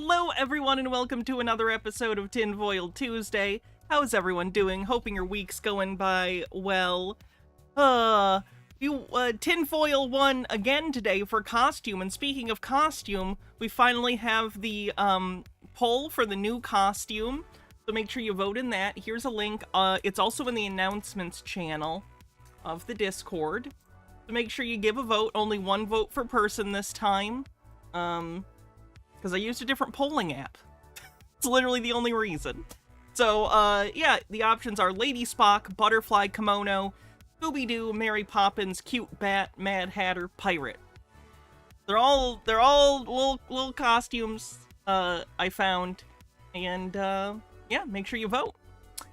Hello everyone and welcome to another episode of Tinfoil Tuesday. How's everyone doing? Hoping your week's going by well. Tinfoil won again today for costume, and speaking of costume, we finally have the poll for the new costume, so make sure you vote in that. Here's a link. It's also in the announcements channel of the Discord, so make sure you give a vote. Only one vote per person this time, because I used a different polling app. It's literally the only reason. So, yeah, the options are Lady Spock, Butterfly Kimono, Scooby-Doo, Mary Poppins, Cute Bat, Mad Hatter, Pirate. They're all little costumes, I found. And, yeah, make sure you vote.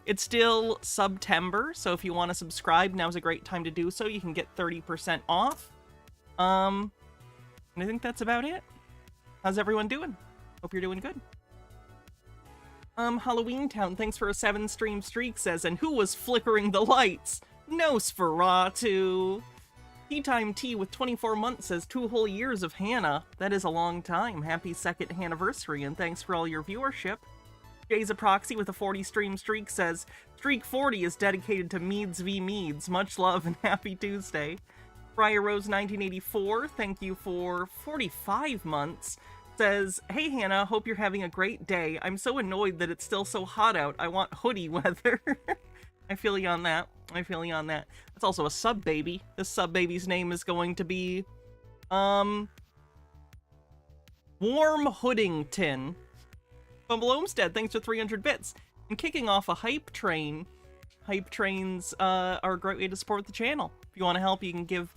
It's still September, so if you want to subscribe, now's a great time to do so. You can get 30% off. And I think that's about it. How's everyone doing? Hope you're doing good. Halloween Town, thanks for a 7-stream streak, says, and who was flickering the lights? Nosferatu. Tea Time Tea with 24 months says 2 whole years of Hannah. That is a long time. Happy 2nd anniversary, and thanks for all your viewership. Jay's a Proxy with a 40-stream streak says, Streak 40 is dedicated to Meads v. Meads. Much love and happy Tuesday. Briar Rose 1984, thank you for 45 months. Says, hey Hannah, hope you're having a great day. I'm so annoyed that it's still so hot out. I want hoodie weather. I feel you on that. I feel you on that. That's also a sub baby. This sub baby's name is going to be Warm Hoodington. Bumble Olmstead, thanks for 300 bits. And kicking off a hype train. Hype trains are a great way to support the channel. If you want to help, you can give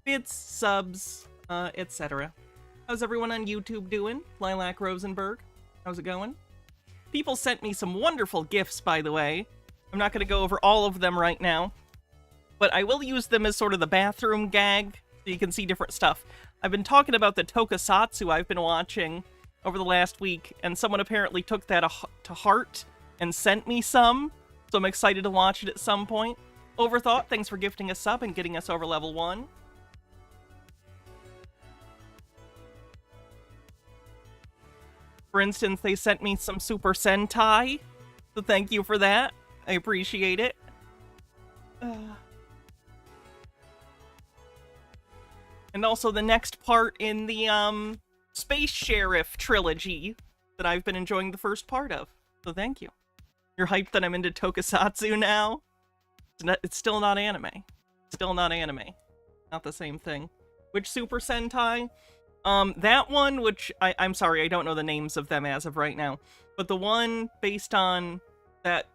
bits, subs, etc. How's everyone on YouTube doing? Lilac Rosenberg, how's it going? People sent me some wonderful gifts, by the way. I'm not going to go over all of them right now, but I will use them as sort of the bathroom gag, so you can see different stuff. I've been talking about the Tokusatsu I've been watching over the last week, and someone apparently took that to heart and sent me some, so I'm excited to watch it at some point. Overthought, thanks for gifting a sub and getting us over level 1. For instance, they sent me some Super Sentai, so thank you for that. I appreciate it. And also the next part in the Space Sheriff trilogy that I've been enjoying the first part of, so thank you. You're hyped that I'm into Tokusatsu now? It's still not anime. Still not anime. Not the same thing. Which Super Sentai? That one, which I'm sorry, I don't know the names of them as of right now, but the one based on that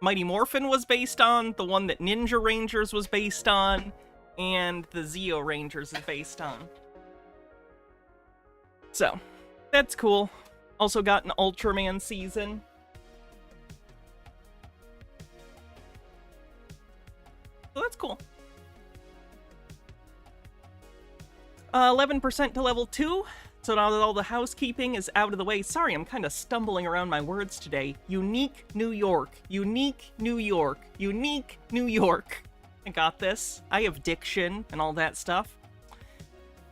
Mighty Morphin was based on, the one that Ninja Rangers was based on, and the Zeo Rangers is based on. So, that's cool. Also got an Ultraman season. So that's cool. 11% to level 2. So now that all the housekeeping is out of the way. Sorry, I'm kind of stumbling around my words today. Unique New York. Unique New York. Unique New York. I got this. I have diction and all that stuff.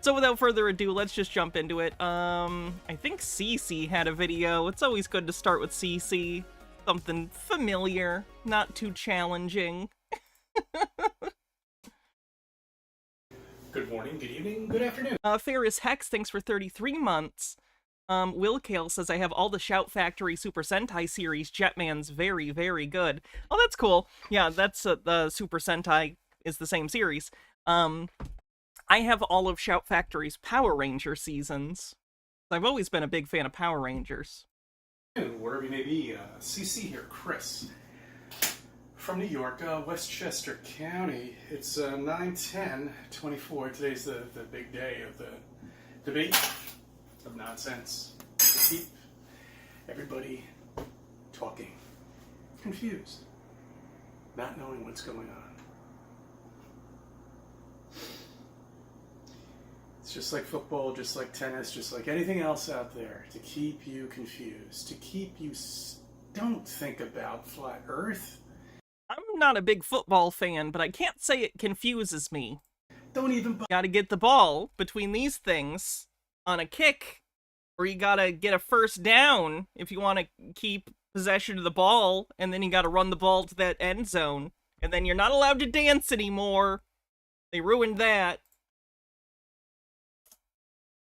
So without further ado, let's just jump into it. I think CC had a video. It's always good to start with CC. Something familiar, not too challenging. Good morning, good evening, good afternoon. Ferris Hex, thanks for 33 months. Will Kale says, I have all the Shout Factory Super Sentai series. Jetman's very, very good. Oh, that's cool. Yeah, that's the Super Sentai is the same series. I have all of Shout Factory's Power Ranger seasons. I've always been a big fan of Power Rangers. Wherever you may be, CC here, Chris. From New York, Westchester County. It's 9/10/24. Today's the big day of the debate of nonsense. To keep everybody talking, confused, not knowing what's going on. It's just like football, just like tennis, just like anything else out there. To keep you confused, to keep you don't think about flat Earth. I'm not a big football fan, but I can't say it confuses me. Don't even... Gotta get the ball between these things on a kick Or you gotta get a first down if you want to keep possession of the ball, and then you gotta run the ball to that end zone. And then you're not allowed to dance anymore. They ruined that.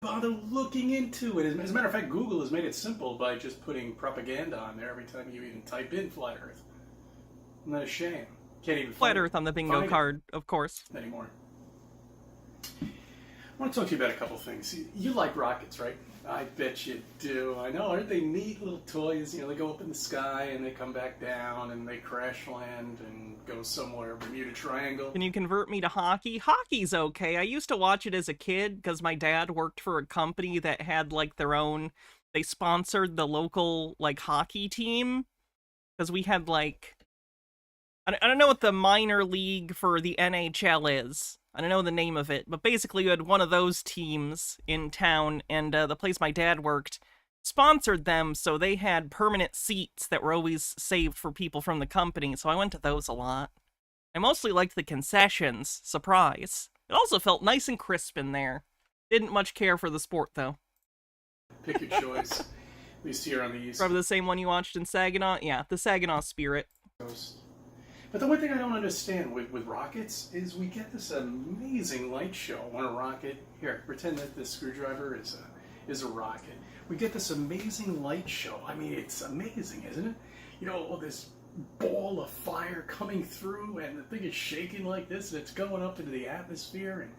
Bother looking into it. As a matter of fact, Google has made it simple by just putting propaganda on there every time you even type in Flat Earth. Isn't that a shame? Can't even Flat Earth on the bingo card, of course. Anymore. I want to talk to you about a couple things. You like rockets, right? I bet you do. I know. Aren't they neat little toys? You know, they go up in the sky and they come back down and they crash land and go somewhere, Bermuda Triangle. Can you convert me to hockey? Hockey's okay. I used to watch it as a kid because my dad worked for a company that had, like, their own... They sponsored the local, like, hockey team. Because we had, like... I don't know what the minor league for the NHL is. I don't know the name of it, but basically you had one of those teams in town, and the place my dad worked sponsored them, so they had permanent seats that were always saved for people from the company, so I went to those a lot. I mostly liked the concessions. Surprise. It also felt nice and crisp in there. Didn't much care for the sport, though. Pick your choice. At least here on the East Probably the same one you watched in Saginaw? Yeah, the Saginaw Spirit. Coast. But the one thing I don't understand with rockets is we get this amazing light show on a rocket. Here, pretend that this screwdriver is a rocket. We get this amazing light show. I mean, it's amazing, isn't it? You know, all this ball of fire coming through, and the thing is shaking like this, and it's going up into the atmosphere,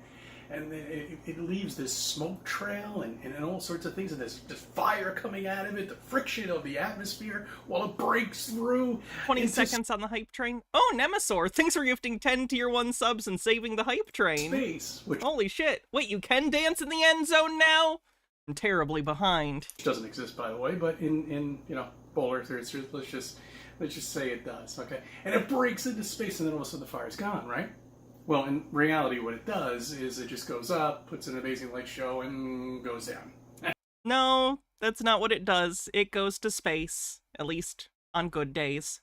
and then it leaves this smoke trail and all sorts of things, and there's just fire coming out of it, the friction of the atmosphere while it breaks through. 20 seconds on the hype train. Oh, Nemesaur, thanks for gifting 10 tier 1 subs and saving the hype train. Space, which holy shit. Wait, you can dance in the end zone now? I'm terribly behind. Which doesn't exist, by the way, but in you know, Bowl Earth, let's just say it does, okay? And it breaks into space, and then all of a sudden the fire's gone, right? Well, in reality, what it does is it just goes up, puts an amazing light show, and goes down. No, that's not what it does. It goes to space, at least on good days.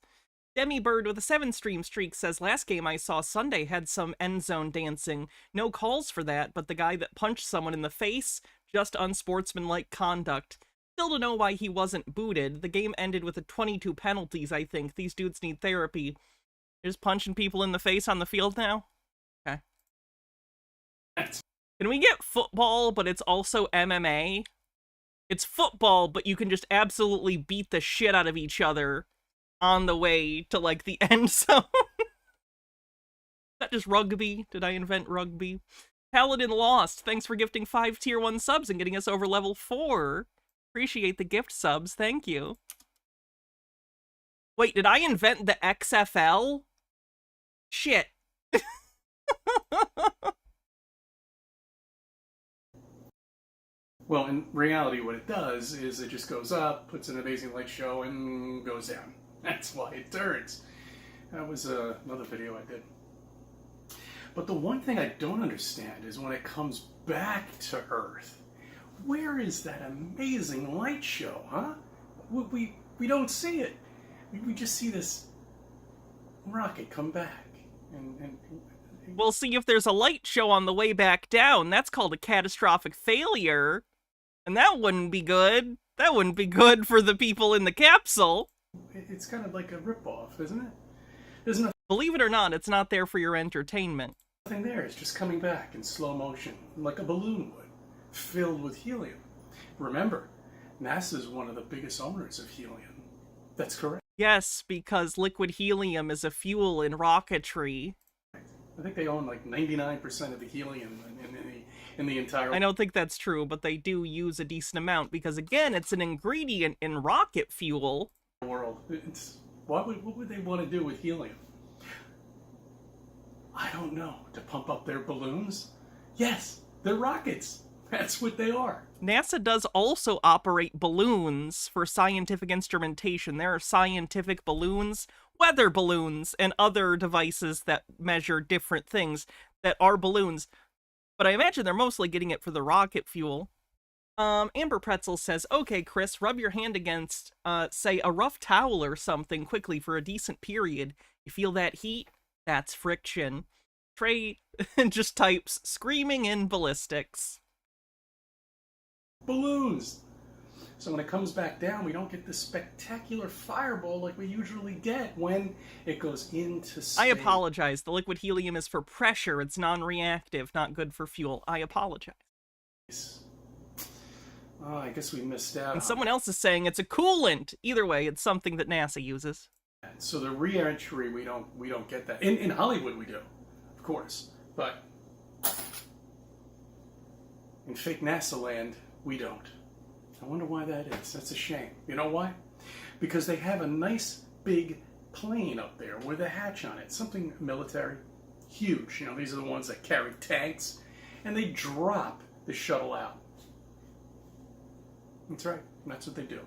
Demi Bird with a 7-stream streak says, last game I saw Sunday had some end zone dancing. No calls for that, but the guy that punched someone in the face, just unsportsmanlike conduct. Still don't know why he wasn't booted. The game ended with a 22 penalties, I think. These dudes need therapy. You're just punching people in the face on the field now? Okay. Can we get football, but it's also MMA? It's football, but you can just absolutely beat the shit out of each other on the way to, like, the end zone. Is that just rugby? Did I invent rugby? Paladin Lost, thanks for gifting 5 tier 1 subs and getting us over level 4. Appreciate the gift subs, thank you. Wait, did I invent the XFL? Shit. Well, in reality, what it does is it just goes up, puts an amazing light show, and goes down. That's why it turns. That was another video I did. But the one thing I don't understand is when it comes back to Earth, where is that amazing light show, huh? We don't see it. We just see this rocket come back. And we'll see if there's a light show on the way back down. That's called a catastrophic failure. And that wouldn't be good. That wouldn't be good for the people in the capsule. It's kind of like a ripoff, isn't it? There's nothing. Believe it or not, it's not there for your entertainment. Nothing there. It's just coming back in slow motion, like a balloon would, filled with helium. Remember, NASA's one of the biggest owners of helium. That's correct. Yes, because liquid helium is a fuel in rocketry. I think they own like 99% of the helium in the entire... I don't think that's true, but they do use a decent amount because, again, it's an ingredient in rocket fuel. ...world. What would they want to do with helium? I don't know. To pump up their balloons? Yes, they're rockets. That's what they are. NASA does also operate balloons for scientific instrumentation. There are scientific balloons, weather balloons, and other devices that measure different things that are balloons. But I imagine they're mostly getting it for the rocket fuel. Amber Pretzel says, okay, Chris, rub your hand against, say, a rough towel or something quickly for a decent period. You feel that heat? That's friction. Trey just types, screaming in ballistics. Balloons. So when it comes back down, we don't get this spectacular fireball like we usually get when it goes into space. I apologize. The liquid helium is for pressure. It's non-reactive, not good for fuel. I apologize. Oh, I guess we missed out. And someone else is saying it's a coolant. Either way, it's something that NASA uses. So the re-entry, we don't get that. In Hollywood, we do, of course, but in fake NASA land, we don't. I wonder why that is. That's a shame. You know why? Because they have a nice big plane up there with a hatch on it, something military, huge. You know, these are the ones that carry tanks, and they drop the shuttle out. That's right. That's what they do.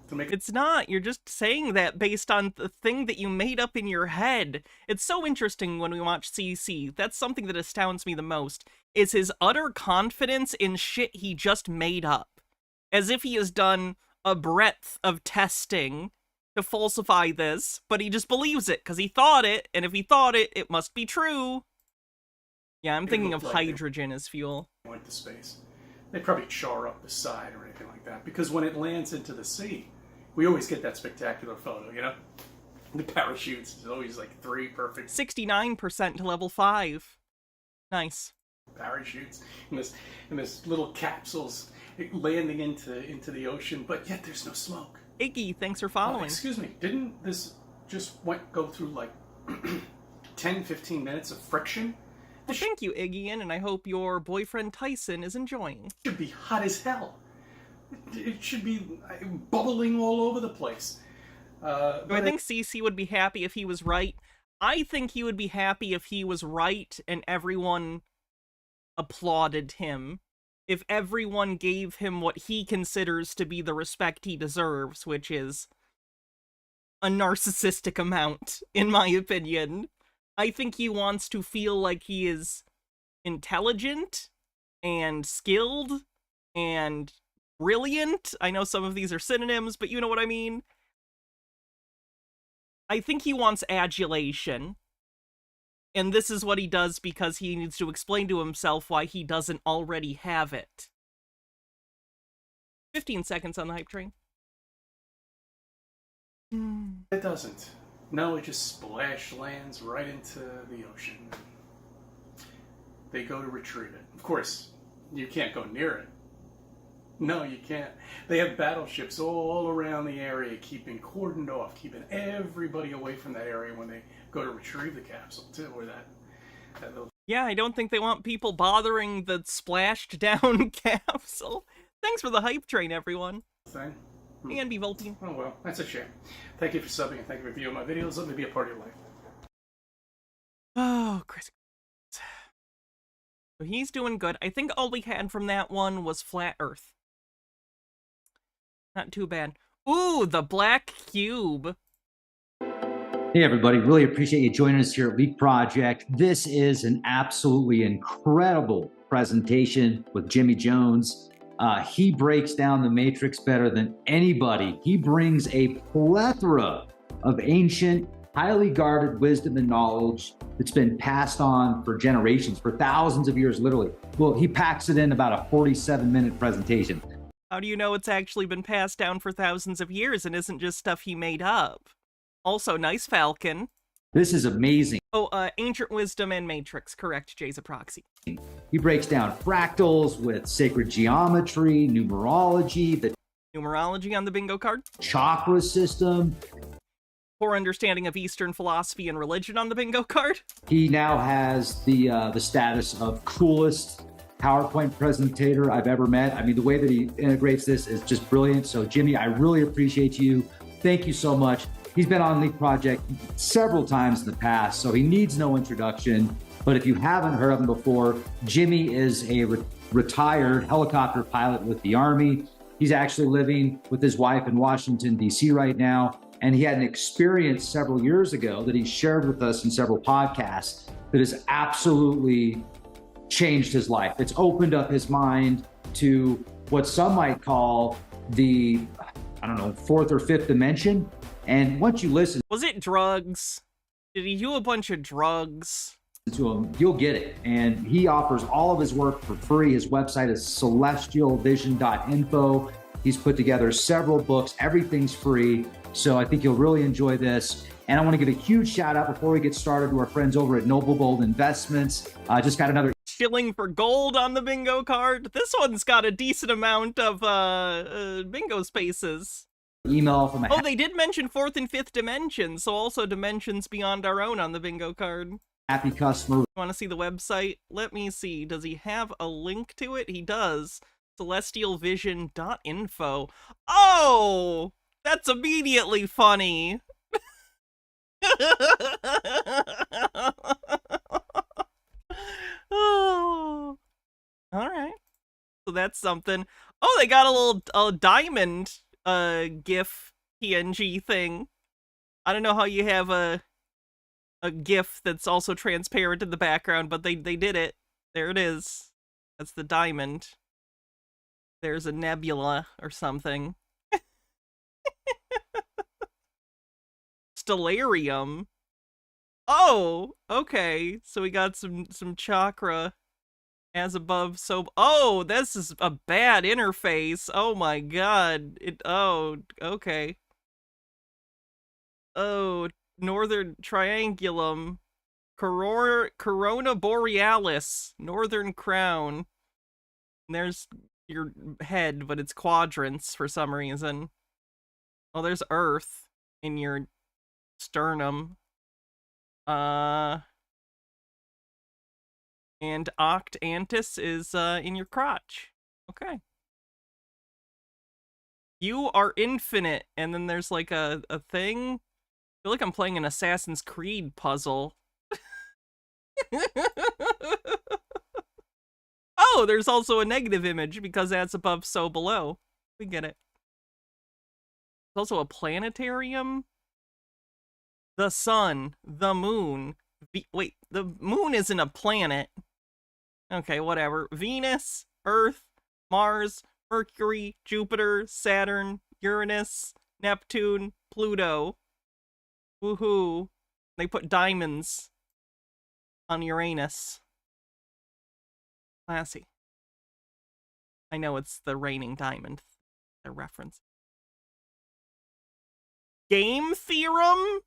It's not. You're just saying that based on the thing that you made up in your head. It's so interesting when we watch CC. That's something that astounds me the most, is his utter confidence in shit he just made up. As if he has done a breadth of testing to falsify this, but he just believes it, because he thought it, and if he thought it, it must be true. Yeah, I'm thinking of hydrogen as fuel. Went to space. They probably char up the side or anything like that, because when it lands into the sea, we always get that spectacular photo, you know? The parachutes is always like 3 perfect. 69% to level 5. Nice. Parachutes in this little capsules landing into the ocean, but yet there's no smoke. Iggy, thanks for following. Excuse me, didn't this just go through like 10-15 minutes of friction? Well, thank you, Iggy, and I hope your boyfriend Tyson is enjoying. It should be hot as hell. It should be bubbling all over the place. Do I think CC would be happy if he was right? I think he would be happy if he was right and everyone applauded him. If everyone gave him what he considers to be the respect he deserves, which is a narcissistic amount, in my opinion. I think he wants to feel like he is intelligent and skilled and brilliant. I know some of these are synonyms, but you know what I mean. I think he wants adulation. And this is what he does because he needs to explain to himself why he doesn't already have it. 15 seconds on the hype train. It doesn't. No, it just splash lands right into the ocean. They go to retrieve it. Of course, you can't go near it. No, you can't. They have battleships all around the area, keeping cordoned off, keeping everybody away from that area when they go to retrieve the capsule, too, or that little... Yeah, I don't think they want people bothering the splashed down capsule. Thanks for the hype train, everyone. Thing. And be Volty. Oh, well, that's a shame. Thank you for subbing and thank you for viewing my videos. Let me be a part of your life. Oh, Chris. So he's doing good. I think all we had from that one was Flat Earth. Not too bad. Ooh, the black cube. Hey, everybody. Really appreciate you joining us here at Leap Project. This is an absolutely incredible presentation with Jimmy Jones. He breaks down the Matrix better than anybody. He brings a plethora of ancient, highly guarded wisdom and knowledge that's been passed on for generations, for thousands of years, literally. Well, he packs it in about a 47-minute presentation. How do you know it's actually been passed down for thousands of years and isn't just stuff he made up? Also, nice Falcon. This is amazing. Oh, Ancient Wisdom and Matrix, correct, Jay's a proxy. He breaks down fractals with sacred geometry, numerology, the numerology on the bingo card, chakra system, poor understanding of Eastern philosophy and religion on the bingo card. He now has the status of coolest PowerPoint presentator I've ever met. I mean, the way that he integrates this is just brilliant. So, Jimmy, I really appreciate you. Thank you so much. He's been on Leap Project several times in the past, so he needs no introduction. But if you haven't heard of him before, Jimmy is a retired helicopter pilot with the Army. He's actually living with his wife in Washington, D.C. right now. And he had an experience several years ago that he shared with us in several podcasts that has absolutely changed his life. It's opened up his mind to what some might call the, I don't know, fourth or fifth dimension. And once you listen... Was it drugs? Did he do a bunch of drugs? ...to him, you'll get it. And he offers all of his work for free. His website is celestialvision.info. He's put together several books. Everything's free. So I think you'll really enjoy this. And I want to give a huge shout out before we get started to our friends over at Noble Gold Investments. Just got another shilling for gold on the bingo card. This one's got a decent amount of bingo spaces. Email from they did mention 4th and 5th dimensions, so also dimensions beyond our own on the bingo card. happy customer. Want to see the website? Let me see. Does he have a link to it? He does. celestialvision.info. Oh! That's immediately funny. Oh. All right. So that's something. Oh, they got a little diamond GIF PNG thing. I don't know how you have a GIF that's also transparent in the background, but they did it. There it is. That's the diamond. There's a nebula or something. Stellarium. Oh, okay. So we got some chakra. As above, so... Oh, this is a bad interface. Oh my god. Oh, okay. Oh, Northern Triangulum. Corona Borealis. Northern Crown. And there's your head, but it's quadrants for some reason. Oh, there's Earth in your sternum. And Octantis is in your crotch. Okay. You are infinite, and then there's like a thing. I feel like I'm playing an Assassin's Creed puzzle. Oh, there's also a negative image because that's above, so below. We get it. There's also a planetarium. The sun, the moon. Wait, the moon isn't a planet. Okay, whatever. Venus, Earth, Mars, Mercury, Jupiter, Saturn, Uranus, Neptune, Pluto. Woohoo. They put diamonds on Uranus. Classy. I know it's the raining diamond. Their reference. Game theorem?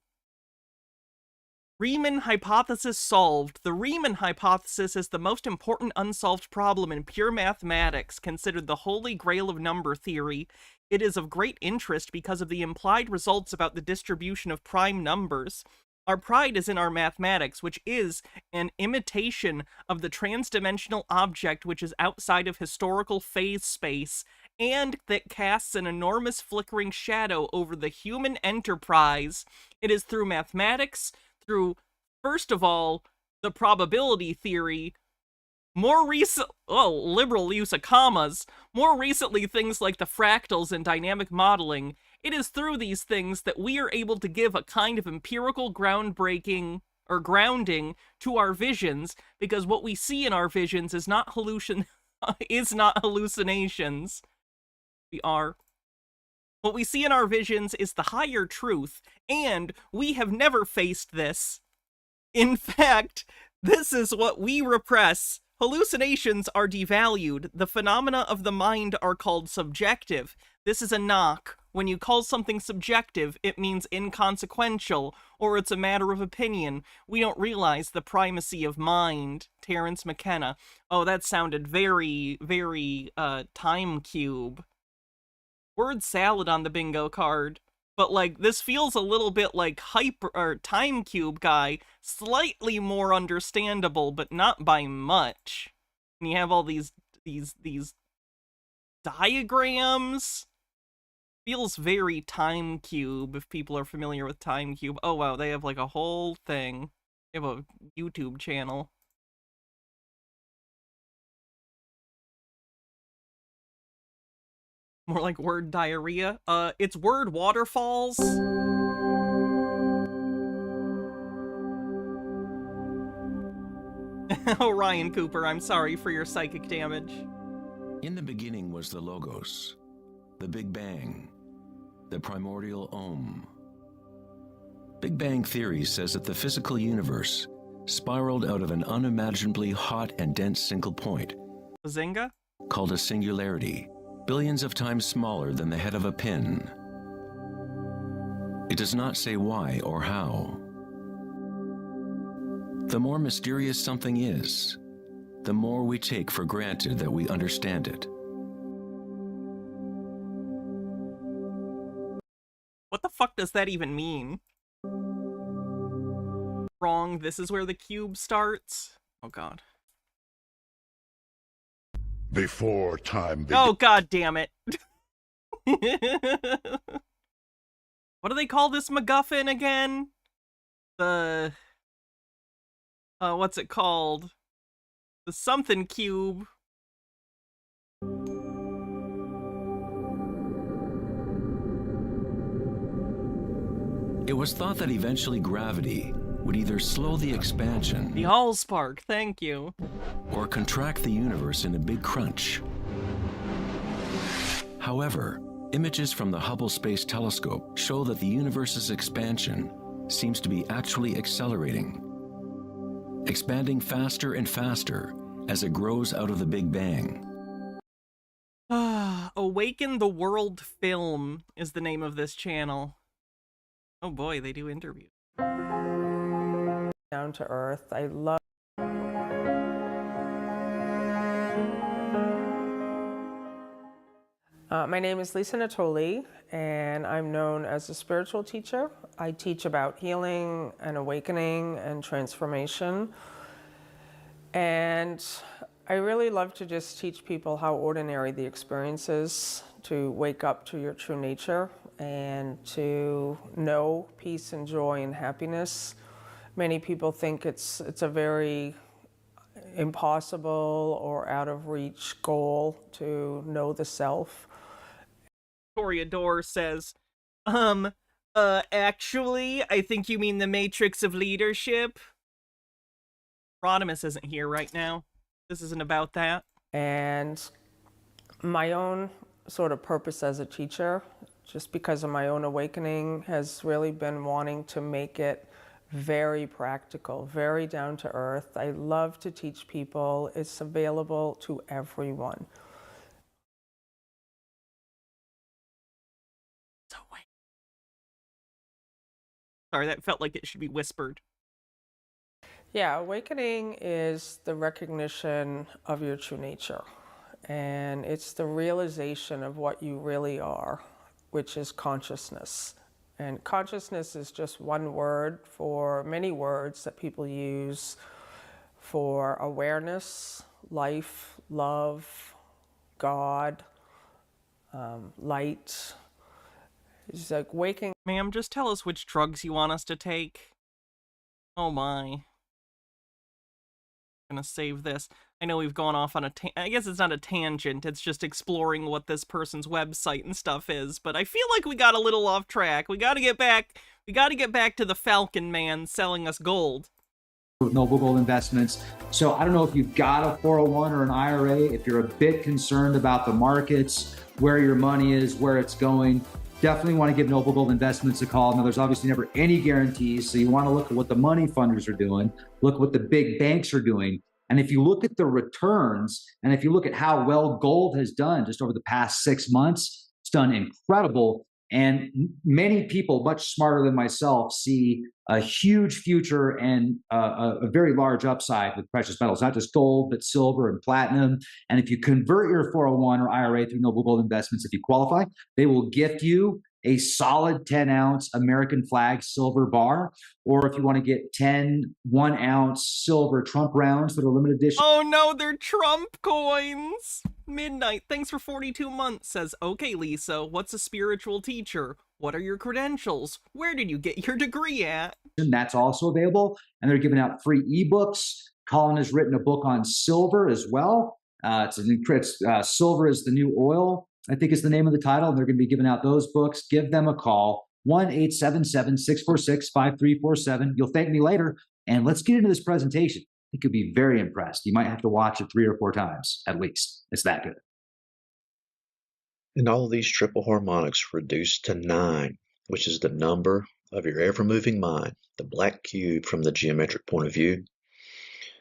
Riemann hypothesis solved. The Riemann hypothesis is the most important unsolved problem in pure mathematics, considered the holy grail of number theory. It is of great interest because of the implied results about the distribution of prime numbers. Our pride is in our mathematics, which is an imitation of the transdimensional object which is outside of historical phase space, and that casts an enormous flickering shadow over the human enterprise. It is through mathematics, through, first of all, the probability theory, liberal use of commas, more recently things like the fractals and dynamic modeling. It is through these things that we are able to give a kind of empirical grounding to our visions, because what we see in our visions is not hallucinations. What we see in our visions is the higher truth, and we have never faced this. In fact, this is what we repress. Hallucinations are devalued. The phenomena of the mind are called subjective. This is a knock. When you call something subjective, it means inconsequential, or it's a matter of opinion. We don't realize the primacy of mind. Terence McKenna. Oh, that sounded very, very, time cube. Word salad on the bingo card, but like this feels a little bit like time cube guy, slightly more understandable, but not by much. And you have all these diagrams. Feels very time cube if people are familiar with time cube. Oh wow, they have like a whole thing. They have a YouTube channel. More like word diarrhea. It's word waterfalls. Oh, Ryan Cooper, I'm sorry for your psychic damage. In the beginning was the Logos, the Big Bang, the primordial Om. Big Bang theory says that the physical universe spiraled out of an unimaginably hot and dense single point, Bazinga? called a singularity, billions of times smaller than the head of a pin. It does not say why or how. The more mysterious something is, the more we take for granted that we understand it. What the fuck does that even mean? Wrong, this is where the cube starts? Oh god. Before time Oh god damn it. What do they call this MacGuffin again? The... what's it called? The something cube. It was thought that eventually gravity would either slow the expansion The Allspark, thank you. or contract the universe in a big crunch. However, images from the Hubble Space Telescope show that the universe's expansion seems to be actually accelerating, expanding faster and faster as it grows out of the Big Bang. Awaken the World Film is the name of this channel. Oh boy, they do interviews. Down to earth. I love. My name is Lisa Natoli, and I'm known as a spiritual teacher. I teach about healing and awakening and transformation. And I really love to just teach people how ordinary the experience is, to wake up to your true nature and to know peace and joy and happiness. Many people think it's a very impossible or out of reach goal to know the self. Toreador says, actually, I think you mean the Matrix of Leadership. Rodimus isn't here right now. This isn't about that. And my own sort of purpose as a teacher, just because of my own awakening, has really been wanting to make it very practical, very down to earth. I love to teach people. It's available to everyone. So wait. Sorry, that felt like it should be whispered. Yeah, awakening is the recognition of your true nature. And it's the realization of what you really are, which is consciousness. And consciousness is just one word for many words that people use for awareness, life, love, God, light. It's like waking. Ma'am, just tell us which drugs you want us to take. Oh my. Gonna save this. I know we've gone off on a I guess it's not a tangent, it's just exploring what this person's website and stuff is, but I feel like we got a little off track. We gotta get back to the Falcon Man selling us gold. Noble Gold Investments. So I don't know if you've got a 401 or an IRA, if you're a bit concerned about the markets, where your money is, where it's going, definitely want to give Noble Gold Investments a call. Now, there's obviously never any guarantees, so you want to look at what the money funders are doing, look at what the big banks are doing. And if you look at the returns, and if you look at how well gold has done just over the past 6 months, it's done incredible. And many people, much smarter than myself, see a huge future and a very large upside with precious metals, not just gold, but silver and platinum. And if you convert your 401 or IRA through Noble Gold Investments, if you qualify, they will gift you a solid 10-ounce American flag silver bar. Or if you want to get 10 1-ounce silver Trump rounds that are limited edition. Oh no, they're Trump coins! Midnight, thanks for 42 months, says, okay, Lisa, what's a spiritual teacher? What are your credentials? Where did you get your degree at? And that's also available. And they're giving out free ebooks. Colin has written a book on silver as well. Silver is the New Oil, I think is the name of the title. And they're going to be giving out those books. Give them a call. 1-877-646-5347. You'll thank me later. And let's get into this presentation. I think you'll be very impressed. You might have to watch it 3 or 4 times at least. It's that good. And all of these triple harmonics reduced to 9, which is the number of your ever-moving mind, the black cube from the geometric point of view.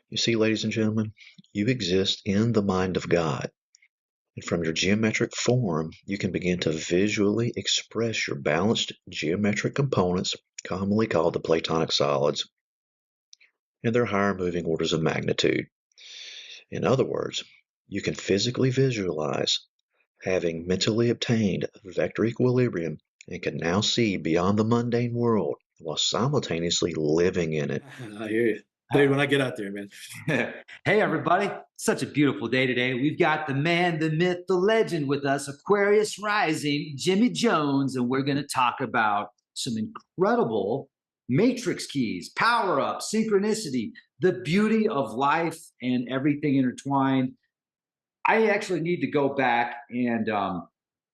You see, ladies and gentlemen, you exist in the mind of God. And from your geometric form, you can begin to visually express your balanced geometric components, commonly called the Platonic solids, in their higher moving orders of magnitude. In other words, you can physically visualize having mentally obtained vector equilibrium and can now see beyond the mundane world while simultaneously living in it. I hear you. Dude, when I get out there, man. Hey, everybody. Such a beautiful day today. We've got the man, the myth, the legend with us, Aquarius Rising, Jimmy Jones, and we're going to talk about some incredible matrix keys, power-up, synchronicity, the beauty of life and everything intertwined. I actually need to go back and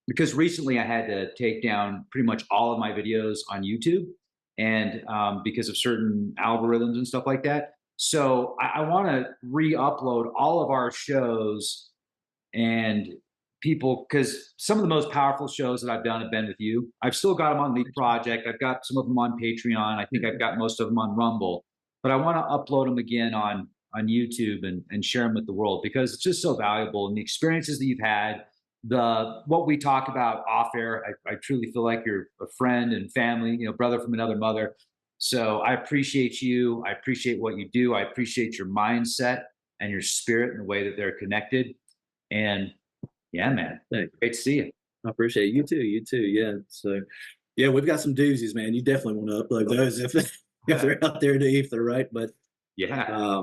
because recently I had to take down pretty much all of my videos on YouTube, and because of certain algorithms and stuff like that. So I want to re-upload all of our shows, and people, because some of the most powerful shows that I've done have been with you. I've still got them on Leap Project. I've got some of them on Patreon. I think I've got most of them on Rumble, but I want to upload them again on YouTube and share them with the world, because it's just so valuable. And the experiences that you've had, what we talk about off air, I truly feel like you're a friend and family, brother from another mother. So I appreciate you. I appreciate what you do. I appreciate your mindset and your spirit and the way that they're connected. And yeah, man, great to see you. I appreciate it. You too. You too. Yeah. So, yeah, we've got some doozies, man. You definitely want to upload those if they're out there to ether, right? But yeah.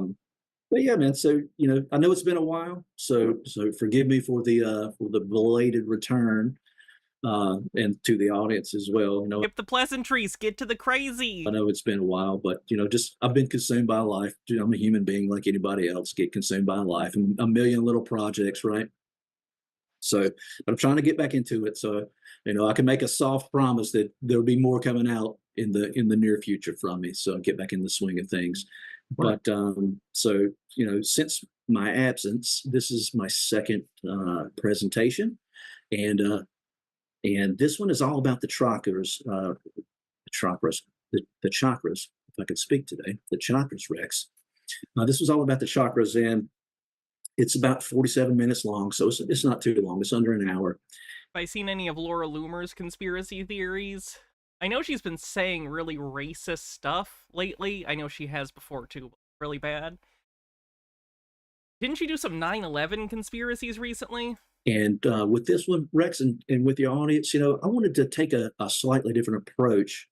But yeah, man. So I know it's been a while. So forgive me for the belated return, and to the audience as well. Skip the pleasantries, get to the crazy. I know it's been a while, but just I've been consumed by life. I'm a human being like anybody else. Get consumed by life and a million little projects, right? So, but I'm trying to get back into it. So, I can make a soft promise that there'll be more coming out in the near future from me. So I'll get back in the swing of things. But so since my absence, this is my second presentation, and this one is all about the chakras, the chakras. If I could speak today, the chakras, Rex. This was all about the chakras, and it's about 47 minutes long, so it's not too long. It's under an hour. Have I seen any of Laura Loomer's conspiracy theories? I know she's been saying really racist stuff lately. I know she has before too, really bad. Didn't she do some 9/11 conspiracies recently? And with this one, Rex, and with your audience, I wanted to take a slightly different approach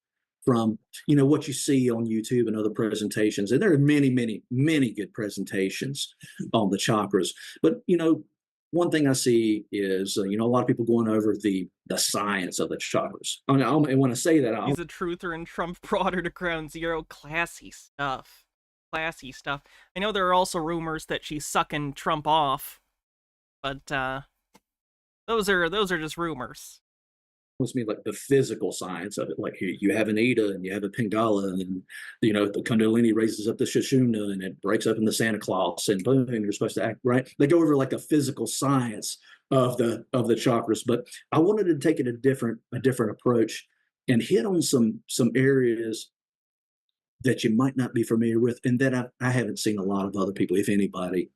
from, what you see on YouTube and other presentations. And there are many, many, many good presentations on the chakras. But, one thing I see is, a lot of people going over the science of the chakras. And when I say that, he's a truther and Trump brought her to ground zero. Classy stuff. Classy stuff. I know there are also rumors that she's sucking Trump off, but those are just rumors. What's mean like the physical science of it? Like you have an Ida and you have a Pingala, and the Kundalini raises up the Sushumna and it breaks up in the Santa Claus, and boom, you're supposed to act right. They go over like the physical science of the chakras, but I wanted to take it a different approach and hit on some areas that you might not be familiar with, and that I haven't seen a lot of other people, if anybody,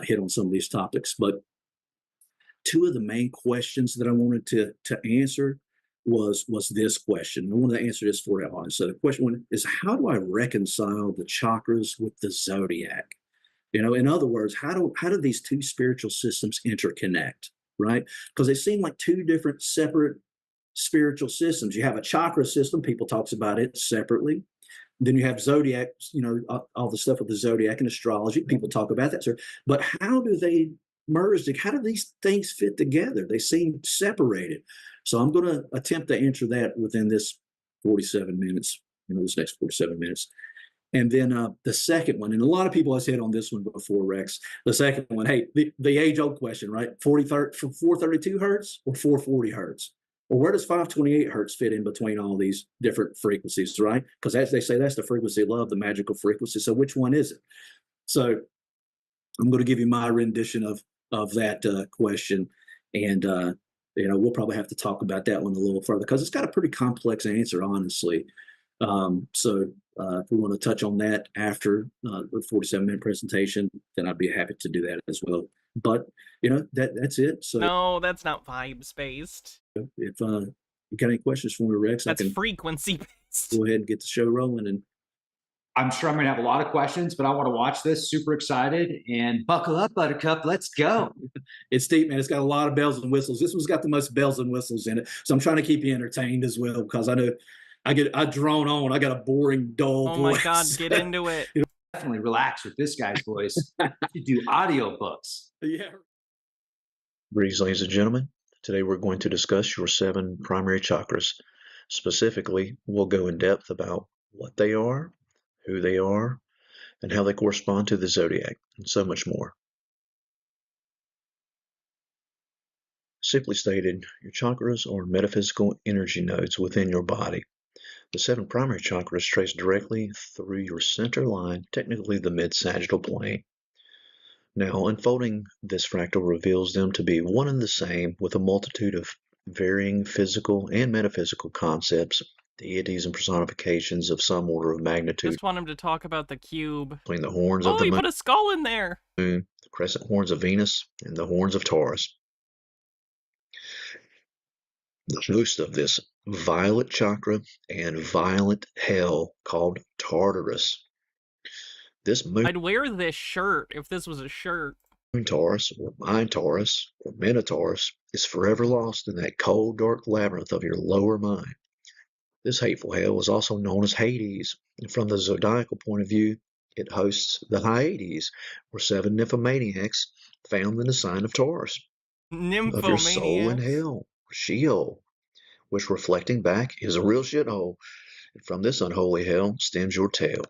hit on some of these topics. But two of the main questions that I wanted to answer was this question. I wanted to answer this for you all. So the question one is, how do I reconcile the chakras with the zodiac? In other words, how do these two spiritual systems interconnect, right? Because they seem like two different separate spiritual systems. You have a chakra system, people talks about it separately. Then you have zodiac, all the stuff with the zodiac and astrology, people talk about that. But how do they merge? How do these things fit together? They seem separated. So I'm going to attempt to answer that within this 47 minutes, this next 47 minutes. And then the second one, and a lot of people have said on this one before, Rex, the second one, hey, the age-old question, right? 432 hertz or 440 hertz? Well, where does 528 hertz fit in between all these different frequencies, right? Because as they say, that's the frequency of love, the magical frequency. So which one is it? So I'm going to give you my rendition of that question, and we'll probably have to talk about that one a little further because it's got a pretty complex answer, honestly. So if we want to touch on that after the 47-minute presentation, then I'd be happy to do that as well. But that's it. So No, that's not vibes based. if you got any questions for me, Rex, That's I can frequency based. go ahead and get the show rolling. And I'm sure I'm going to have a lot of questions, but I want to watch this. Super excited, and buckle up, Buttercup. Let's go. it's deep, man. It's got a lot of bells and whistles. This one's got the most bells and whistles in it. So I'm trying to keep you entertained as well, because I know I drone on. I got a boring, dull Oh voice. my God, get into it. Definitely relax with this guy's voice. You do audiobooks. Yeah. Greetings, ladies and gentlemen. Today we're going to discuss your 7 primary chakras. Specifically, we'll go in depth about what they are, who they are, and how they correspond to the zodiac, and so much more. Simply stated, your chakras are metaphysical energy nodes within your body. The 7 primary chakras trace directly through your center line, technically the mid-sagittal plane. Now, unfolding this fractal reveals them to be one and the same, with a multitude of varying physical and metaphysical concepts, deities and personifications of some order of magnitude. Just want him to talk about the cube. Between the horns Oh, of the he moon, put a skull in there. the crescent horns of Venus, and the horns of Taurus. The host of this violet chakra and violent hell called Tartarus. This moon I'd wear this shirt if this was a shirt. Taurus, or mind Taurus, or Minotaurus, is forever lost in that cold, dark labyrinth of your lower mind. This hateful hell is also known as Hades, and from the zodiacal point of view, it hosts the Hyades, or 7 nymphomaniacs found in the sign of Taurus, of your soul in Nymphomaniacs. hell, or Sheol, which, reflecting back, is a real shithole, and from this unholy hell stems your tale.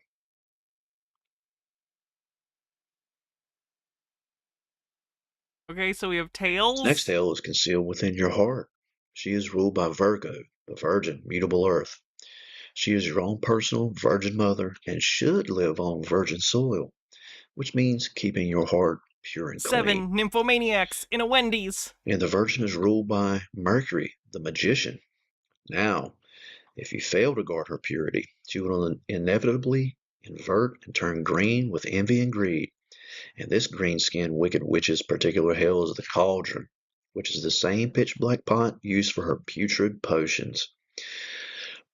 Okay, so we have tails. Next tale is concealed within your heart. She is ruled by Virgo, the virgin, mutable earth. She is your own personal virgin mother and should live on virgin soil, which means keeping your heart pure and 7 clean. nymphomaniacs in a Wendy's. And the virgin is ruled by Mercury, the magician. Now, if you fail to guard her purity, she will inevitably invert and turn green with envy and greed. And this green-skinned wicked witch's particular hell is the cauldron, which is the same pitch-black pot used for her putrid potions.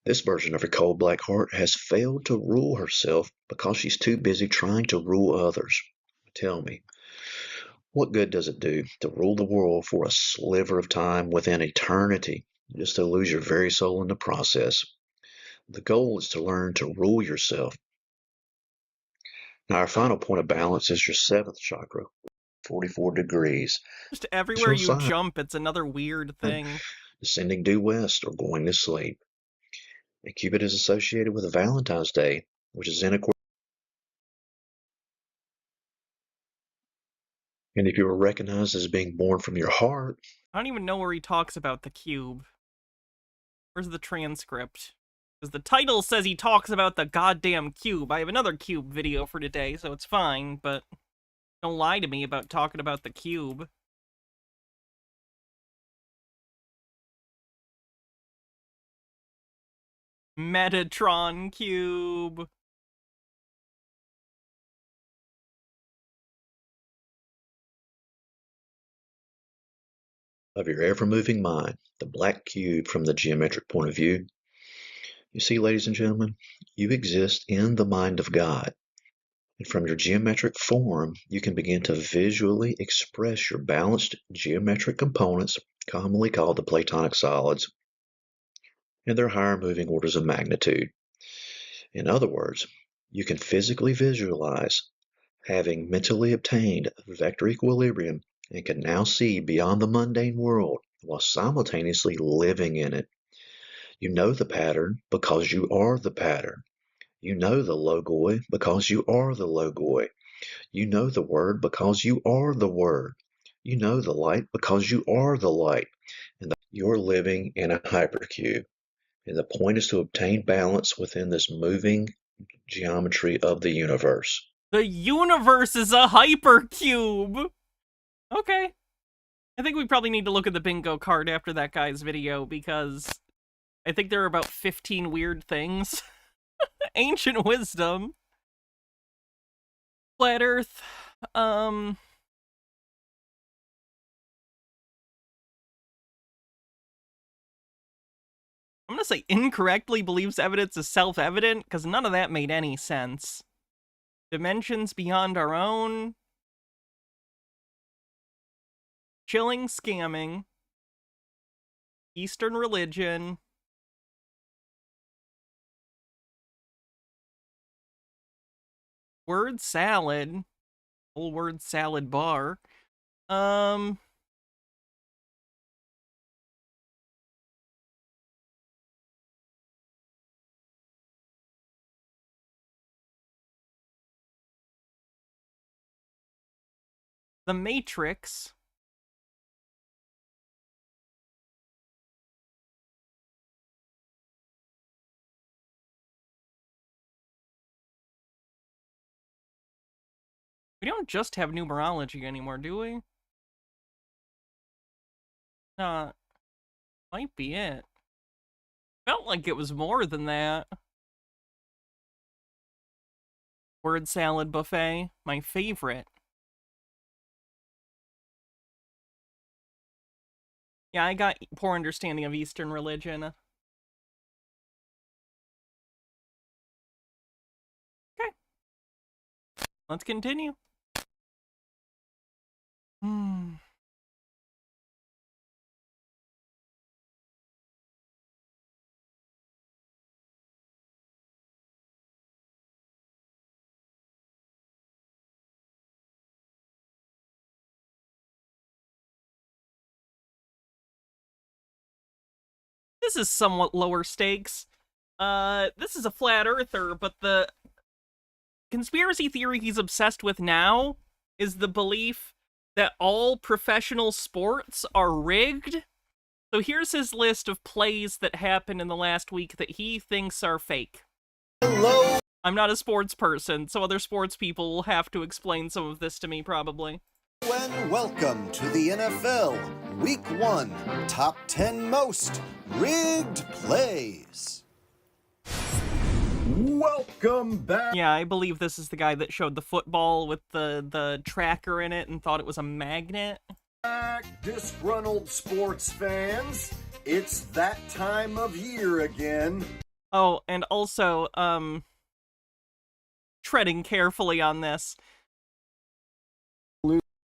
This version of her cold black heart has failed to rule herself because she's too busy trying to rule others. Tell me, what good does it do to rule the world for a sliver of time within eternity, just to lose your very soul in the process? The goal is to learn to rule yourself. Now, our final point of balance is your 7th chakra, 44 degrees. Just everywhere your you sign. jump, it's another weird thing. Descending due west or going to sleep. And Cupid is associated with Valentine's Day, which is in accordance. And if you were recognized as being born from your heart, I don't even know where he talks about the cube. Where's the transcript? Because the title says he talks about the goddamn cube. I have another cube video for today, so it's fine, but don't lie to me about talking about the cube. Metatron cube. of your ever-moving mind, the black cube from the geometric point of view. You see, ladies and gentlemen, you exist in the mind of God. And from your geometric form, you can begin to visually express your balanced geometric components, commonly called the Platonic solids, and their higher moving orders of magnitude. In other words, you can physically visualize having mentally obtained vector equilibrium and can now see beyond the mundane world while simultaneously living in it. You know the pattern because you are the pattern. You know the logoi because you are the logoi. You know the word because you are the word. You know the light because you are the light. And you're living in a hypercube. And the point is to obtain balance within this moving geometry of the universe. The universe is a hypercube! Okay. I think we probably need to look at the bingo card after that guy's video, because I think there are about 15 weird things. Ancient wisdom. Flat Earth. I'm gonna say incorrectly believes evidence is self-evident, because none of that made any sense. Dimensions beyond our own. Chilling scamming. Eastern religion. Word salad. Whole word salad bar. The Matrix. We don't just have numerology anymore, do we? Might be it. Felt like it was more than that. Word salad buffet, my favorite. Yeah, I got poor understanding of Eastern religion. Okay. Let's continue. This is somewhat lower stakes. This is a flat earther, but the conspiracy theory he's obsessed with now is the belief that all professional sports are rigged. So here's his list of plays that happened in the last week that he thinks are fake. Hello. I'm not a sports person, so other sports people will have to explain some of this to me, probably. And welcome to the NFL, Week 1, Top 10 Most Rigged Plays. Welcome back. Yeah, I believe this is the guy that showed the football with the tracker in it and thought it was a magnet. Disgruntled sports fans. It's that time of year again. Oh, and also, treading carefully on this.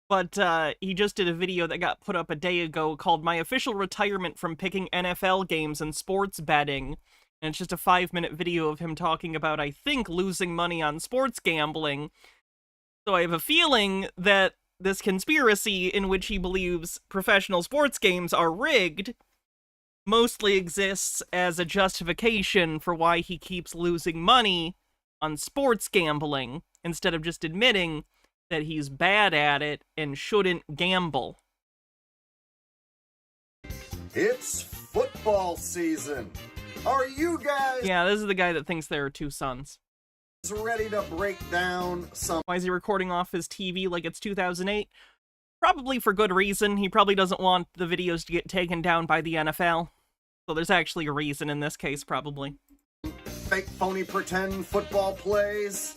But he just did a video that got put up a day ago called My Official Retirement from Picking NFL Games and Sports Betting. And it's just a 5-minute video of him talking about, I think, losing money on sports gambling. So I have a feeling that this conspiracy in which he believes professional sports games are rigged mostly exists as a justification for why he keeps losing money on sports gambling, instead of just admitting that he's bad at it and shouldn't gamble. It's football season. Are you guys Yeah, this is the guy that thinks there are two suns. ready to break down some Why is he recording off his TV like it's 2008? Probably for good reason. He probably doesn't want the videos to get taken down by the NFL. So there's actually a reason in this case, probably. fake, phony, pretend football plays?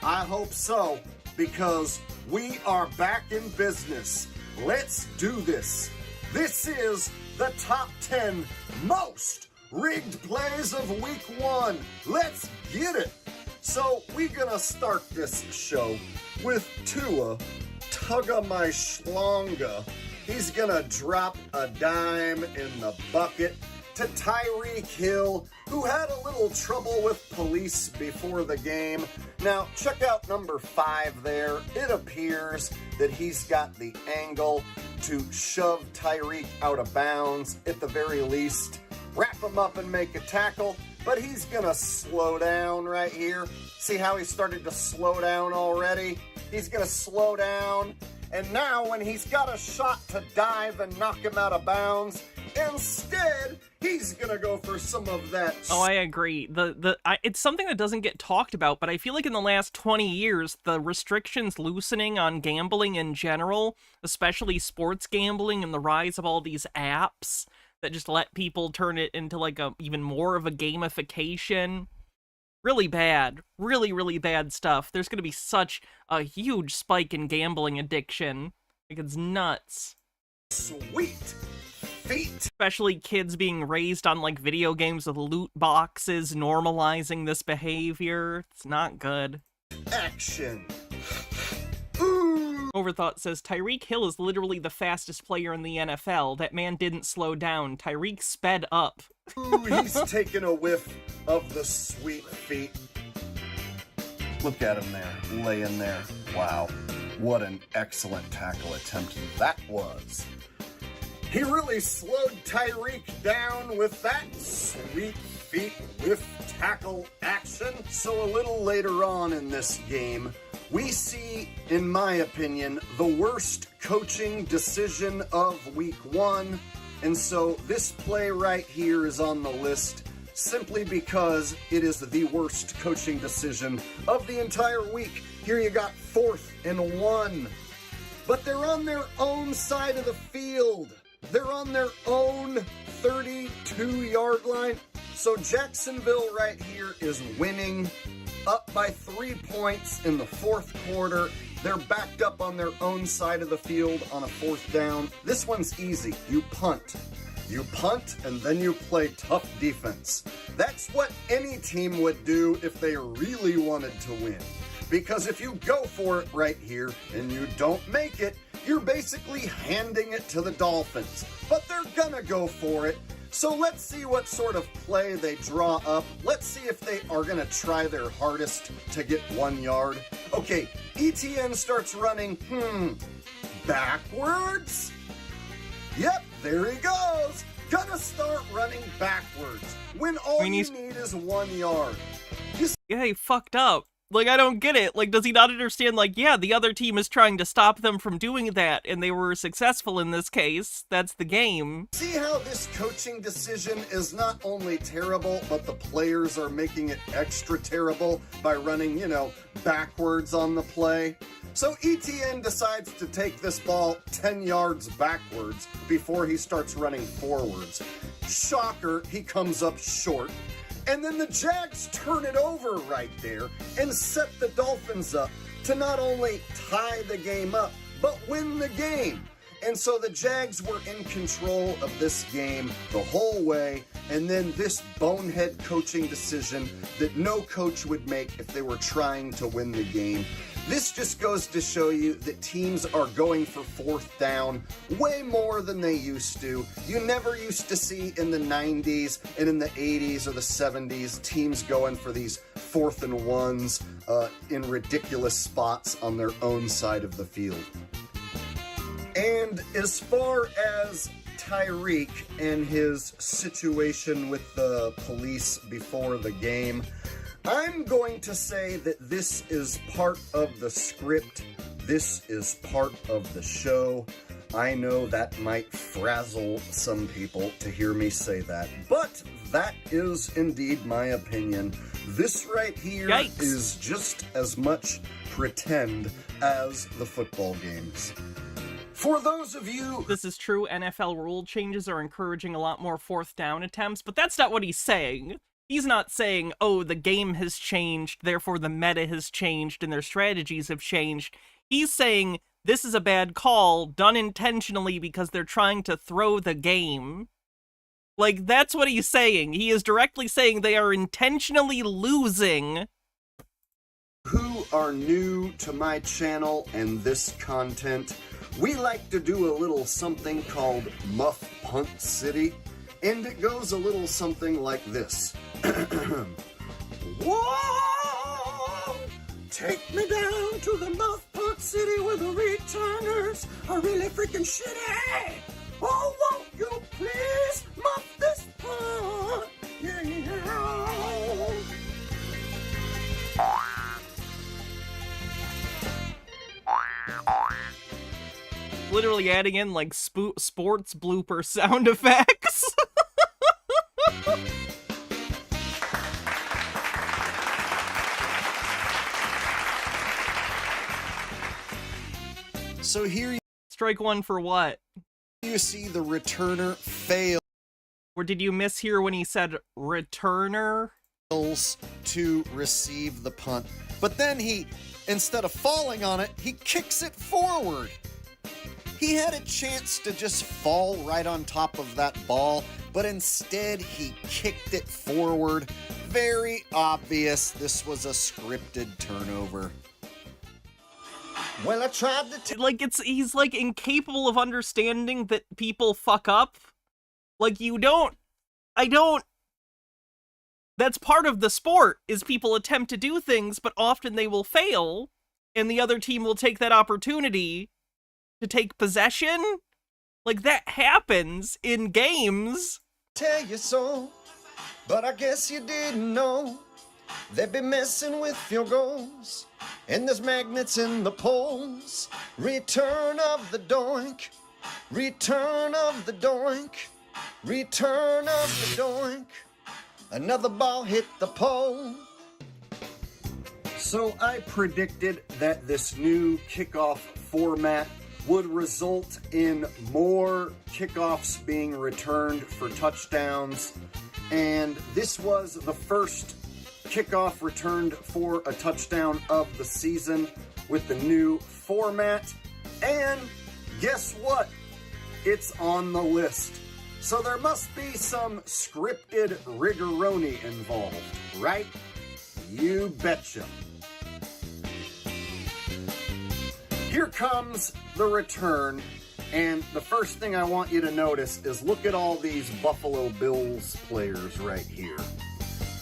I hope so, because we are back in business. Let's do this. This is the top 10 most rigged plays of week 1. Let's get it. So we're gonna start this show with Tua Tagovailoa. He's gonna drop a dime in the bucket to Tyreek Hill, who had a little trouble with police before the game. Now, check out number 5 there. It appears that he's got the angle to shove Tyreek out of bounds, at the very least. Wrap him up and make a tackle, but he's gonna slow down right here. See how he started to slow down already? He's gonna slow down, and now when he's got a shot to dive and knock him out of bounds, instead, he's gonna go for some of that. Oh, I agree. It's something that doesn't get talked about, but I feel like in the last 20 years, the restrictions loosening on gambling in general, especially sports gambling, and the rise of all these apps that just let people turn it into like even more of a gamification. Really bad. Really, really bad stuff. There's gonna be such a huge spike in gambling addiction. Like, it's nuts. Sweet feet. Especially kids being raised on, like, video games with loot boxes, normalizing this behavior. It's not good. Action. Ooh. Overthought says, Tyreek Hill is literally the fastest player in the NFL. That man didn't slow down. Tyreek sped up. Ooh, he's taking a whiff of the sweet feet. Look at him there, laying there. Wow, what an excellent tackle attempt that was. He really slowed Tyreek down with that sweet feet whiff tackle action. So a little later on in this game, we see, in my opinion, the worst coaching decision of week 1. And so this play right here is on the list simply because it is the worst coaching decision of the entire week. Here you got 4th and 1. But they're on their own side of the field. They're on their own 32-yard line. So Jacksonville right here is winning, up by 3 points in the 4th quarter. They're backed up on their own side of the field on a 4th down. This one's easy. You punt. You punt, and then you play tough defense. That's what any team would do if they really wanted to win. Because if you go for it right here and you don't make it, you're basically handing it to the Dolphins. But they're gonna go for it. So let's see what sort of play they draw up. Let's see if they are gonna try their hardest to get 1 yard. Okay, ETN starts running, backwards? Yep, there he goes. Gonna start running backwards when all you need is 1 yard. Yeah, he fucked up. Like, I don't get it. Like, does he not understand, like, yeah, the other team is trying to stop them from doing that, and they were successful in this case. That's the game. See how this coaching decision is not only terrible, but the players are making it extra terrible by running, backwards on the play? So ETN decides to take this ball 10 yards backwards before he starts running forwards. Shocker, he comes up short. And then the Jags turn it over right there and set the Dolphins up to not only tie the game up, but win the game. And so the Jags were in control of this game the whole way, and then this bonehead coaching decision that no coach would make if they were trying to win the game. This just goes to show you that teams are going for 4th down way more than they used to. You never used to see in the 90s and in the 80s or the 70s teams going for these 4th and 1s in ridiculous spots on their own side of the field. And as far as Tyreek and his situation with the police before the game, I'm going to say that this is part of the script. This is part of the show. I know that might frazzle some people to hear me say that, but that is indeed my opinion. This right here is just as much pretend as the football games. For those of you... This is true, NFL rule changes are encouraging a lot more 4th down attempts, but that's not what he's saying. He's not saying, oh, the game has changed, therefore the meta has changed and their strategies have changed. He's saying this is a bad call done intentionally because they're trying to throw the game. Like, that's what he's saying. He is directly saying they are intentionally losing. Who are new to my channel and this content, we like to do a little something called Muff Punt City, and it goes a little something like this. Whoa! Take me down to the Muff Punt City where the returners are really freaking shitty. Oh, won't you please muff this punt? Yeah. Literally adding in, like, sports blooper sound effects. So here Strike one for what? you see the returner fail. Or did you mishear when he said returner? To receive the punt. But then he, instead of falling on it, he kicks it forward. He had a chance to just fall right on top of that ball, but instead he kicked it forward. Very obvious this was a scripted turnover. Well, I tried to Like, he's, like, incapable of understanding that people fuck up. Like, that's part of the sport, is people attempt to do things, but often they will fail, and the other team will take that opportunity to take possession. Like, that happens in games. tell you so, but I guess you didn't know. They'd be messing with your goals, and there's magnets in the poles. Return of the doink, return of the doink, return of the doink. Another ball hit the pole. So I predicted that this new kickoff format would result in more kickoffs being returned for touchdowns, and this was the first kickoff returned for a touchdown of the season with the new format. And guess what? It's on the list. So there must be some scripted rigoroni involved, right? You betcha. Here comes the return, and the first thing I want you to notice is look at all these Buffalo Bills players right here.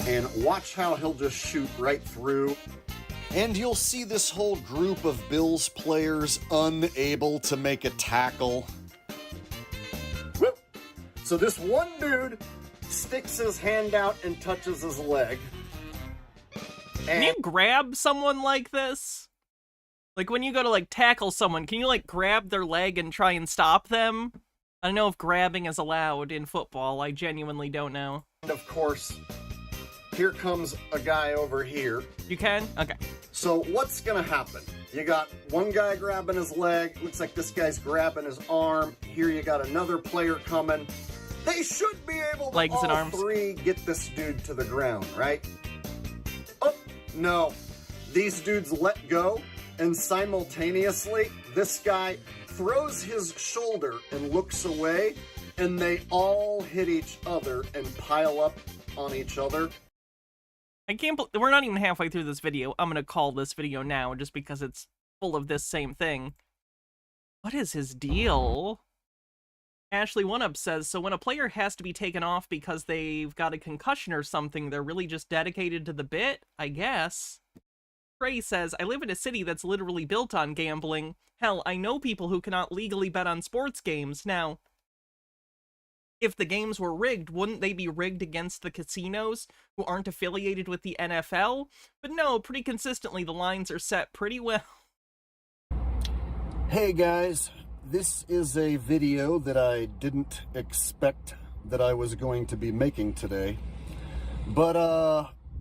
And watch how he'll just shoot right through. And you'll see this whole group of Bills players unable to make a tackle. Whoop. So this one dude sticks his hand out and touches his leg. Can you grab someone like this? Like, when you go to, like, tackle someone, can you, like, grab their leg and try and stop them? I don't know if grabbing is allowed in football. I genuinely don't know. And of course, here comes a guy over here. You can? Okay. So what's gonna happen? You got one guy grabbing his leg. Looks like this guy's grabbing his arm. Here you got another player coming. They should be able to Legs and all arms. three get this dude to the ground, right? Oh, no. These dudes let go, and simultaneously, this guy throws his shoulder and looks away, and they all hit each other and pile up on each other. I can't we're not even halfway through this video. I'm gonna call this video now just because it's full of this same thing. What is his deal? Ashley OneUp says, so when a player has to be taken off because they've got a concussion or something, they're really just dedicated to the bit, I guess. Trey says, I live in a city that's literally built on gambling. Hell, I know people who cannot legally bet on sports games. Now, if the games were rigged, wouldn't they be rigged against the casinos who aren't affiliated with the NFL? But no, pretty consistently the lines are set pretty well. Hey guys, this is a video that I didn't expect that I was going to be making today. But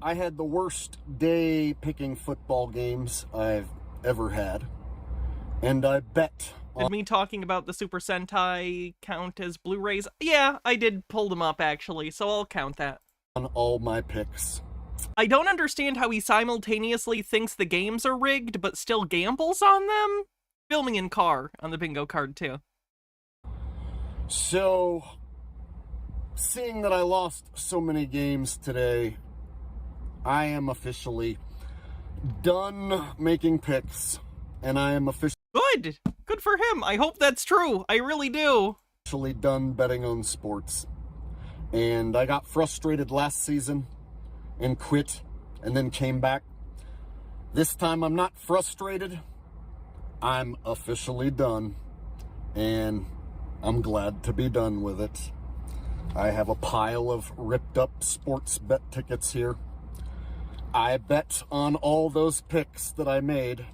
I had the worst day picking football games I've ever had. And I bet Did me talking about the Super Sentai count as Blu-rays? Yeah, I did pull them up, actually, so I'll count that. on all my picks. I don't understand how he simultaneously thinks the games are rigged, but still gambles on them? Filming in car on the bingo card, too. So, seeing that I lost so many games today, I am officially done making picks, and I am officially Good! Good for him! I hope that's true! I really do! done betting on sports. And I got frustrated last season and quit, and then came back. This time I'm not frustrated. I'm officially done, and I'm glad to be done with it. I have a pile of ripped up sports bet tickets here. I bet on all those picks that I made,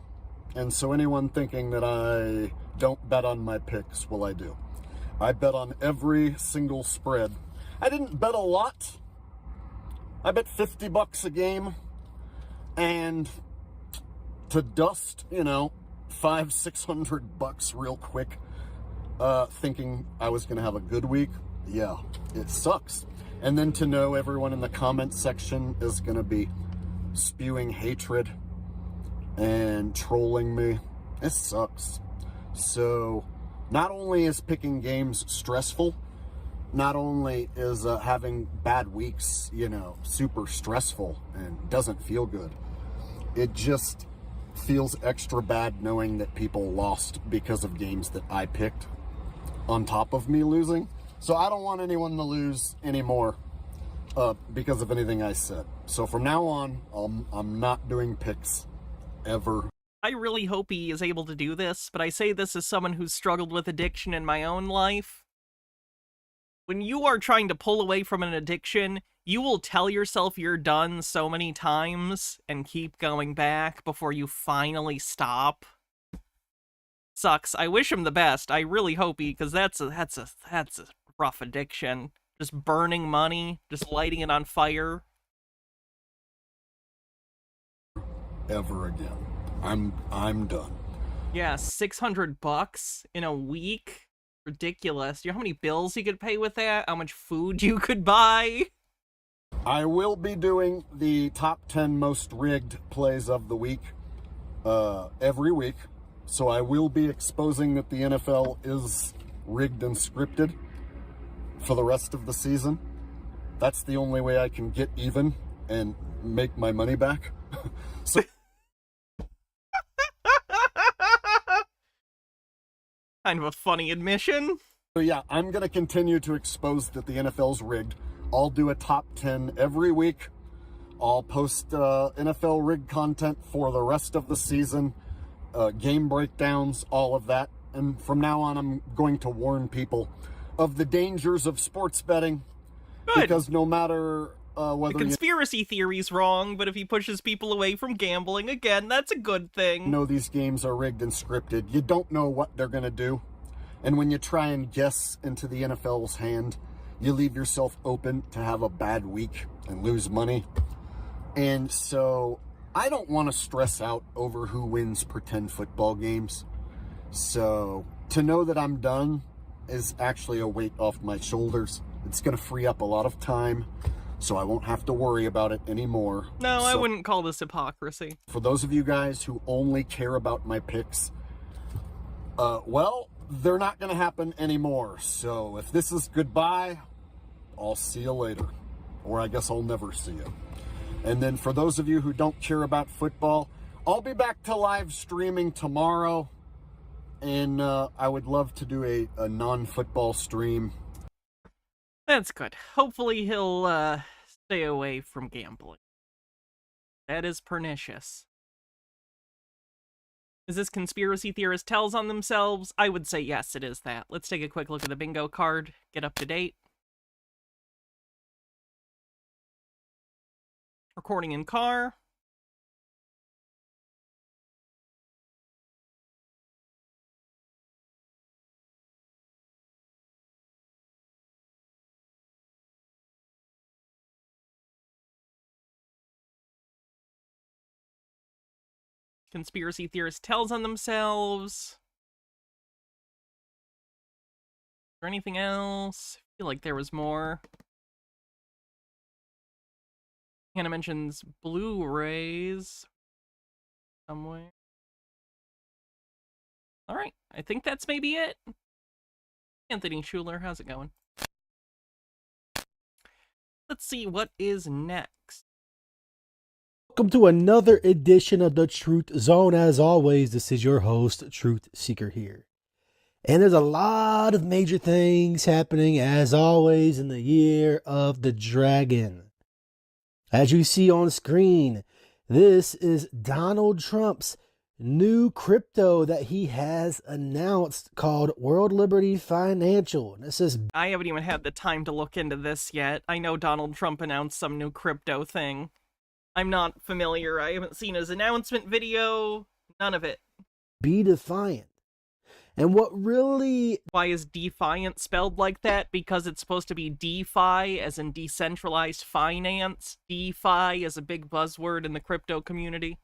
and so anyone thinking that I don't bet on my picks, well, I do. I bet on every single spread. I didn't bet a lot. I bet $50 a game, and to dust, $500-600 real quick, thinking I was gonna have a good week. Yeah, it sucks. And then to know everyone in the comments section is gonna be spewing hatred and trolling me, it sucks. So Not only is picking games stressful, not only is having bad weeks, super stressful and doesn't feel good, it just feels extra bad knowing that people lost because of games that I picked on top of me losing. So I don't want anyone to lose anymore because of anything I said. So from now on, I'm not doing picks ever. I really hope he is able to do this, but I say this as someone who's struggled with addiction in my own life. When you are trying to pull away from an addiction, you will tell yourself you're done so many times and keep going back before you finally stop. Sucks. I wish him the best. I really hope he, because that's a rough addiction. Just burning money, just lighting it on fire. Ever again. I'm done. Yeah, $600 in a week? Ridiculous. Do you know how many bills you could pay with that? How much food you could buy? I will be doing the top 10 most rigged plays of the week every week. So I will be exposing that the NFL is rigged and scripted for the rest of the season. That's the only way I can get even and make my money back. So Kind of a funny admission. So yeah, I'm going to continue to expose that the NFL's rigged. I'll do a top 10 every week. I'll post NFL rigged content for the rest of the season, game breakdowns, all of that. And from now on, I'm going to warn people of the dangers of sports betting. Good. Because no matter whether the conspiracy theory's wrong, but if he pushes people away from gambling, again, that's a good thing. you know these games are rigged and scripted, you don't know what they're going to do. And when you try and guess into the NFL's hand, you leave yourself open to have a bad week and lose money. And so I don't want to stress out over who wins pretend football games. So to know that I'm done is actually a weight off my shoulders. It's going to free up a lot of time, so I won't have to worry about it anymore. No, So I wouldn't call this hypocrisy. for those of you guys who only care about my picks, well, they're not going to happen anymore. So if this is goodbye, I'll see you later. Or I guess I'll never see you. And then for those of you who don't care about football, I'll be back to live streaming tomorrow. And I would love to do a non-football stream. That's good. Hopefully he'll stay away from gambling. That is pernicious. Is this conspiracy theorist tells on themselves? I would say yes, it is that. Let's take a quick look at the bingo card, get up to date. Recording in car. Conspiracy theorist tells on themselves. Is there anything else? I feel like there was more. Hannah mentions Blu-rays somewhere. All right, I think that's maybe it. Anthony Schuler, how's it going? Let's see what is next. Welcome to another edition of the Truth Zone. As always, this is your host, Truth Seeker here. And there's a lot of major things happening, as always, in the year of the dragon. As you see on screen, this is Donald Trump's new crypto that he has announced called World Liberty Financial. This is... I haven't even had the time to look into this yet. I know Donald Trump announced some new crypto thing. I'm not familiar. I haven't seen his announcement video. None of it. Be defiant. And what really... Why is defiant spelled like that? Because it's supposed to be DeFi, as in decentralized finance. DeFi is a big buzzword in the crypto community.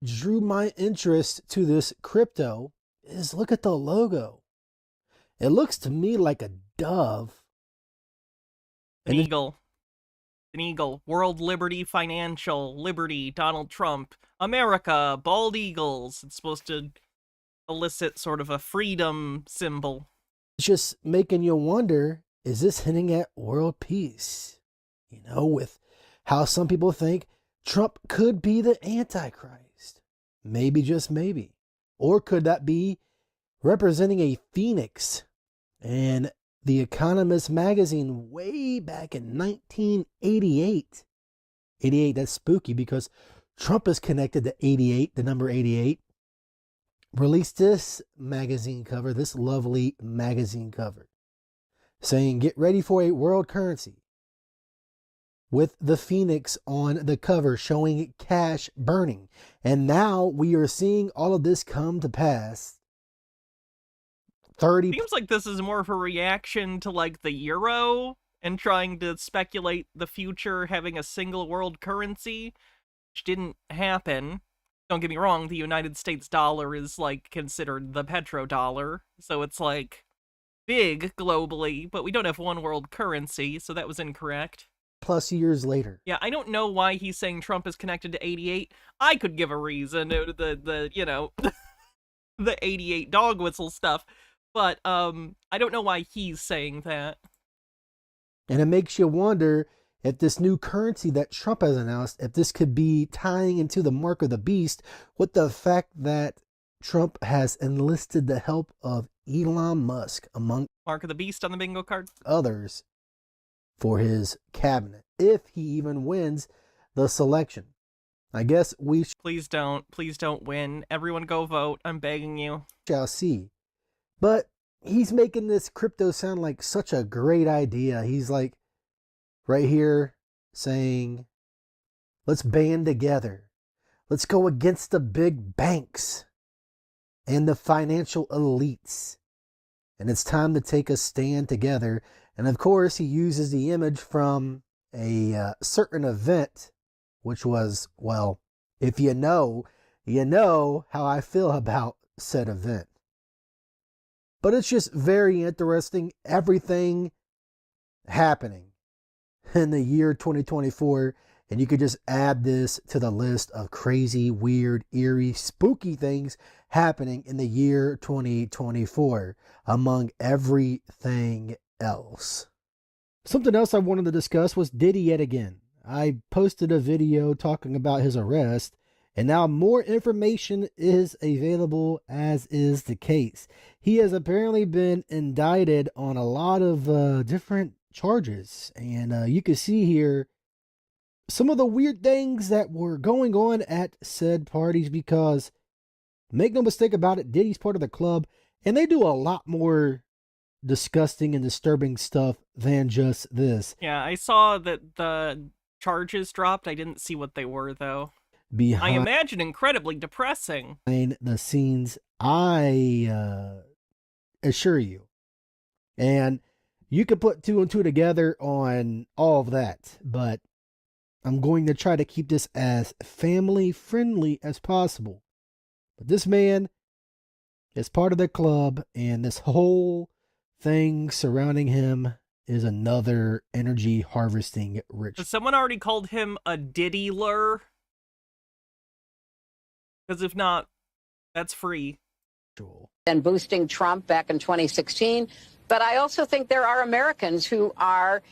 Drew my interest to this crypto is look at the logo. It looks to me like a dove. An eagle. An eagle. World Liberty Financial. Liberty. Donald Trump. America. Bald eagles. It's supposed to elicit sort of a freedom symbol. It's just making you wonder, is this hinting at world peace? You know, with how some people think Trump could be the Antichrist. Maybe, just maybe. Or could that be representing a phoenix? And The Economist magazine way back in 1988. 88, that's spooky because Trump is connected to 88, the number 88. Released this magazine cover, this lovely magazine cover, saying, get ready for a world currency. With the phoenix on the cover showing cash burning. And now we are seeing all of this come to pass. Seems like this is more of a reaction to like the euro and trying to speculate the future having a single world currency, which didn't happen. Don't get me wrong, the United States dollar is like considered the petrodollar, so it's like big globally, but we don't have one world currency, so that was incorrect. Plus years later. Yeah, I don't know why he's saying Trump is connected to 88. I could give a reason, the you know, the 88 dog whistle stuff, but I don't know why he's saying that. And it makes you wonder if this new currency that Trump has announced, if this could be tying into the mark of the beast with the fact that Trump has enlisted the help of Elon Musk, among Mark of the Beast on the bingo card, others, for his cabinet, if he even wins the selection. I guess we please don't win. Everyone go vote. I'm begging you. Shall see. But he's making this crypto sound like such a great idea. He's like right here saying, let's band together. Let's go against the big banks and the financial elites. And it's time to take a stand together. And of course, he uses the image from a certain event, which was, well, if you know how I feel about said event. But it's just very interesting, everything happening in the year 2024. And you could just add this to the list of crazy, weird, eerie, spooky things happening in the year 2024 among everything else. Something else I wanted to discuss was Diddy yet again. I posted a video talking about his arrest, and now more information is available, as is the case. He has apparently been indicted on a lot of different charges, and you can see here some of the weird things that were going on at said parties, because make no mistake about it, Diddy's part of the club, and they do a lot more disgusting and disturbing stuff than just this. Yeah, I saw that the charges dropped. I didn't see what they were, though. I imagine incredibly depressing. Behind the scenes, I assure you. And you could put two and two together on all of that, but I'm going to try to keep this as family friendly as possible. But this man is part of the club, and this whole thing surrounding him is another energy harvesting ritual. Has someone already called him a Diddy-ler? Because if not, that's free. And boosting Trump back in 2016. But I also think there are Americans who are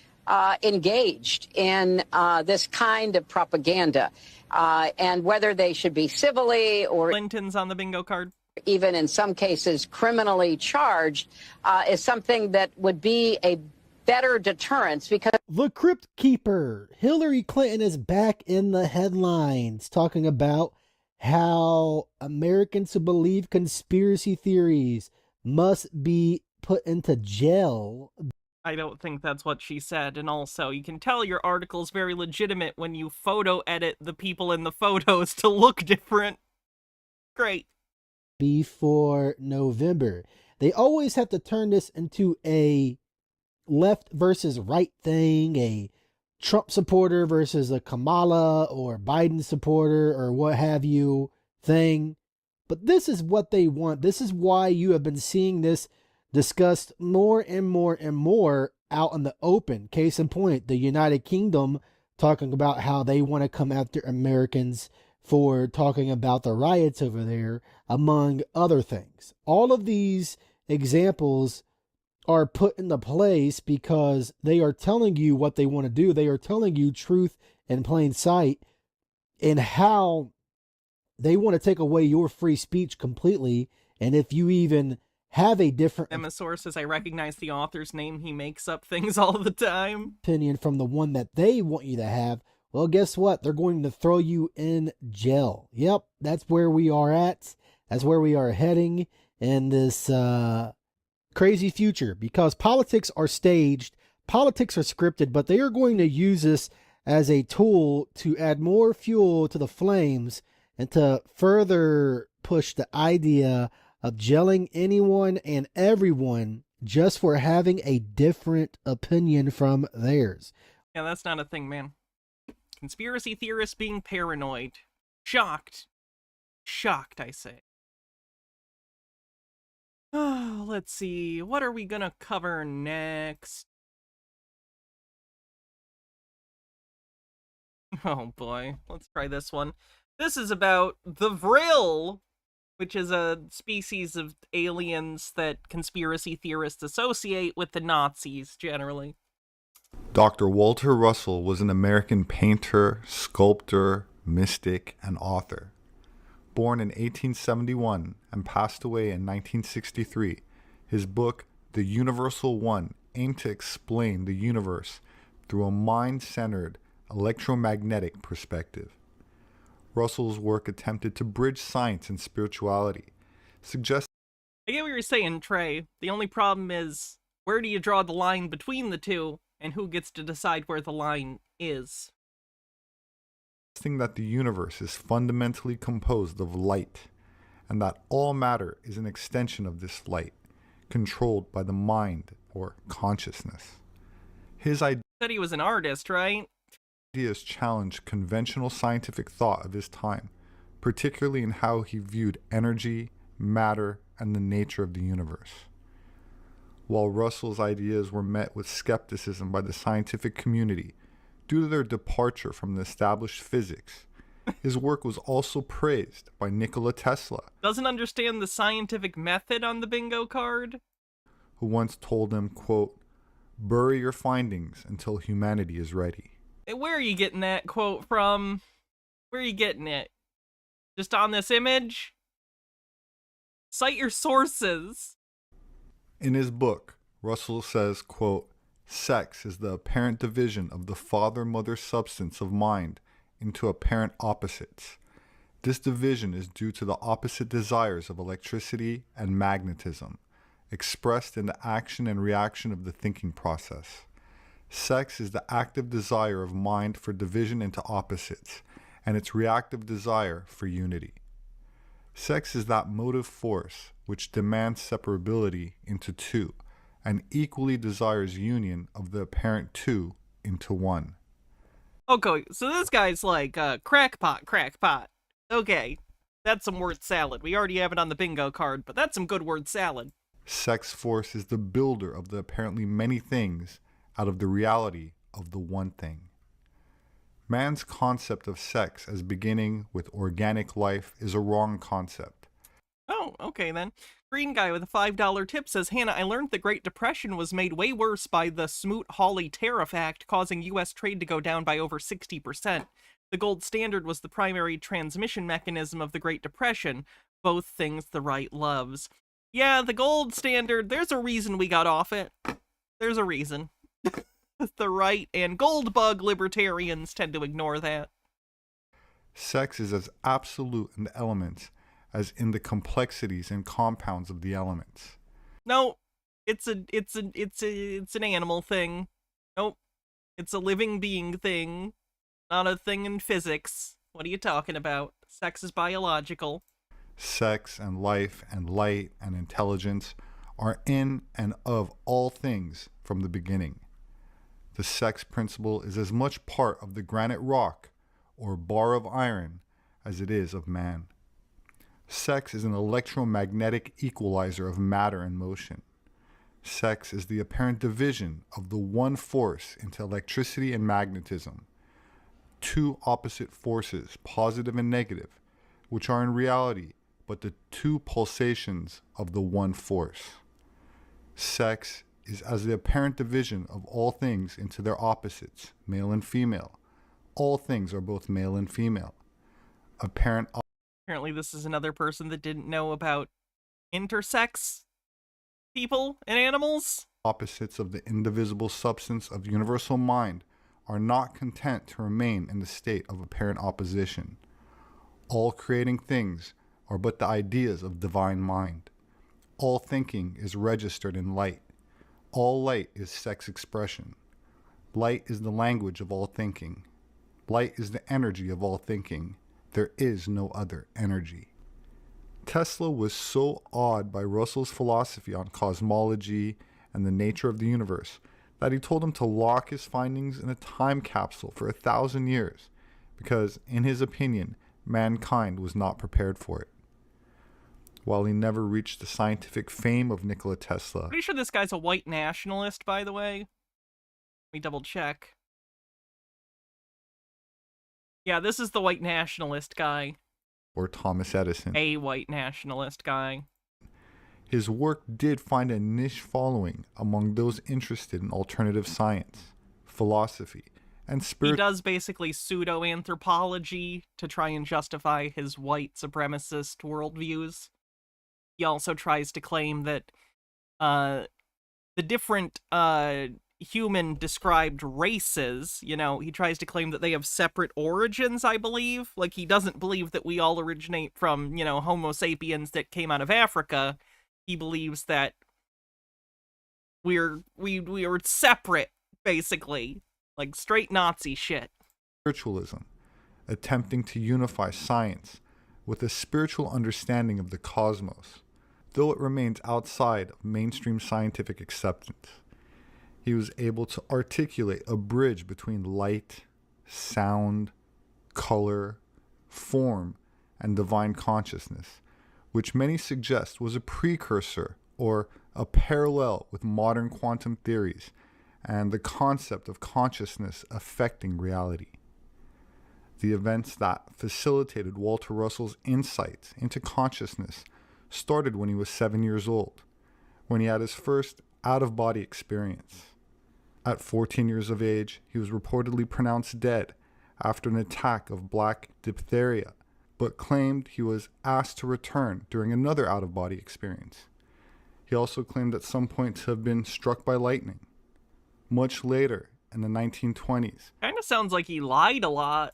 engaged in this kind of propaganda. And whether they should be civilly or Clinton's on the bingo card, even in some cases criminally charged, is something that would be a better deterrence. Because the Crypt Keeper, Hillary Clinton, is back in the headlines talking about how Americans who believe conspiracy theories must be put into jail. I don't think that's what she said. And also, you can tell your article's very legitimate when you photo edit the people in the photos to look different. Great. Before November. They always have to turn this into a left versus right thing, a Trump supporter versus a Kamala or Biden supporter or what have you thing. But this is what they want. This is why you have been seeing this discussed more and more and more out in the open. Case in point, the United Kingdom talking about how they want to come after Americans for talking about the riots over there, among other things. All of these examples are put into place because they are telling you what they want to do. They are telling you truth in plain sight and how they want to take away your free speech completely. And if you even have a different Emma sources, I recognize the author's name. He makes up things all the time. Opinion from the one that they want you to have, well, guess what? They're going to throw you in jail. Yep, that's where we are at. That's where we are heading in this crazy future, because politics are staged, politics are scripted, but they are going to use this as a tool to add more fuel to the flames and to further push the idea of gelling anyone and everyone just for having a different opinion from theirs. Yeah, that's not a thing, man. Conspiracy theorists being paranoid. Shocked. Shocked, I say. Oh, let's see. What are we gonna cover next? Oh boy, let's try this one. This is about the Vril, which is a species of aliens that conspiracy theorists associate with the Nazis, generally. Dr. Walter Russell was an American painter, sculptor, mystic, and author. Born in 1871 and passed away in 1963, his book, The Universal One, aimed to explain the universe through a mind-centered, electromagnetic perspective. Russell's work attempted to bridge science and spirituality, suggesting... I get what you're saying, Trey. The only problem is, where do you draw the line between the two, and who gets to decide where the line is? that the universe is fundamentally composed of light, and that all matter is an extension of this light, controlled by the mind or consciousness. His idea Said he was an artist, right? Ideas challenged conventional scientific thought of his time, particularly in how he viewed energy, matter, and the nature of the universe. While Russell's ideas were met with skepticism by the scientific community due to their departure from the established physics, his work was also praised by Nikola Tesla, Doesn't understand the scientific method on the bingo card? who once told him, quote, "Bury your findings until humanity is ready." Where are you getting that quote from? Where are you getting it? Just on this image? Cite your sources. In his book, Russell says, quote, "Sex is the apparent division of the father-mother substance of mind into apparent opposites. This division is due to the opposite desires of electricity and magnetism, expressed in the action and reaction of the thinking process. Sex is the active desire of mind for division into opposites, and its reactive desire for unity. Sex is that motive force which demands separability into two, and equally desires union of the apparent two into one." Okay, so this guy's like, crackpot. Okay, that's some word salad. We already have it on the bingo card, but that's some good word salad. Sex force is the builder of the apparently many things out of the reality of the one thing. Man's concept of sex as beginning with organic life is a wrong concept. Oh, okay then. Green guy with a $5 tip says, Hannah, I learned the Great Depression was made way worse by the Smoot-Hawley Tariff Act, causing U.S. trade to go down by over 60%. The gold standard was the primary transmission mechanism of the Great Depression, both things the right loves. Yeah, the gold standard, there's a reason we got off it. There's a reason. The right and gold bug libertarians tend to ignore that. Sex is as absolute in the elements as in the complexities and compounds of the elements. No, it's an animal thing. Nope. It's a living being thing. Not a thing in physics. What are you talking about? Sex is biological. Sex and life and light and intelligence are in and of all things from the beginning. The sex principle is as much part of the granite rock or bar of iron as it is of man. Sex is an electromagnetic equalizer of matter and motion. Sex is the apparent division of the one force into electricity and magnetism. two opposite forces, positive and negative, which are in reality but the two pulsations of the one force. Sex is as the apparent division of all things into their opposites, male and female. All things are both male and female. Apparently this is another person that didn't know about intersex people and animals. Opposites of the indivisible substance of universal mind are not content to remain in the state of apparent opposition. All creating things are but the ideas of divine mind. All thinking is registered in light. All light is sex expression. Light is the language of all thinking. Light is the energy of all thinking. There is no other energy. Tesla was so awed by Russell's philosophy on cosmology and the nature of the universe that he told him to lock his findings in a time capsule for 1,000 years because, in his opinion, mankind was not prepared for it. While he never reached the scientific fame of Nikola Tesla, Pretty sure this guy's a white nationalist, by the way. Let me double check. Yeah, this is the white nationalist guy. or Thomas Edison, A white nationalist guy. his work did find a niche following among those interested in alternative science, philosophy, and He spirit. does basically pseudo-anthropology to try and justify his white supremacist worldviews. He also tries to claim that the different human described races, you know, he tries to claim that they have separate origins, I believe. Like, he doesn't believe that we all originate from, you know, Homo sapiens that came out of Africa. He believes that we are separate, basically. Like, straight Nazi shit. Spiritualism, attempting to unify science with a spiritual understanding of the cosmos, though it remains outside of mainstream scientific acceptance. He was able to articulate a bridge between light, sound, color, form, and divine consciousness, which many suggest was a precursor or a parallel with modern quantum theories and the concept of consciousness affecting reality. The events that facilitated Walter Russell's insights into consciousness started when he was 7 years old, when he had his first out-of-body experience. At 14 years of age, he was reportedly pronounced dead after an attack of black diphtheria, but claimed he was asked to return during another out-of-body experience. He also claimed at some point to have been struck by lightning. Much later, in the 1920s, Kind of sounds like he lied a lot.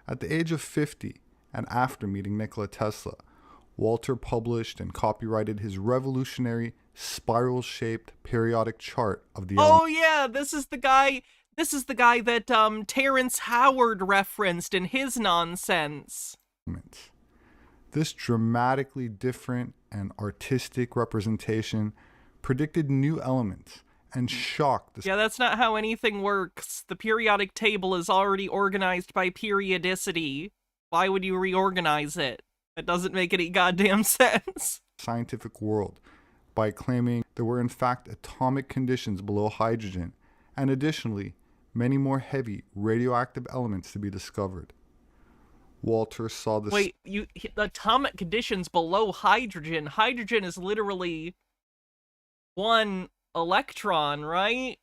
at the age of 50, and after meeting Nikola Tesla, Walter published and copyrighted his revolutionary spiral-shaped periodic chart of the Oh yeah, this is the guy that Terrence Howard referenced in his nonsense. elements. This dramatically different and artistic representation predicted new elements and shocked the Yeah, that's not how anything works. The periodic table is already organized by periodicity. Why would you reorganize it? That doesn't make any goddamn sense. scientific world by claiming there were in fact atomic conditions below hydrogen and additionally many more heavy radioactive elements to be discovered. Walter saw this. Wait, atomic conditions below hydrogen. Hydrogen is literally one electron, right?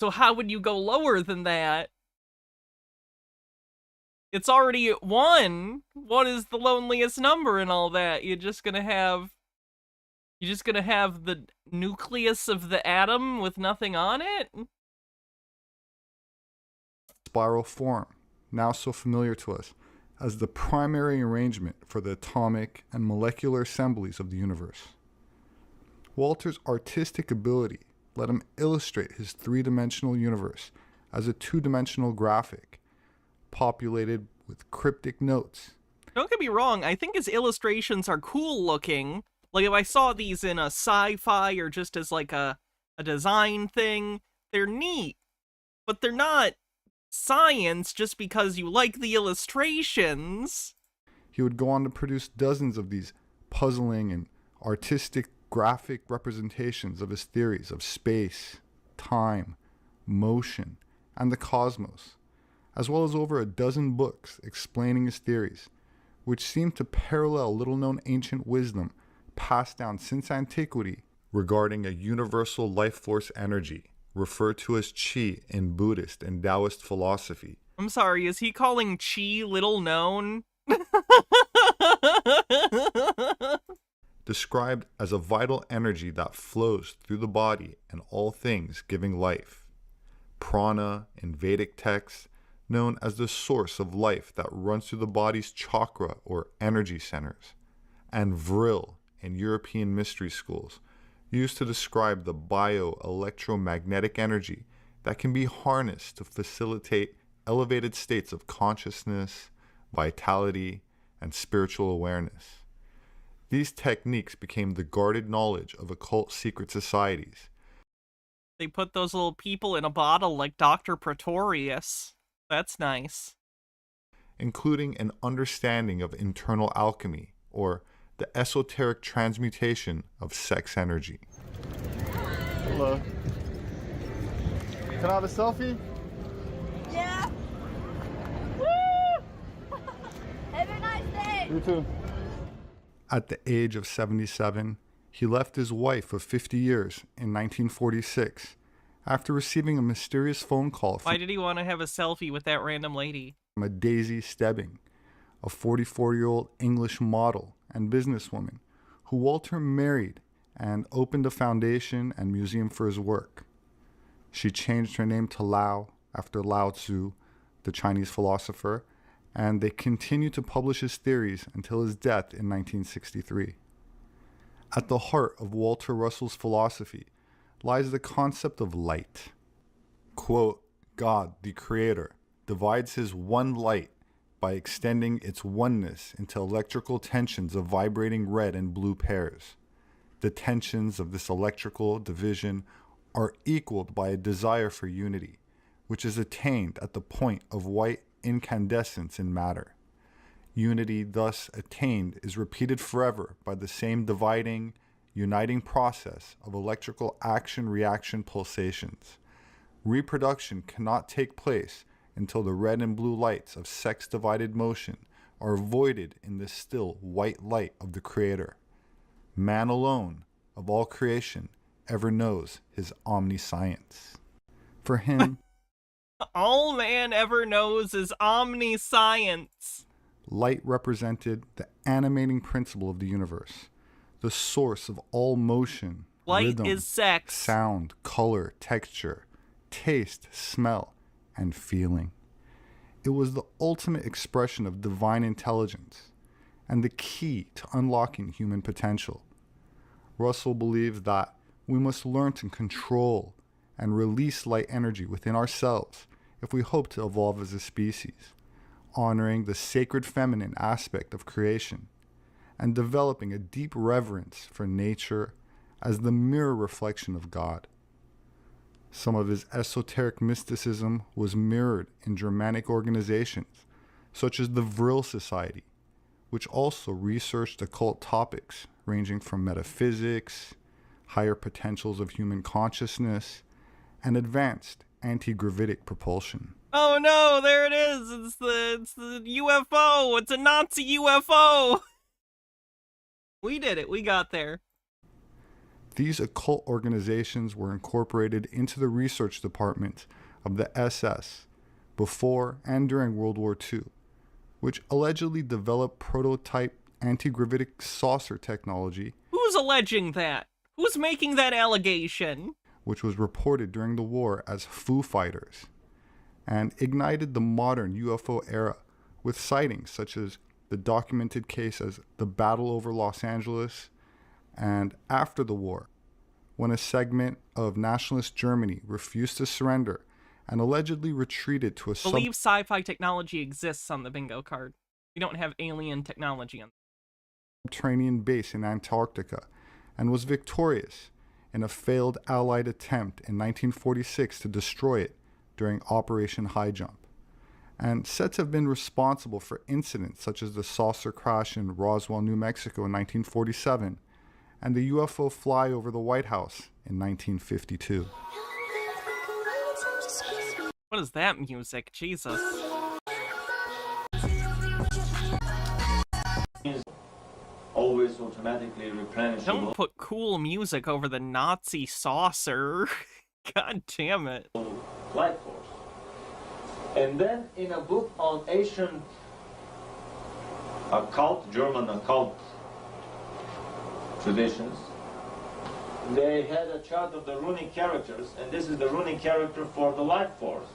So how would you go lower than that? It's already at 1. 1 is the loneliest number and all that. You're just gonna have the nucleus of the atom with nothing on it? Spiral form, now so familiar to us, as the primary arrangement for the atomic and molecular assemblies of the universe. Walter's artistic ability let him illustrate his three-dimensional universe as a two-dimensional graphic, populated with cryptic notes. Don't get me wrong, I think his illustrations are cool looking. Like, if I saw these in a sci-fi or just as like a design thing, they're neat. But they're not science just because you like the illustrations. He would go on to produce dozens of these puzzling and artistic graphic representations of his theories of space, time, motion, and the cosmos, as well as over a dozen books explaining his theories, which seem to parallel little-known ancient wisdom passed down since antiquity regarding a universal life force energy, referred to as Qi in Buddhist and Taoist philosophy. I'm sorry, is he calling Qi little known? Described as a vital energy that flows through the body and all things giving life. Prana in Vedic texts, known as the source of life that runs through the body's chakra or energy centers. And Vril in European mystery schools, used to describe the bio-electromagnetic energy that can be harnessed to facilitate elevated states of consciousness, vitality, and spiritual awareness. These techniques became the guarded knowledge of occult secret societies. They put those little people in a bottle like Dr. Pretorius. That's nice. Including an understanding of internal alchemy, or the esoteric transmutation of sex energy. Hello. Can I have a selfie? Yeah. Woo! Have a nice day. You too. At the age of 77, he left his wife of 50 years in 1946 after receiving a mysterious phone call Why did he want to have a selfie with that random lady? from a Daisy Stebbing, a 44-year-old English model and businesswoman who Walter married and opened a foundation and museum for his work. She changed her name to Lao after Lao Tzu, the Chinese philosopher, and they continued to publish his theories until his death in 1963. At the heart of Walter Russell's philosophy lies the concept of light. Quote, God, the Creator, divides his one light by extending its oneness into electrical tensions of vibrating red and blue pairs. The tensions of this electrical division are equaled by a desire for unity, which is attained at the point of white incandescence in matter. Unity thus attained is repeated forever by the same dividing, uniting process of electrical action-reaction pulsations. Reproduction cannot take place until the red and blue lights of sex-divided motion are voided in the still white light of the Creator. Man alone, of all creation, ever knows his omniscience. For him, All man ever knows is omniscience. light represented the animating principle of the universe, the source of all motion, Light rhythm, is sex. sound, color, texture, taste, smell, and feeling. It was the ultimate expression of divine intelligence and the key to unlocking human potential. Russell believed that we must learn to control and release light energy within ourselves if we hope to evolve as a species, honoring the sacred feminine aspect of creation and developing a deep reverence for nature as the mirror reflection of God. Some of his esoteric mysticism was mirrored in Germanic organizations, such as the Vril Society, which also researched occult topics ranging from metaphysics, higher potentials of human consciousness, and advanced anti-gravitic propulsion. Oh no, there it is. It's the UFO. It's a Nazi UFO. We did it. We got there. These occult organizations were incorporated into the research department of the SS before and during World War II, which allegedly developed prototype anti-gravitic saucer technology. Who's alleging that? Who's making that allegation? Which was reported during the war as Foo Fighters, and ignited the modern UFO era with sightings such as the documented case as the Battle over Los Angeles, and after the war, when a segment of nationalist Germany refused to surrender and allegedly retreated to a Believe sci-fi technology exists on the bingo card. We don't have alien technology on. subterranean base in Antarctica, and was victorious in a failed Allied attempt in 1946 to destroy it during Operation High Jump, and said to have been responsible for incidents such as the saucer crash in Roswell, New Mexico in 1947, and the UFO fly over the White House in 1952. What is that music? Jesus. Always automatically replenishable. Don't put cool music over the Nazi saucer. God damn it. Life force. And then in a book on ancient occult, German occult traditions, they had a chart of the runic characters, and this is the runic character for the life force.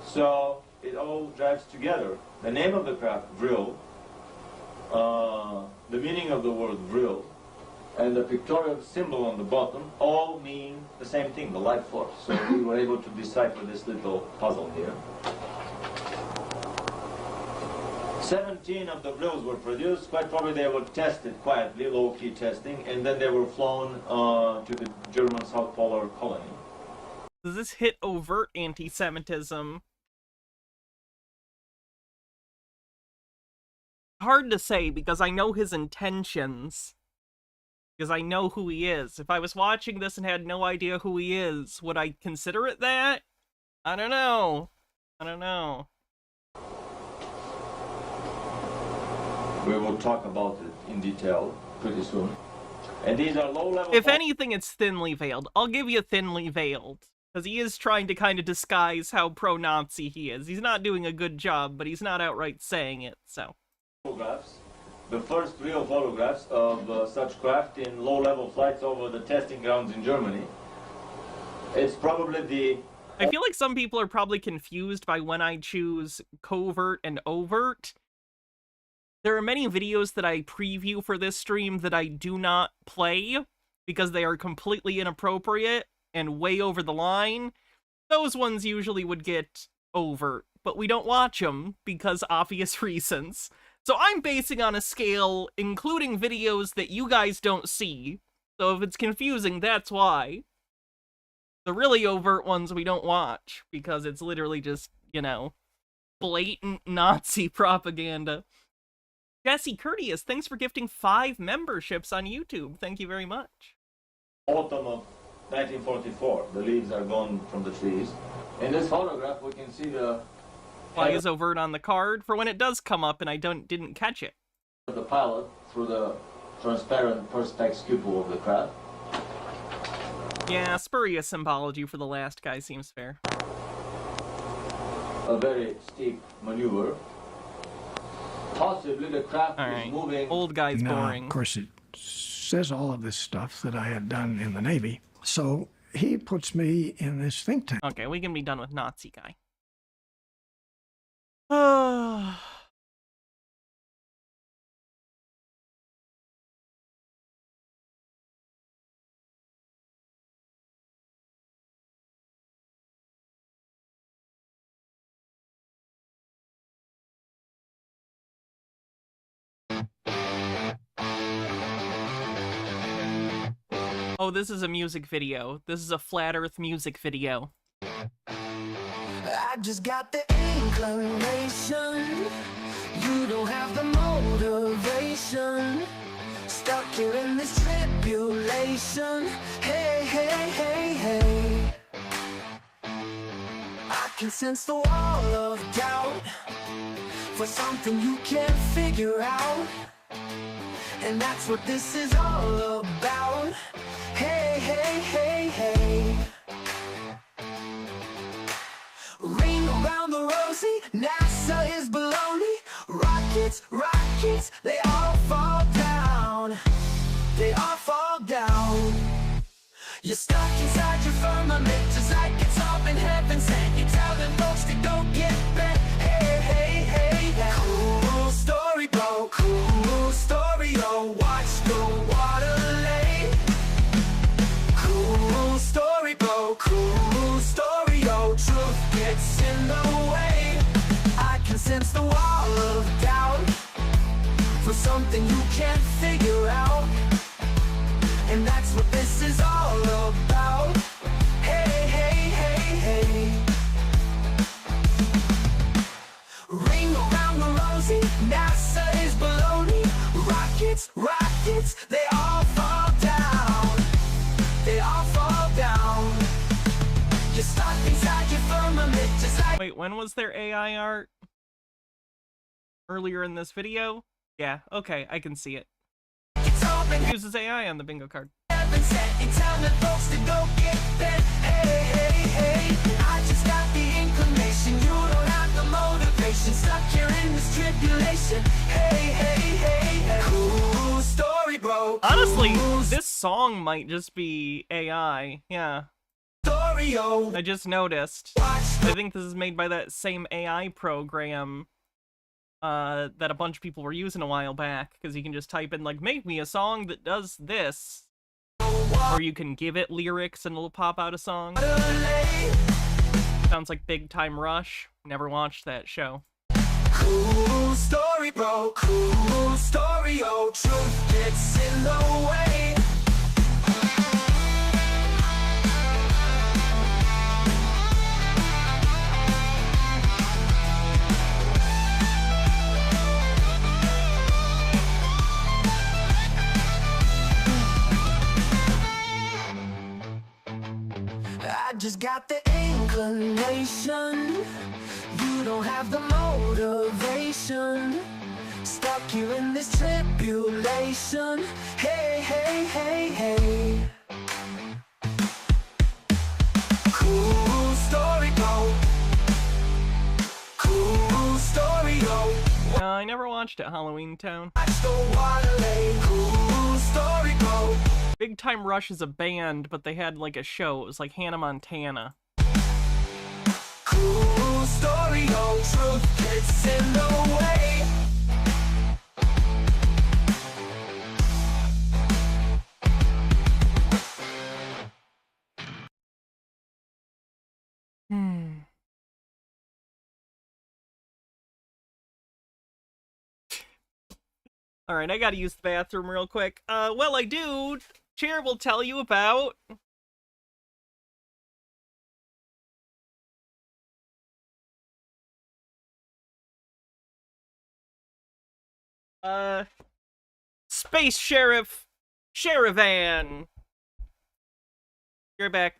So it all drives together. The name of the craft, Vril, the meaning of the word Vril, and the pictorial symbol on the bottom all mean the same thing, the life force. So we were able to decipher this little puzzle here. 17 of the Vrils were produced. Quite probably they were tested quietly, low-key testing, and then they were flown to the German South Polar colony. Does this hit overt anti-Semitism? Hard to say, because I know his intentions. Because I know who he is. If I was watching this and had no idea who he is, would I consider it that? I don't know. I don't know. We will talk about it in detail pretty soon. And these are low-level... If anything, it's thinly veiled. I'll give you thinly veiled. Because he is trying to kind of disguise how pro-Nazi he is. He's not doing a good job, but he's not outright saying it, so... Photographs. The first real photographs of such craft in low-level flights over the testing grounds in Germany. It's probably the... I feel like some people are probably confused by when I choose covert and overt. There are many videos that I preview for this stream that I do not play because they are completely inappropriate and way over the line. Those ones usually would get overt, but we don't watch them because obvious reasons. So I'm basing on a scale including videos that you guys don't see. So if it's confusing, that's why. The really overt ones we don't watch because it's literally just, you know, blatant Nazi propaganda. Jesse Courteous, thanks for gifting 5 memberships on YouTube. Thank you very much. Autumn of 1944. The leaves are gone from the trees. In this photograph, we can see the... Why is overt on the card? For when it does come up and I didn't catch it. The pilot through the transparent perspex cupola of the craft. Yeah, spurious symbology for the last guy seems fair. A very steep maneuver. Possibly the craft is moving... Old guy's boring. Of course, it says all of this stuff that I had done in the Navy. So he puts me in this think tank. Okay, we can be done with Nazi guy. Oh, this is a music video. This is a Flat Earth music video. I just got the inclination. You don't have the motivation. Stuck here in this tribulation. Hey, hey, hey, hey. I can sense the wall of doubt for something you can't figure out. And that's what this is all about. Hey, hey, hey, hey. Ring around the rosy, NASA is baloney. Rockets, rockets, they all fall down. They all fall down. You're stuck inside your firmament, just like it's all been heaven sent. You're telling folks to go get bent. Hey, hey, hey, that cool story, bro. Cool story, oh, watch the water lay. Cool story, bro. Cool story, oh, truth gets in the way. I can sense the wall of doubt for something you can't figure out. And that's what this is all about. Hey, hey, hey, hey. Ring around the rosy, NASA is baloney. Rockets, rockets, they all fall down. They all fall down. You're stuck inside your firmament, just like Wait, when was there AI art? Earlier in this video? Yeah, okay, I can see it. It uses AI on the bingo card. Honestly, this song might just be AI. Yeah. I just noticed. I think this is made by that same AI program that a bunch of people were using a while back, because you can just type in, like, make me a song that does this. Or you can give it lyrics and it'll pop out a song. Sounds like Big Time Rush. Never watched that show. Cool story, bro. Cool story, oh. Truth gets in the way. I just got the inclination. You don't have the motivation. Stuck here in this tribulation. Hey, hey, hey, hey. Cool story, go. Cool story, go. I never watched it, Halloween Town. Cool story, go. Big Time Rush is a band, but they had like a show. It was like Hannah Montana. Cool story, oh. Truth gets in the way. Alright, I gotta use the bathroom real quick. Well, I do. Chair will tell you about... Space Sheriff Sherivan. You're back.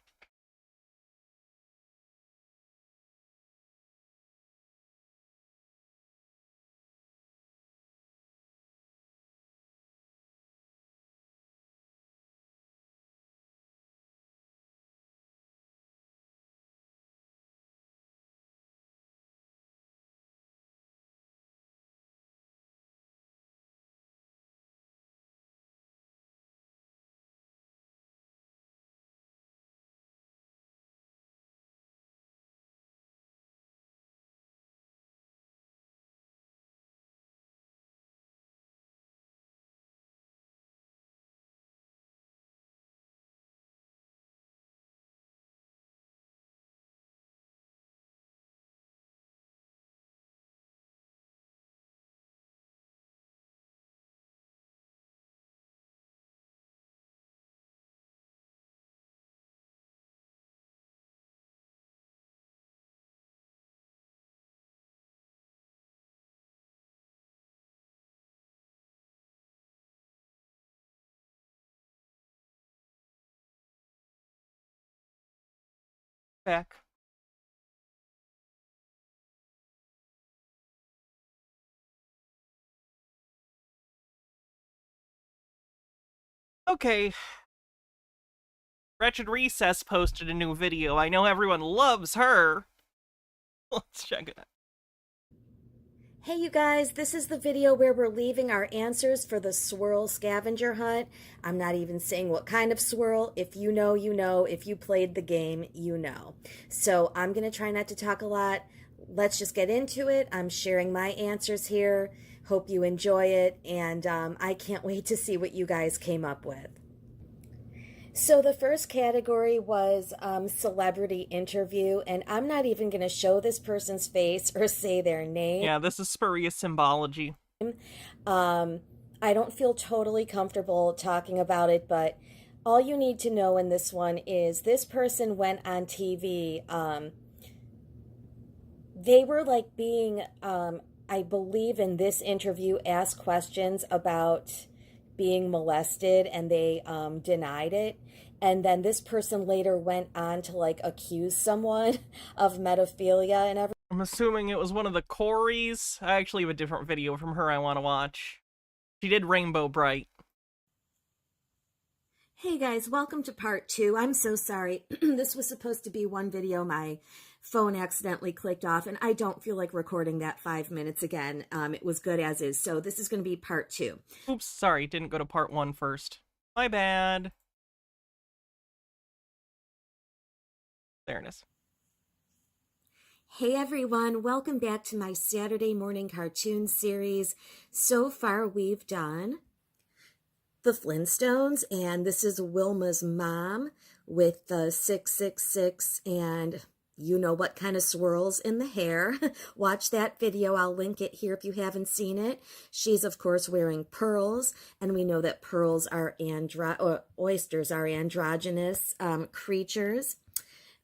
Back. Okay. Wretched Recess posted a new video. I know everyone loves her. Let's check it out. Hey you guys, this is the video where we're leaving our answers for the swirl scavenger hunt. I'm not even saying what kind of swirl. If you know, you know. If you played the game, you know. So I'm going to try not to talk a lot. Let's just get into it. I'm sharing my answers here. Hope you enjoy it, and I can't wait to see what you guys came up with. So the first category was celebrity interview, and I'm not even going to show this person's face or say their name. Yeah, this is spurious symbology. I don't feel totally comfortable talking about it, but all you need to know in this one is this person went on TV. They were like being, I believe in this interview, asked questions about being molested, and they denied it. And then this person later went on to like accuse someone of pedophilia and everything. I'm assuming it was one of the Corys. I actually have a different video from her I want to watch. She did Rainbow Bright. Hey guys, welcome to part 2. I'm so sorry. This was supposed to be one video. My phone accidentally clicked off, and I don't feel like recording that 5 minutes again. It was good as is. So this is going to be part 2. Oops, sorry. Didn't go to part 1 first. My bad. There it is. Hey everyone, welcome back to my Saturday morning cartoon series. So far we've done the Flintstones, and this is Wilma's mom with the 666 and you know what kind of swirls in the hair. Watch that video. I'll link it here if you haven't seen it. She's of course wearing pearls, and we know that pearls are oysters are androgynous creatures.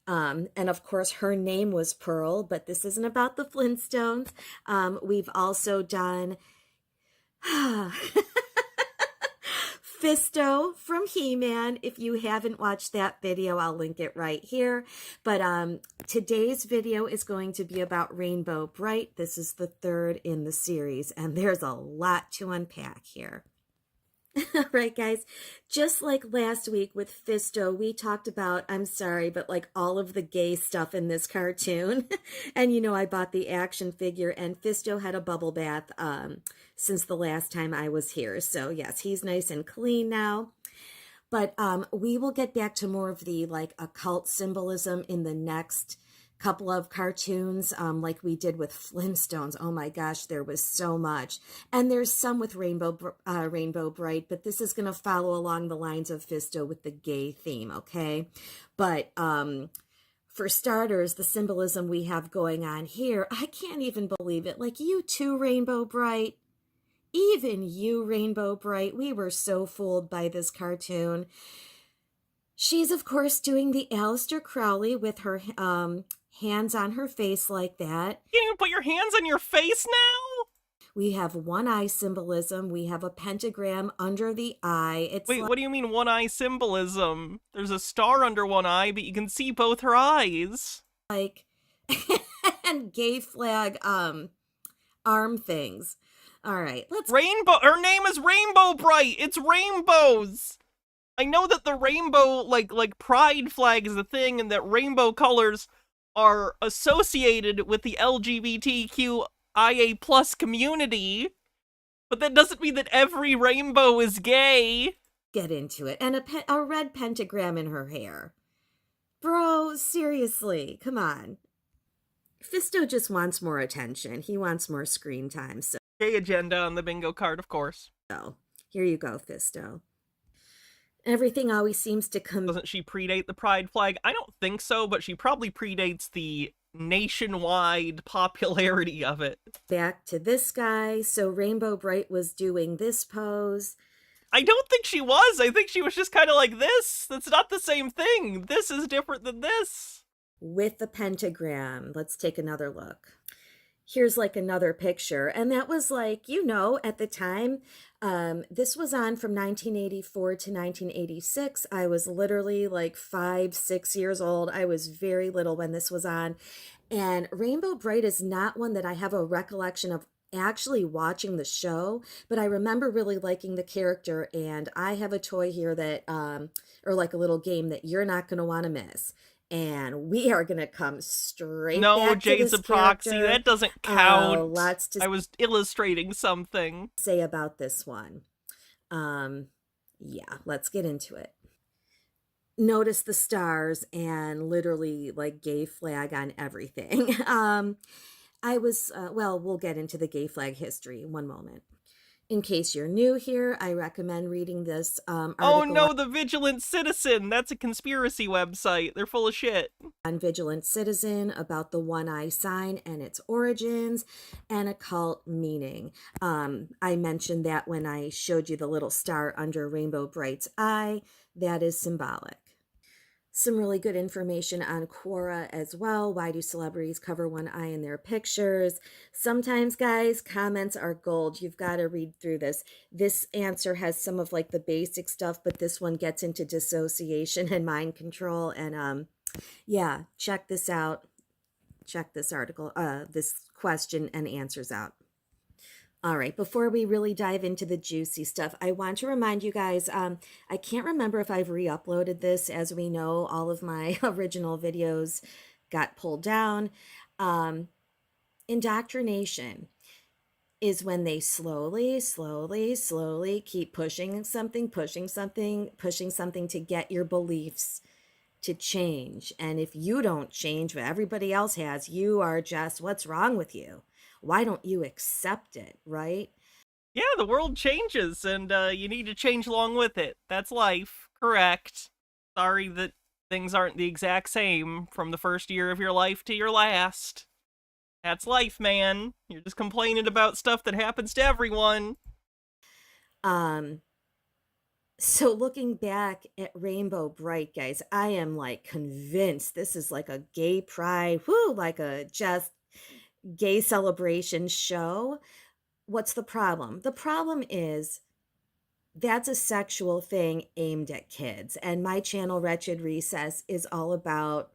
And of course her name was Pearl, but this isn't about the Flintstones. We've also done Fisto from He-Man. If you haven't watched that video, I'll link it right here. But today's video is going to be about Rainbow Bright. This is the 3rd in the series, and there's a lot to unpack here. All right, guys, just like last week with Fisto, we talked about, I'm sorry, but like all of the gay stuff in this cartoon. And, you know, I bought the action figure, and Fisto had a bubble bath since the last time I was here. So, yes, he's nice and clean now. But we will get back to more of the like occult symbolism in the next couple of cartoons, like we did with Flintstones. Oh my gosh, there was so much. And there's some with Rainbow Bright, but this is going to follow along the lines of Fisto with the gay theme, okay? But for starters, the symbolism we have going on here, I can't even believe it. Like, you too, Rainbow Bright. Even you, Rainbow Bright. We were so fooled by this cartoon. She's, of course, doing the Aleister Crowley with her hands on her face like that. You can't even put your hands on your face now? We have one eye symbolism. We have a pentagram under the eye. Wait, what do you mean one eye symbolism? There's a star under one eye, but you can see both her eyes. Like, and gay flag arm things. All right, let's... Rainbow! Her name is Rainbow Bright! It's rainbows! I know that the rainbow, like pride flag is a thing, and that rainbow colors are associated with the LGBTQIA+ community, but that doesn't mean that every rainbow is gay. Get into it. And a red pentagram in her hair. Bro, seriously, come on. Fisto just wants more attention. He wants more screen time. So gay agenda on the bingo card, of course. So, here you go, Fisto. Everything always seems to come... Doesn't she predate the pride flag? I don't think so, but she probably predates the nationwide popularity of it. Back to this guy. So Rainbow Bright was doing this pose. I don't think she was. I think she was just kind of like this. That's not the same thing. This is different than this. With the pentagram. Let's take another look. Here's like another picture. And that was like, you know, at the time, this was on from 1984 to 1986. I was literally like 5-6 years old. I was very little when this was on. And Rainbow Bright is not one that I have a recollection of actually watching the show, but I remember really liking the character. And I have a toy here that, or like a little game that you're not going to want to miss. And we are going to come straight back to Jade's this a proxy. character. That doesn't count. Lots to I was illustrating something. Say about this one. Yeah, let's get into it. Notice the stars and literally like gay flag on everything. Well, we'll get into the gay flag history in one moment. In case you're new here, I recommend reading this article. Oh no, the Vigilant Citizen! That's a conspiracy website. They're full of shit. On Vigilant Citizen about the one-eye sign and its origins and occult meaning. I mentioned that when I showed you the little star under Rainbow Bright's eye. That is symbolic. Some really good information on Quora as well. Why do celebrities cover one eye in their pictures? Sometimes, guys, comments are gold. You've got to read through this. This answer has some of like the basic stuff, but this one gets into dissociation and mind control. And yeah, check this out. check this article, this question and answers out. All right, before we really dive into the juicy stuff, I want to remind you guys, I can't remember if I've re-uploaded this. As we know, all of my original videos got pulled down. Indoctrination is when they slowly keep pushing something to get your beliefs to change. And if you don't change what everybody else has, you are just, what's wrong with you? Why don't you accept it, right? Yeah, the world changes, and you need to change along with it. That's life. Correct. Sorry that things aren't the exact same from the first year of your life to your last. That's life, man. You're just complaining about stuff that happens to everyone. So looking back at Rainbow Bright, guys, I am like convinced this is like a gay pride, like a just gay celebration show. What's the problem? The problem is that's a sexual thing aimed at kids. And my channel, Wretched Recess, is all about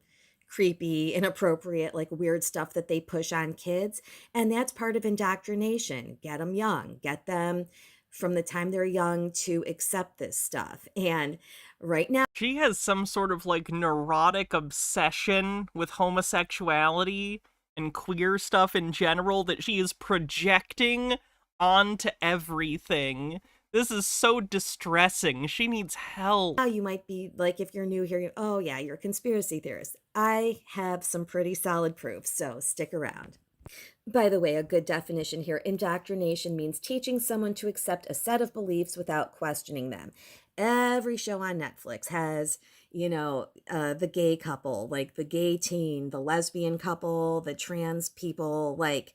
creepy, inappropriate, like weird stuff that they push on kids. And that's part of indoctrination. Get them young, get them from the time they're young to accept this stuff. And right now, she has some sort of like neurotic obsession with homosexuality and queer stuff in general that she is projecting onto everything. This is so distressing. She needs help. Now you might be like, if you're new here, oh yeah, you're a conspiracy theorist. I have some pretty solid proof, so stick around. By the way, a good definition here, indoctrination means teaching someone to accept a set of beliefs without questioning them. Every show on Netflix has, the gay couple, like the gay teen, the lesbian couple, the trans people. Like,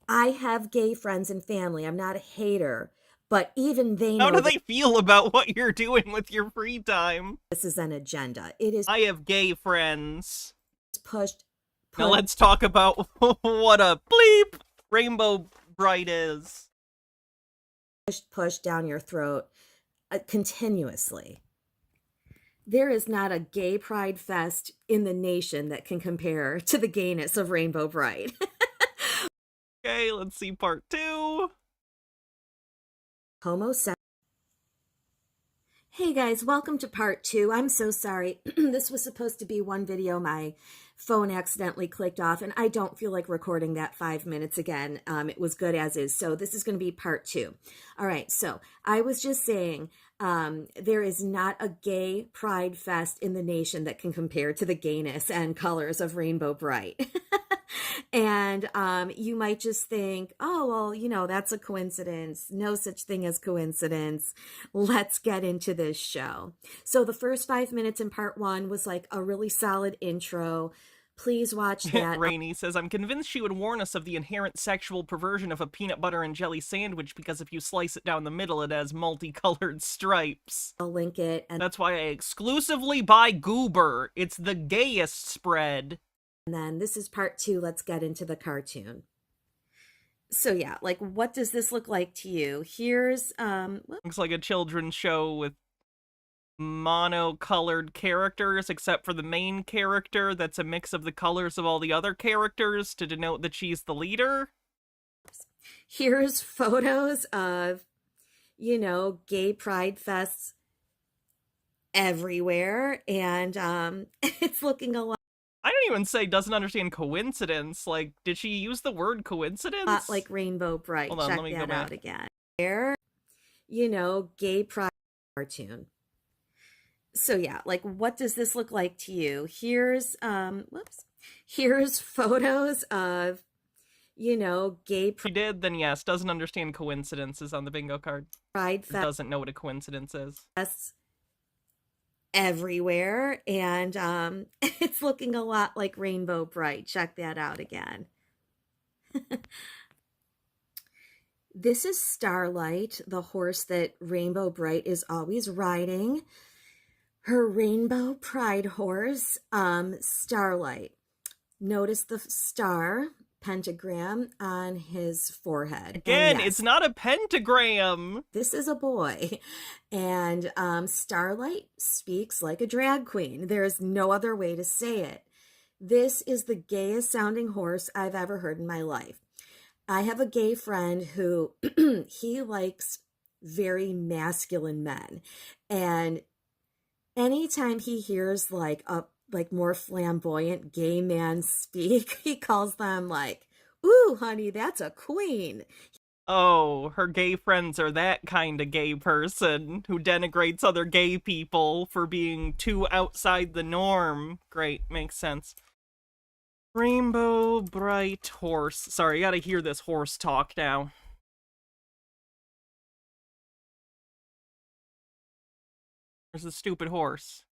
I have gay friends and family. I'm not a hater, but even they know. How do they feel about what you're doing with your free time? This is an agenda. It is. I have gay friends. Pushed. Now let's talk about what a bleep Rainbow Bright is. Pushed down your throat continuously. There is not a gay pride fest in the nation that can compare to the gayness of Rainbow Bright. Okay, let's see part 2. Homosexual. Hey guys, welcome to part 2. I'm so sorry. This was supposed to be one video. My phone accidentally clicked off, and I don't feel like recording that 5 minutes again. It was good as is. So this is going to be part 2. All right, so I was just saying, there is not a gay pride fest in the nation that can compare to the gayness and colors of Rainbow Bright. And you might just think, oh, well, that's a coincidence. No such thing as coincidence. Let's get into this show. So the first 5 minutes in part 1 was like a really solid intro. Please watch that. Rainey says, I'm convinced she would warn us of the inherent sexual perversion of a peanut butter and jelly sandwich because if you slice it down the middle, it has multicolored stripes. I'll link it. And that's why I exclusively buy Goober. It's the gayest spread. And then this is part 2. Let's get into the cartoon. So yeah, like, what does this look like to you? Here's, looks like a children's show with mono-colored characters, except for the main character that's a mix of the colors of all the other characters to denote that she's the leader. Here's photos of, gay pride fests everywhere, and it's looking a lot. I don't even say doesn't understand coincidence. Like, did she use the word coincidence? Like Rainbow Bright. Hold on, check let me that go back out again. There, gay pride cartoon. So yeah, like, what does this look like to you? Here's here's photos of, gay pride. She did, then yes, doesn't understand coincidences on the bingo card. Pride fest. Doesn't know what a coincidence is. Everywhere, and it's looking a lot like Rainbow Bright. Check that out again. This is Starlight, the horse that Rainbow Bright is always riding. Her Rainbow Pride horse, Starlight. Notice the star pentagram on his forehead. Again, yes, it's not a pentagram. This is a boy. And Starlight speaks like a drag queen. There's no other way to say it. This is the gayest sounding horse I've ever heard in my life. I have a gay friend who he likes very masculine men. And anytime he hears like a more flamboyant gay man speak, he calls them like, "Ooh, honey, that's a queen." Oh, her gay friends are that kind of gay person who denigrates other gay people for being too outside the norm. Great, makes sense. Rainbow Bright Horse. Sorry, I gotta hear this horse talk now. There's a stupid horse.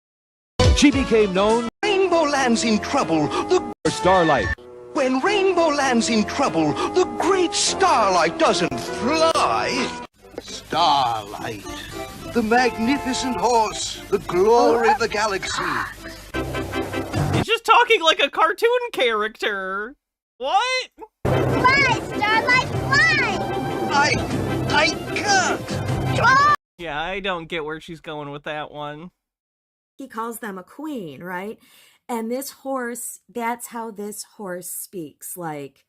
She became known. Rainbow lands in trouble. The Starlight. When Rainbow lands in trouble, the great Starlight doesn't fly. Starlight, the magnificent horse, the glory of the galaxy. He's just talking like a cartoon character. What? Fly, Starlight, fly! I can't. Yeah, I don't get where she's going with that one. He calls them a queen, right? And this horse, that's how this horse speaks. Like,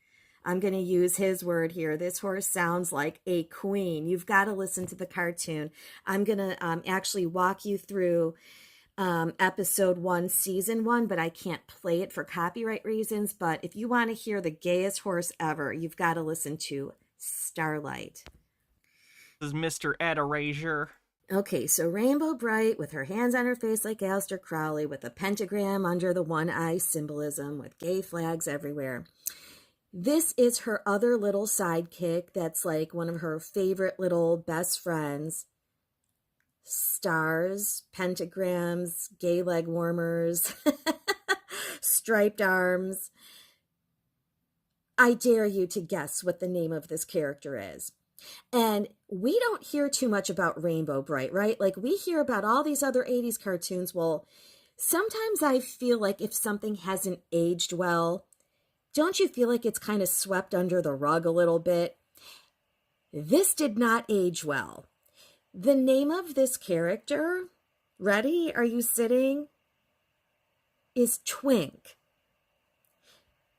I'm going to use his word here. This horse sounds like a queen. You've got to listen to the cartoon. I'm going to actually walk you through episode 1, season 1, but I can't play it for copyright reasons. But if you want to hear the gayest horse ever, you've got to listen to Starlight. This is Mr. Adorasia. Okay, so Rainbow Bright with her hands on her face like Aleister Crowley with a pentagram under the one eye symbolism with gay flags everywhere. This is her other little sidekick that's like one of her favorite little best friends. Stars, pentagrams, gay leg warmers, striped arms. I dare you to guess what the name of this character is. And we don't hear too much about Rainbow Bright, right? Like, we hear about all these other 80s cartoons. Well, sometimes I feel like if something hasn't aged well, don't you feel like it's kind of swept under the rug a little bit? This did not age well. The name of this character, ready? Are you sitting? Is Twink.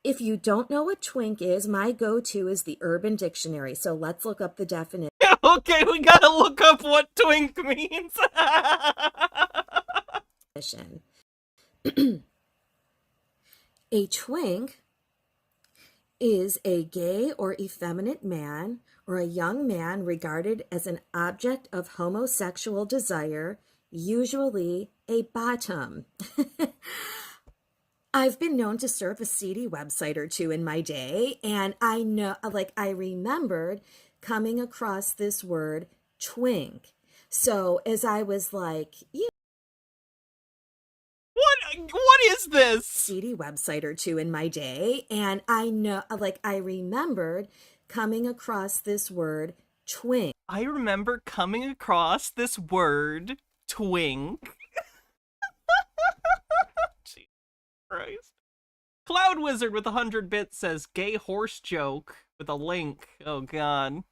If you don't know what twink is, my go-to is the Urban Dictionary. So let's look up the definition. Okay, we gotta look up what twink means. A twink is a gay or effeminate man or a young man regarded as an object of homosexual desire, usually a bottom. I've been known to surf a seedy website or two in my day, and I know, like, I remembered coming across this word twink. So as I was like, what is this? Seedy website or two in my day, and I know, like, I remembered coming across this word twink. I remember coming across this word twink. Christ. Cloud Wizard with 100 bits says gay horse joke with a link. Oh god.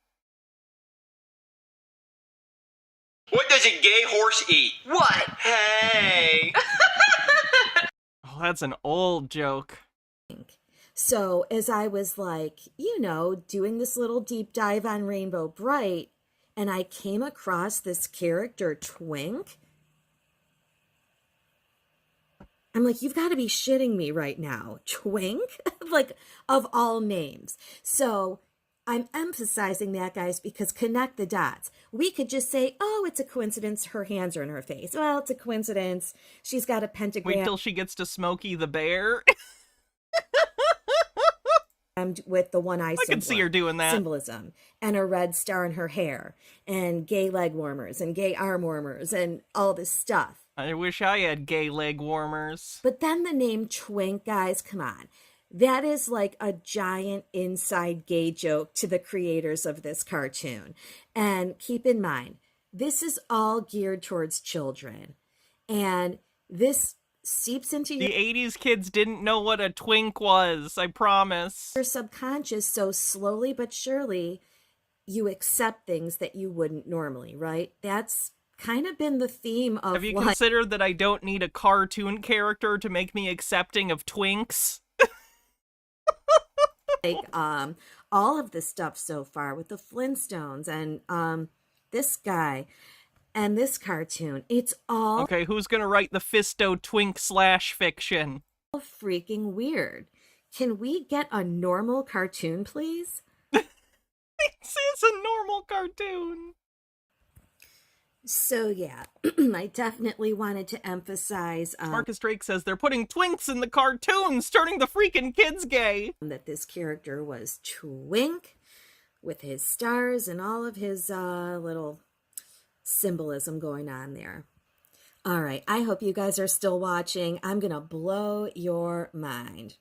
What does a gay horse eat? What? Hey! Oh, that's an old joke. So as I was like, doing this little deep dive on Rainbow Bright, and I came across this character Twink, I'm like, you've got to be shitting me right now. Twink? Like, of all names. So I'm emphasizing that, guys, because connect the dots. We could just say, oh, it's a coincidence her hands are in her face. Well, it's a coincidence. She's got a pentagram. Wait till she gets to Smokey the Bear. With the one eye I can see her doing that. Symbolism. And a red star in her hair. And gay leg warmers. And gay arm warmers. And all this stuff. I wish I had gay leg warmers. But then the name Twink, guys, come on. That is like a giant inside gay joke to the creators of this cartoon. And keep in mind, this is all geared towards children. And this seeps into the 80s kids didn't know what a twink was, I promise. Your subconscious, so slowly but surely, you accept things that you wouldn't normally, right? That's kind of been the theme of Have you like, considered that I don't need a cartoon character to make me accepting of twinks? all of the stuff so far with the Flintstones and this guy and this cartoon. It's all Okay, who's gonna write the Fisto twink slash fiction? freaking weird. Can we get a normal cartoon, please? It's a normal cartoon. So yeah, I definitely wanted to emphasize Marcus Drake says they're putting twinks in the cartoons, turning the freaking kids gay. that this character was twink with his stars and all of his little symbolism going on there. All right, I hope you guys are still watching. I'm gonna blow your mind.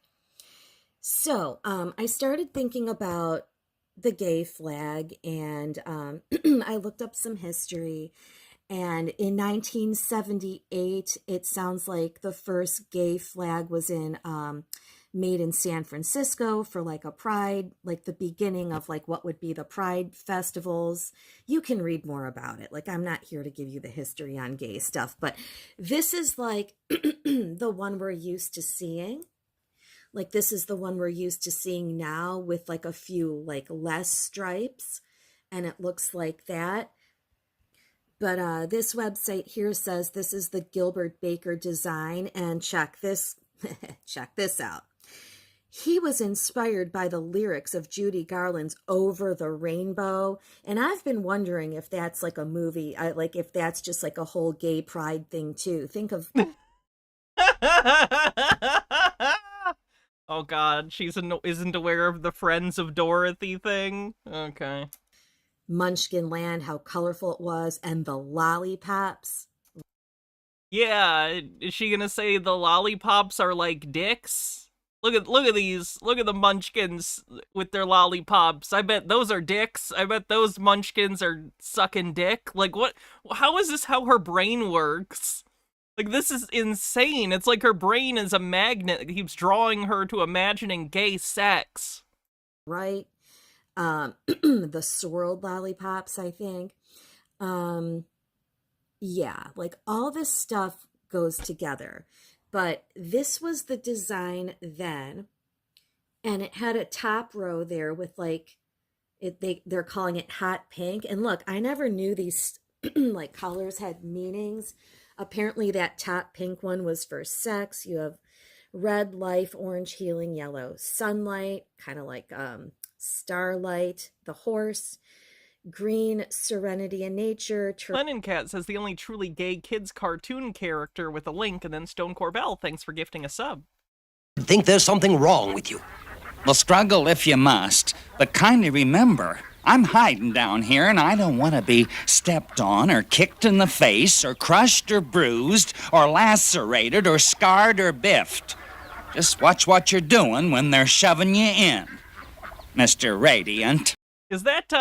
So I started thinking about the gay flag, and I looked up some history, and in 1978 it sounds like the first gay flag was made in San Francisco for like a pride, like the beginning of like what would be the pride festivals. You can read more about it. Like, I'm not here to give you the history on gay stuff, but this is like the one we're used to seeing. Like, this is the one we're used to seeing now with like a few like less stripes, and it looks like that. But this website here says this is the Gilbert Baker design, and check this check this out. He was inspired by the lyrics of Judy Garland's Over the Rainbow, and I've been wondering if that's like a movie, like if that's just like a whole gay pride thing too. Think of Oh god, isn't aware of the Friends of Dorothy thing? Okay. Munchkin Land, how colorful it was, and the lollipops. Yeah, is she gonna say the lollipops are like dicks? Look at these. Look at the munchkins with their lollipops. I bet those are dicks. I bet those munchkins are sucking dick. Like, what? How is this how her brain works? Like, this is insane. It's like her brain is a magnet that keeps drawing her to imagining gay sex. Right? The swirled lollipops, I think. Yeah, like all this stuff goes together. But this was the design then, and it had a top row there with like they're calling it hot pink. And look, I never knew these like colors had meanings. Apparently that top pink one was for sex. You have red, life, orange, healing, yellow, sunlight, kind of like starlight, the horse, green, serenity and nature. Lennon Cat says the only truly gay kids cartoon character with a link, and then Stone Corbell, thanks for gifting a sub. Think there's something wrong with you. Well, struggle if you must, but kindly remember, I'm hiding down here and I don't want to be stepped on or kicked in the face or crushed or bruised or lacerated or scarred or biffed. Just watch what you're doing when they're shoving you in, Mr. Radiant. Is that,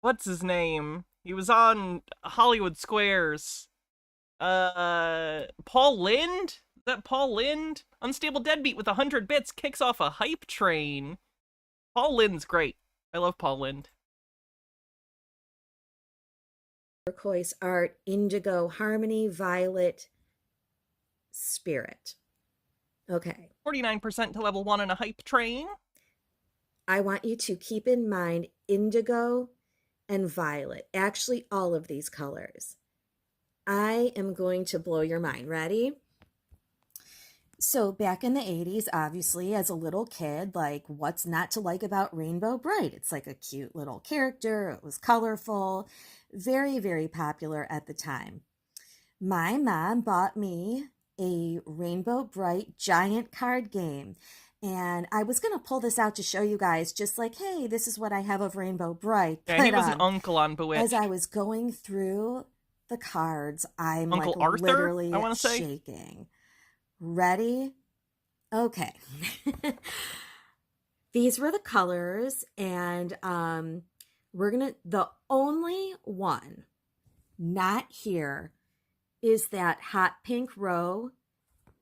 what's his name? He was on Hollywood Squares. Paul Lind? Is that Paul Lind? Unstable Deadbeat with 100 bits kicks off a hype train. Paul Lind's great. I love Paul Lind. Turquoise art, indigo, harmony, violet, spirit. Okay. 49% to level 1 in a hype train. I want you to keep in mind indigo and violet. Actually, all of these colors. I am going to blow your mind. Ready? So back in the 80s, obviously, as a little kid, like, what's not to like about Rainbow Bright? It's like a cute little character. It was colorful. Very, very popular at the time. My mom bought me a Rainbow Bright giant card game. And I was going to pull this out to show you guys, just like, hey, this is what I have of Rainbow Bright. Yeah, he was an uncle on Bewitched. As I was going through the cards, I'm Uncle like Arthur, literally I want to say. shaking. Ready? Okay. These were the colors, and the only one not here is that hot pink row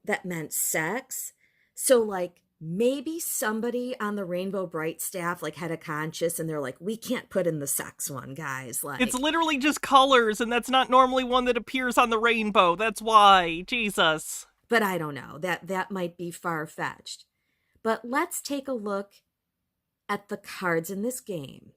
that meant sex. So like maybe somebody on the Rainbow Bright staff like had a conscience and they're like, we can't put in the sex one, guys. Like, it's literally just colors, and that's not normally one that appears on the rainbow. That's why. Jesus. But I don't know. That might be far-fetched. But let's take a look at the cards in this game.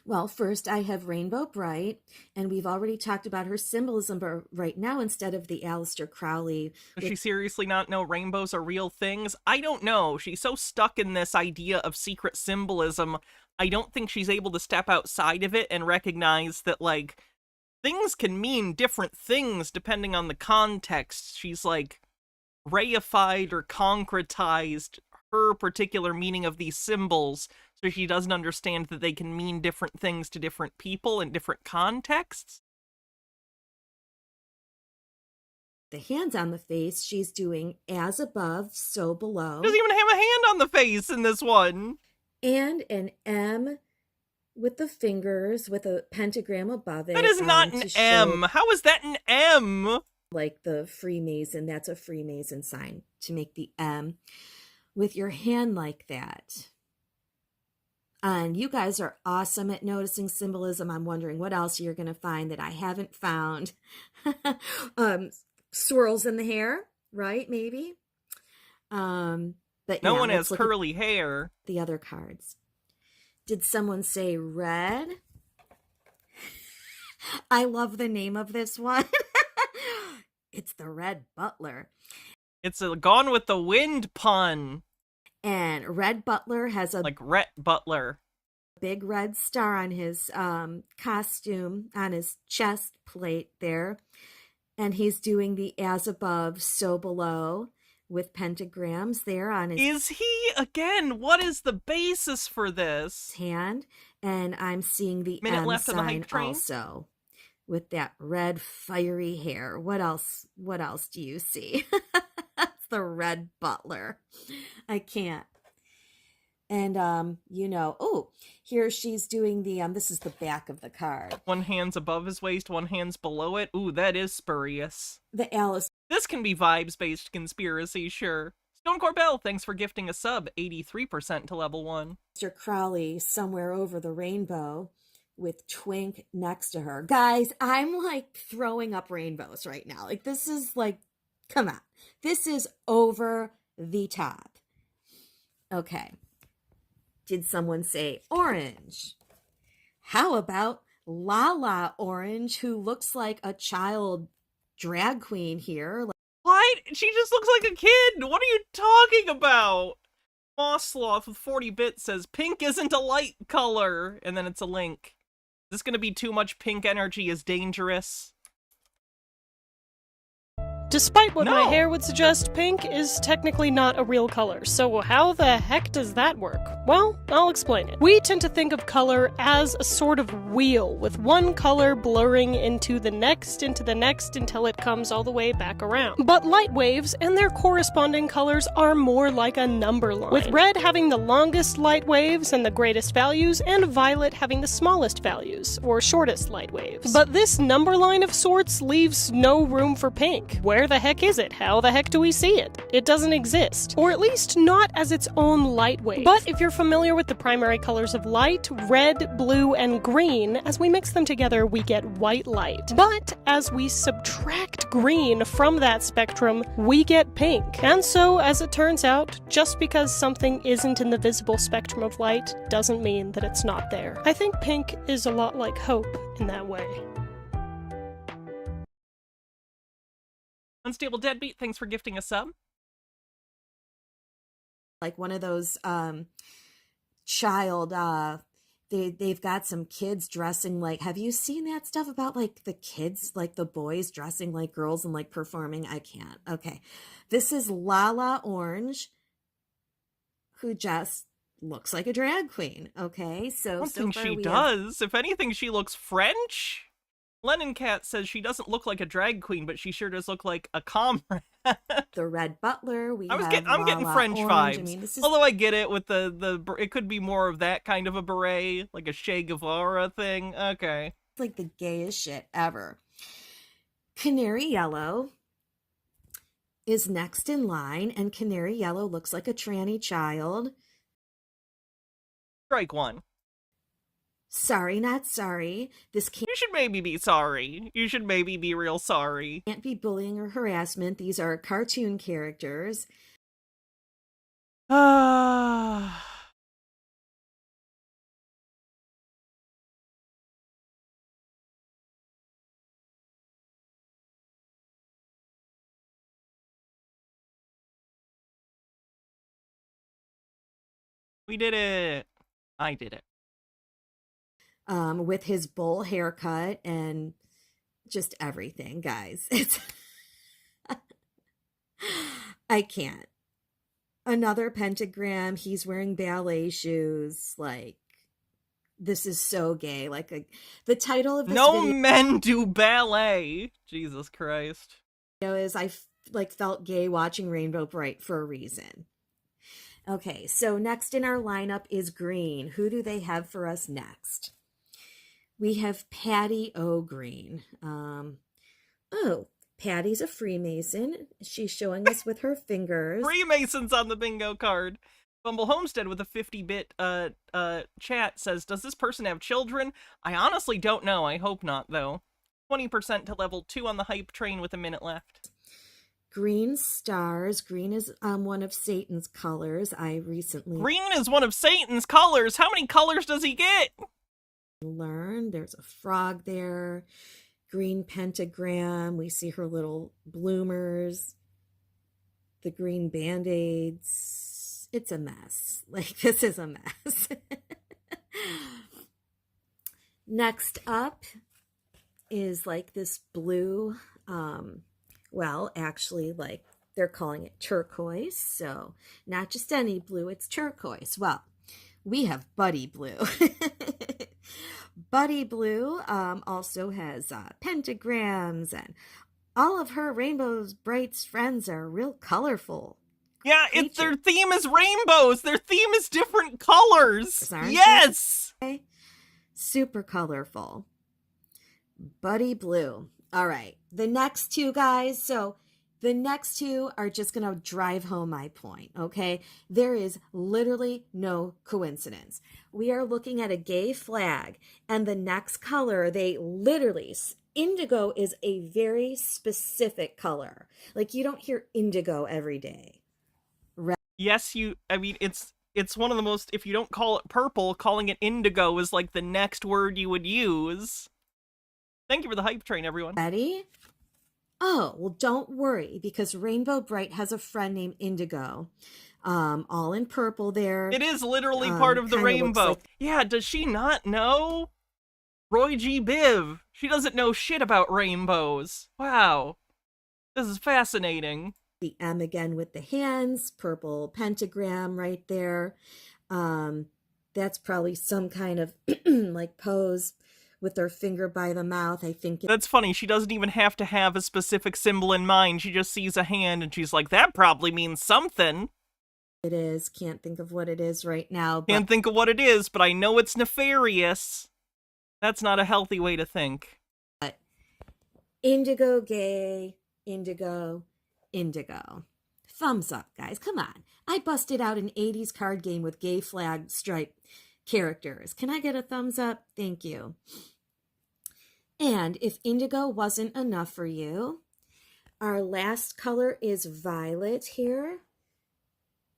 Well, first I have Rainbow Bright, and we've already talked about her symbolism, but right now, instead of the Aleister Crowley... Does she seriously not know rainbows are real things? I don't know. She's so stuck in this idea of secret symbolism, I don't think she's able to step outside of it and recognize that, like, things can mean different things depending on the context. She's, like, reified or concretized her particular meaning of these symbols, so she doesn't understand that they can mean different things to different people in different contexts. The hands on the face, she's doing as above, so below. Doesn't even have a hand on the face in this one. And an M with the fingers, with a pentagram above it. That is not an M. How is that an M? Like the Freemason, that's a Freemason sign to make the M. With your hand like that. And you guys are awesome at noticing symbolism. I'm wondering what else you're going to find that I haven't found. Swirls in the hair, right? Maybe. But no yeah, one has curly hair. The other cards. Did someone say red? I love the name of this one. It's the Red Butler. It's a Gone with the Wind pun. And Red Butler has a... Like Rhett Butler. Big red star on his costume, on his chest plate there. And he's doing the as above, so below, with pentagrams there on his... Is he? Again, what is the basis for this? Hand. And I'm seeing the Minute M left on the sign hype train? also. With that red fiery hair. What else do you see? It's the Red Butler. I can't. And oh, here she's doing the this is the back of the card. One hand's above his waist, one hand's below it. Ooh, that is spurious. The Alice. This can be vibes-based conspiracy, sure. Stone Corbell, thanks for gifting a sub, 83% to level 1. Mr. Crowley somewhere over the rainbow with Twink next to her. Guys, I'm like throwing up rainbows right now. Like, this is like, come on. This is over the top. Okay. Did someone say orange? How about Lala Orange, who looks like a child drag queen here? What? She just looks like a kid. What are you talking about? Moss Sloth with 40 bits says, pink isn't a light color. And then it's a link. Is this going to be too much pink energy is dangerous? Despite what my hair would suggest, pink is technically not a real color, so how the heck does that work? Well, I'll explain it. We tend to think of color as a sort of wheel, with one color blurring into the next until it comes all the way back around. But light waves and their corresponding colors are more like a number line, with red having the longest light waves and the greatest values, and violet having the smallest values, or shortest light waves. But this number line of sorts leaves no room for pink. Where the heck is it? How the heck do we see it? It doesn't exist. Or at least not as its own light wave. But if you're familiar with the primary colors of light, red, blue, and green, as we mix them together, we get white light. But as we subtract green from that spectrum, we get pink. And so, as it turns out, just because something isn't in the visible spectrum of light doesn't mean that it's not there. I think pink is a lot like hope in that way. Unstable Deadbeat, thanks for gifting a sub. Like one of those child they've got some kids dressing like, have you seen that stuff about like the kids, like the boys dressing like girls and like performing? I can't. Okay. This is Lala Orange, who just looks like a drag queen. Okay. I don't think she does. If anything, she looks French. Lennon Cat says she doesn't look like a drag queen, but she sure does look like a comrade. The Red Butler. I'm getting French Orange. vibes. I mean, this is... Although I get it with the it could be more of that kind of a beret, like a Che Guevara thing. Okay. It's like the gayest shit ever. Canary Yellow. is next in line, and canary yellow looks like a tranny child. Strike one. Sorry, not sorry. This can't. You should maybe be sorry. You should maybe be real sorry. Can't be bullying or harassment. These are cartoon characters. Ah. We did it. I did it. With his bowl haircut and just everything, guys. It's I can't. Another pentagram. He's wearing ballet shoes. Like, this is so gay. Like, the title of this No video men do ballet. Jesus Christ. is I felt gay watching Rainbow Bright for a reason. Okay, so next in our lineup is green. Who do they have for us next? We have Patty O'Green. Oh, Patty's a Freemason. She's showing us with her fingers. Freemasons on the bingo card. Bumble Homestead with a 50-bit chat says, does this person have children? I honestly don't know. I hope not, though. 20% to level 2 on the hype train with a minute left. Green stars. Green is one of Satan's colors. Green is one of Satan's colors. How many colors does he get? Learned. There's a frog there. Green pentagram. We see her little bloomers. The green band-aids. It's a mess. Like, this is a mess. Next up is like this blue, well, actually, like, they're calling it turquoise. So not just any blue, it's turquoise. Well, we have Buddy Blue. Buddy Blue also has pentagrams, and all of her Rainbow Bright's friends are real colorful. Yeah, their theme is rainbows. Their theme is different colors. Yes! Okay. Super colorful. Buddy Blue. All right. The next two guys. So the next two are just going to drive home my point, okay? There is literally no coincidence. We are looking at a gay flag, and the next color, they literally, indigo is a very specific color. Like, you don't hear indigo every day. Yes, I mean, it's one of the most, if you don't call it purple, calling it indigo is like the next word you would use. Thank you for the hype train, everyone. Ready? Oh, well, don't worry, because Rainbow Bright has a friend named Indigo. All in purple there. It is literally part of the rainbow. Like... Yeah, does she not know? Roy G. Biv. She doesn't know shit about rainbows. Wow. This is fascinating. The M again with the hands, purple pentagram right there. That's probably some kind of like pose with their finger by the mouth, I think. That's funny. She doesn't even have to have a specific symbol in mind. She just sees a hand and she's like, that probably means something. It is. Can't think of what it is right now. But... Can't think of what it is, but I know it's nefarious. That's not a healthy way to think. But indigo gay, indigo, indigo. Thumbs up, guys. Come on. I busted out an 80s card game with gay flag stripe characters. Can I get a thumbs up? Thank you. And if indigo wasn't enough for you, our last color is violet here.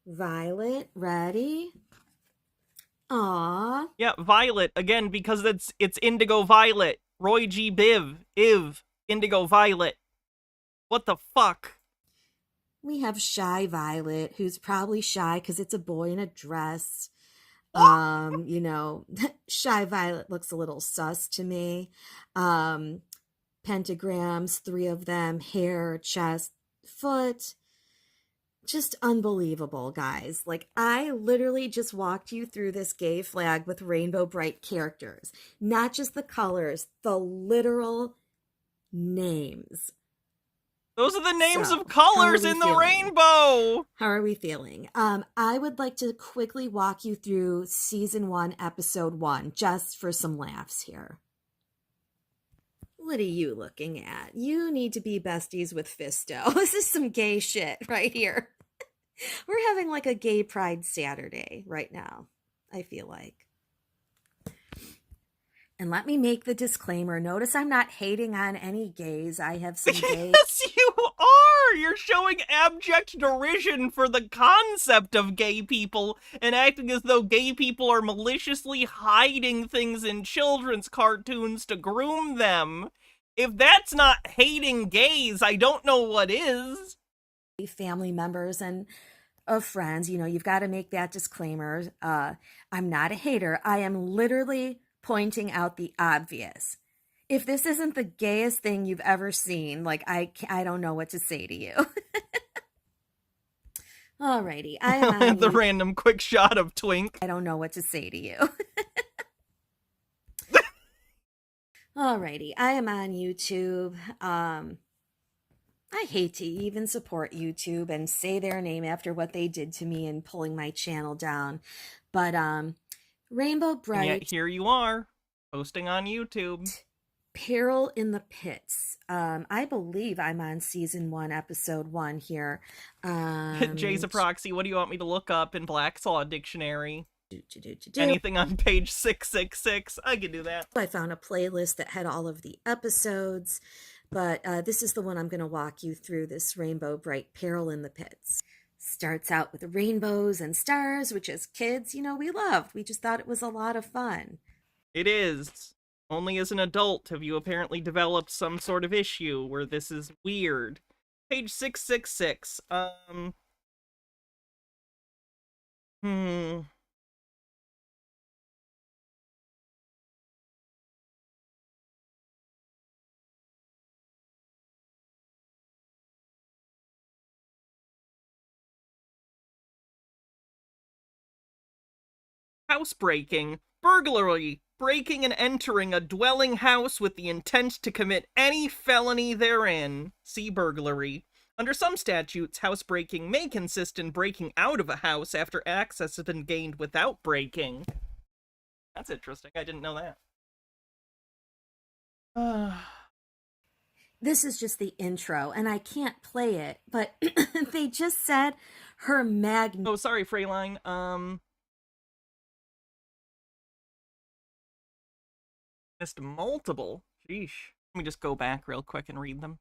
Violet, ready? Aww. Yeah, violet, again, because it's indigo violet. Roy G. Biv, indigo violet. What the fuck? We have Shy Violet, who's probably shy because it's a boy in a dress. You know, Shy Violet looks a little sus to me. Pentagrams, 3 of them, hair, chest, foot. Just unbelievable, guys. Like, I literally just walked you through this gay flag with Rainbow Bright characters. Not just the colors, the literal names. Those are the names of colors in the rainbow. How are we feeling? I would like to quickly walk you through season 1, episode 1, just for some laughs here. What are you looking at? You need to be besties with Fisto. This is some gay shit right here. We're having like a gay pride Saturday right now, I feel like. And let me make the disclaimer. Notice I'm not hating on any gays. I have some gays. Yes, you are! You're showing abject derision for the concept of gay people and acting as though gay people are maliciously hiding things in children's cartoons to groom them. If that's not hating gays, I don't know what is. Family members and of friends, you know, you've got to make that disclaimer. I'm not a hater. I am literally pointing out the obvious. If this isn't the gayest thing you've ever seen, like I don't know what to say to you. Alrighty, I am on the random quick shot of Twink. I don't know what to say to you. Alrighty, I am on YouTube. I hate to even support YouTube and say their name after what they did to me and pulling my channel down. But Rainbow Bright. And yet here you are, posting on YouTube. Peril in the Pits. I believe I'm on season 1, episode 1 here. Jay's a proxy. What do you want me to look up in Black's Law Dictionary? Anything on page 666? I can do that. I found a playlist that had all of the episodes, but this is the one I'm going to walk you through, this Rainbow Bright Peril in the Pits. Starts out with rainbows and stars, which as kids, you know, we loved. We just thought it was a lot of fun. It is. Only as an adult have you apparently developed some sort of issue where this is weird. Page 666. Housebreaking. Burglary. Breaking and entering a dwelling house with the intent to commit any felony therein. See burglary. Under some statutes, housebreaking may consist in breaking out of a house after access has been gained without breaking. That's interesting. I didn't know that. This is just the intro, and I can't play it, but they just said her Oh, sorry, Freyline. Missed multiple. Sheesh. Let me just go back real quick and read them.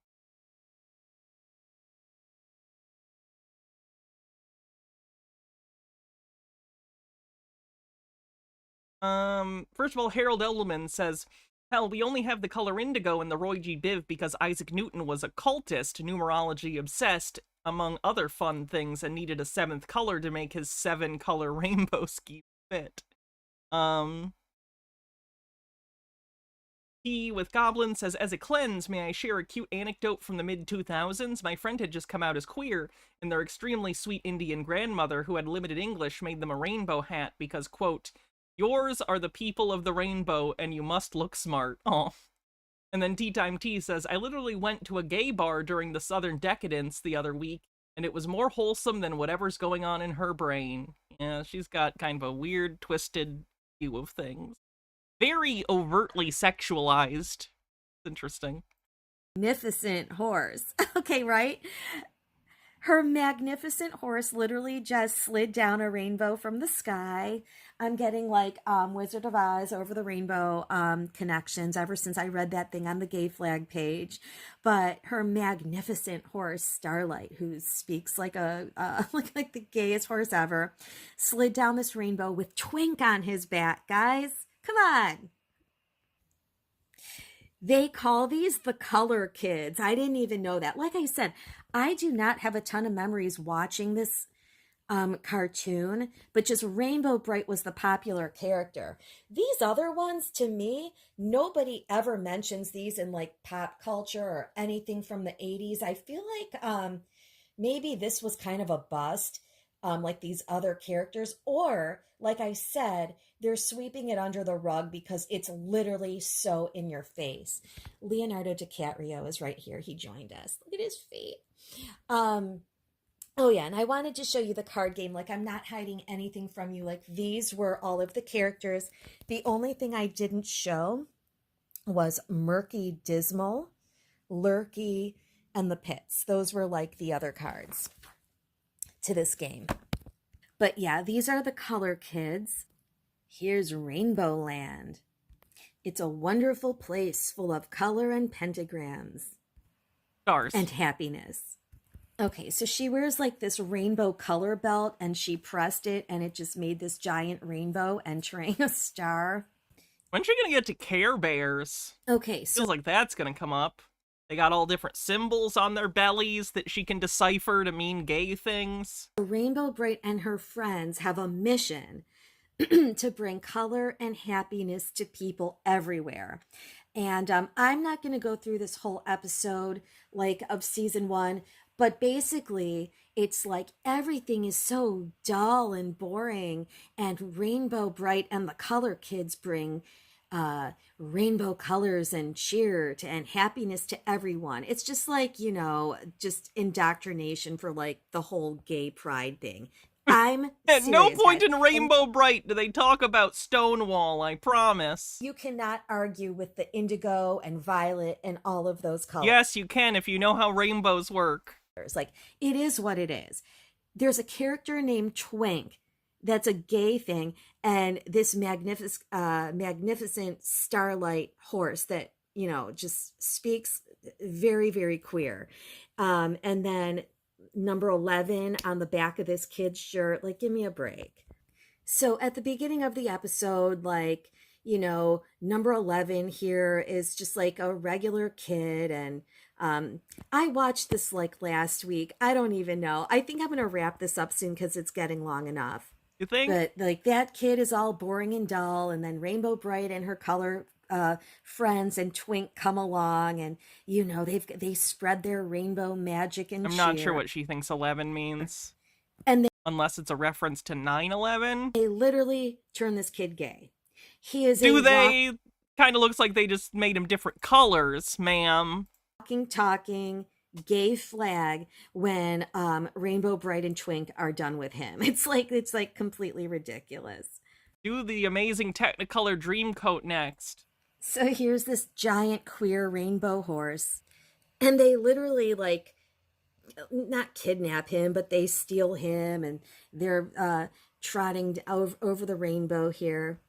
First of all, Harold Elderman says, hell, we only have the color indigo in the Roy G. Biv because Isaac Newton was a cultist, numerology obsessed, among other fun things, and needed a 7th color to make his 7-color rainbow scheme fit. He with Goblin says, as a cleanse, may I share a cute anecdote from the mid-2000s? My friend had just come out as queer, and their extremely sweet Indian grandmother, who had limited English, made them a rainbow hat because, quote, yours are the people of the rainbow, and you must look smart. Aw. And then Tea Time Tea says, I literally went to a gay bar during the Southern Decadence the other week, and it was more wholesome than whatever's going on in her brain. Yeah, she's got kind of a weird, twisted view of things. Very overtly sexualized. Interesting. Magnificent horse. Okay, right? Her magnificent horse literally just slid down a rainbow from the sky. I'm getting like Wizard of Oz over the rainbow connections ever since I read that thing on the gay flag page. But her magnificent horse, Starlight, who speaks like a like the gayest horse ever, slid down this rainbow with Twink on his back, guys. Come on. They call these the color kids. I didn't even know that. Like I said, I do not have a ton of memories watching this cartoon, but just Rainbow Bright was the popular character. These other ones, to me, nobody ever mentions these in like pop culture or anything from the 80s. I feel like maybe this was kind of a bust, like these other characters, or like I said, they're sweeping it under the rug because it's literally so in your face. Leonardo DiCaprio is right here. He joined us. Look at his feet. Oh yeah, and I wanted to show you the card game. Like, I'm not hiding anything from you. Like, these were all of the characters. The only thing I didn't show was Murky Dismal, Lurky, and the Pits. Those were like the other cards to this game. But yeah, these are the color kids. Here's Rainbow Land. It's a wonderful place full of color and pentagrams. Stars. And happiness. Okay, so she wears like this rainbow color belt and she pressed it and it just made this giant rainbow entering a star. When's she gonna get to Care Bears? Okay, so feels like that's gonna come up. They got all different symbols on their bellies that she can decipher to mean gay things. Rainbow Bright and her friends have a mission to bring color and happiness to people everywhere. And I'm not going to go through this whole episode like of season 1, but basically it's like everything is so dull and boring, and Rainbow Bright and the color kids bring rainbow colors and cheer to, and happiness to everyone. It's just like, you know, just indoctrination for like the whole gay pride thing. I'm At no serious, point guys. in Rainbow Bright do they talk about Stonewall, I promise. You cannot argue with the indigo and violet and all of those colors. Yes, you can if you know how rainbows work. Like, it is what it is. There's a character named Twink that's a gay thing, and this magnificent starlight horse that, you know, just speaks very, very queer. And then number 11 on the back of this kid's shirt, like, give me a break. So at the beginning of the episode, like, you know, number 11 here is just like a regular kid. And I watched this like last week. I don't even know. I think I'm going to wrap this up soon because it's getting long enough. You think? But like that kid is all boring and dull. And then Rainbow Bright and her color friends and Twink come along, and you know they spread their rainbow magic and I'm not sure what she thinks 11 means. And unless it's a reference to 9/11. They literally turn this kid gay. He is Do they? Kind of looks like they just made him different colors, ma'am. Talking gay flag when Rainbow Bright and Twink are done with him. It's like completely ridiculous. Do the amazing Technicolor Dreamcoat next. So here's this giant queer rainbow horse, and they literally like not kidnap him, but they steal him, and they're trotting over the rainbow here.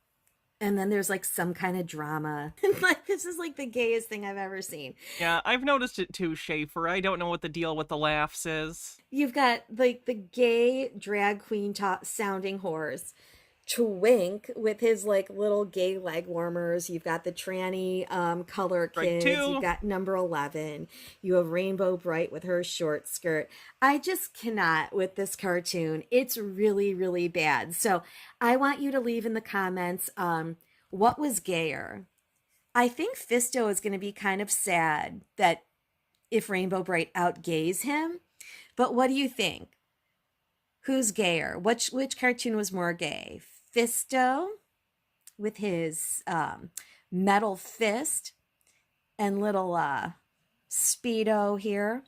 And then there's like some kind of drama. Like, this is like the gayest thing I've ever seen. Yeah, I've noticed it too, Schaefer. I don't know what the deal with the laughs is. You've got like the gay drag queen sounding horse, Twink with his like little gay leg warmers. You've got the tranny color kids. You've got number 11. You have Rainbow Bright with her short skirt. I just cannot with this cartoon. It's really, really bad. So I want you to leave in the comments what was gayer. I think Fisto is going to be kind of sad that if Rainbow Bright outgays him. But what do you think? Who's gayer? Which cartoon was more gay? Fisto with his metal fist and little Speedo here.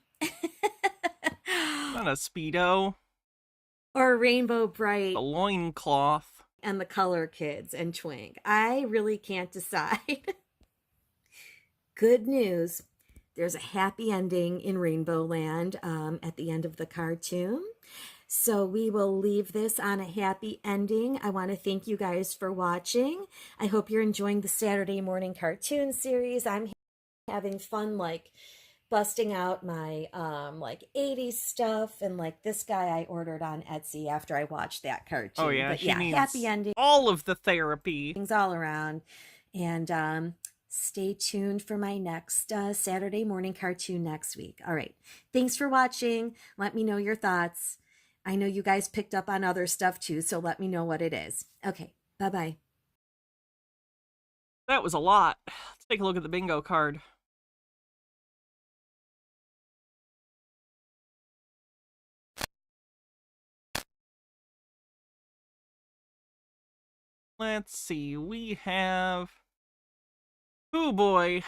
Not a Speedo. Or Rainbow Bright. A loincloth. And the color kids and Twink. I really can't decide. Good news. There's a happy ending in Rainbow Land at the end of the cartoon. So we will leave this on a happy ending. I want to thank you guys for watching. I hope you're enjoying the Saturday morning cartoon series. I'm having fun like busting out my like 80s stuff, and like this guy I ordered on Etsy after I watched that cartoon. Oh yeah, but she yeah, needs happy ending. All of the therapy. Things all around. And stay tuned for my next Saturday morning cartoon next week. All right. Thanks for watching. Let me know your thoughts. I know you guys picked up on other stuff too, so let me know what it is. Okay, bye-bye. That was a lot. Let's take a look at the bingo card. Let's see, we have... Oh boy.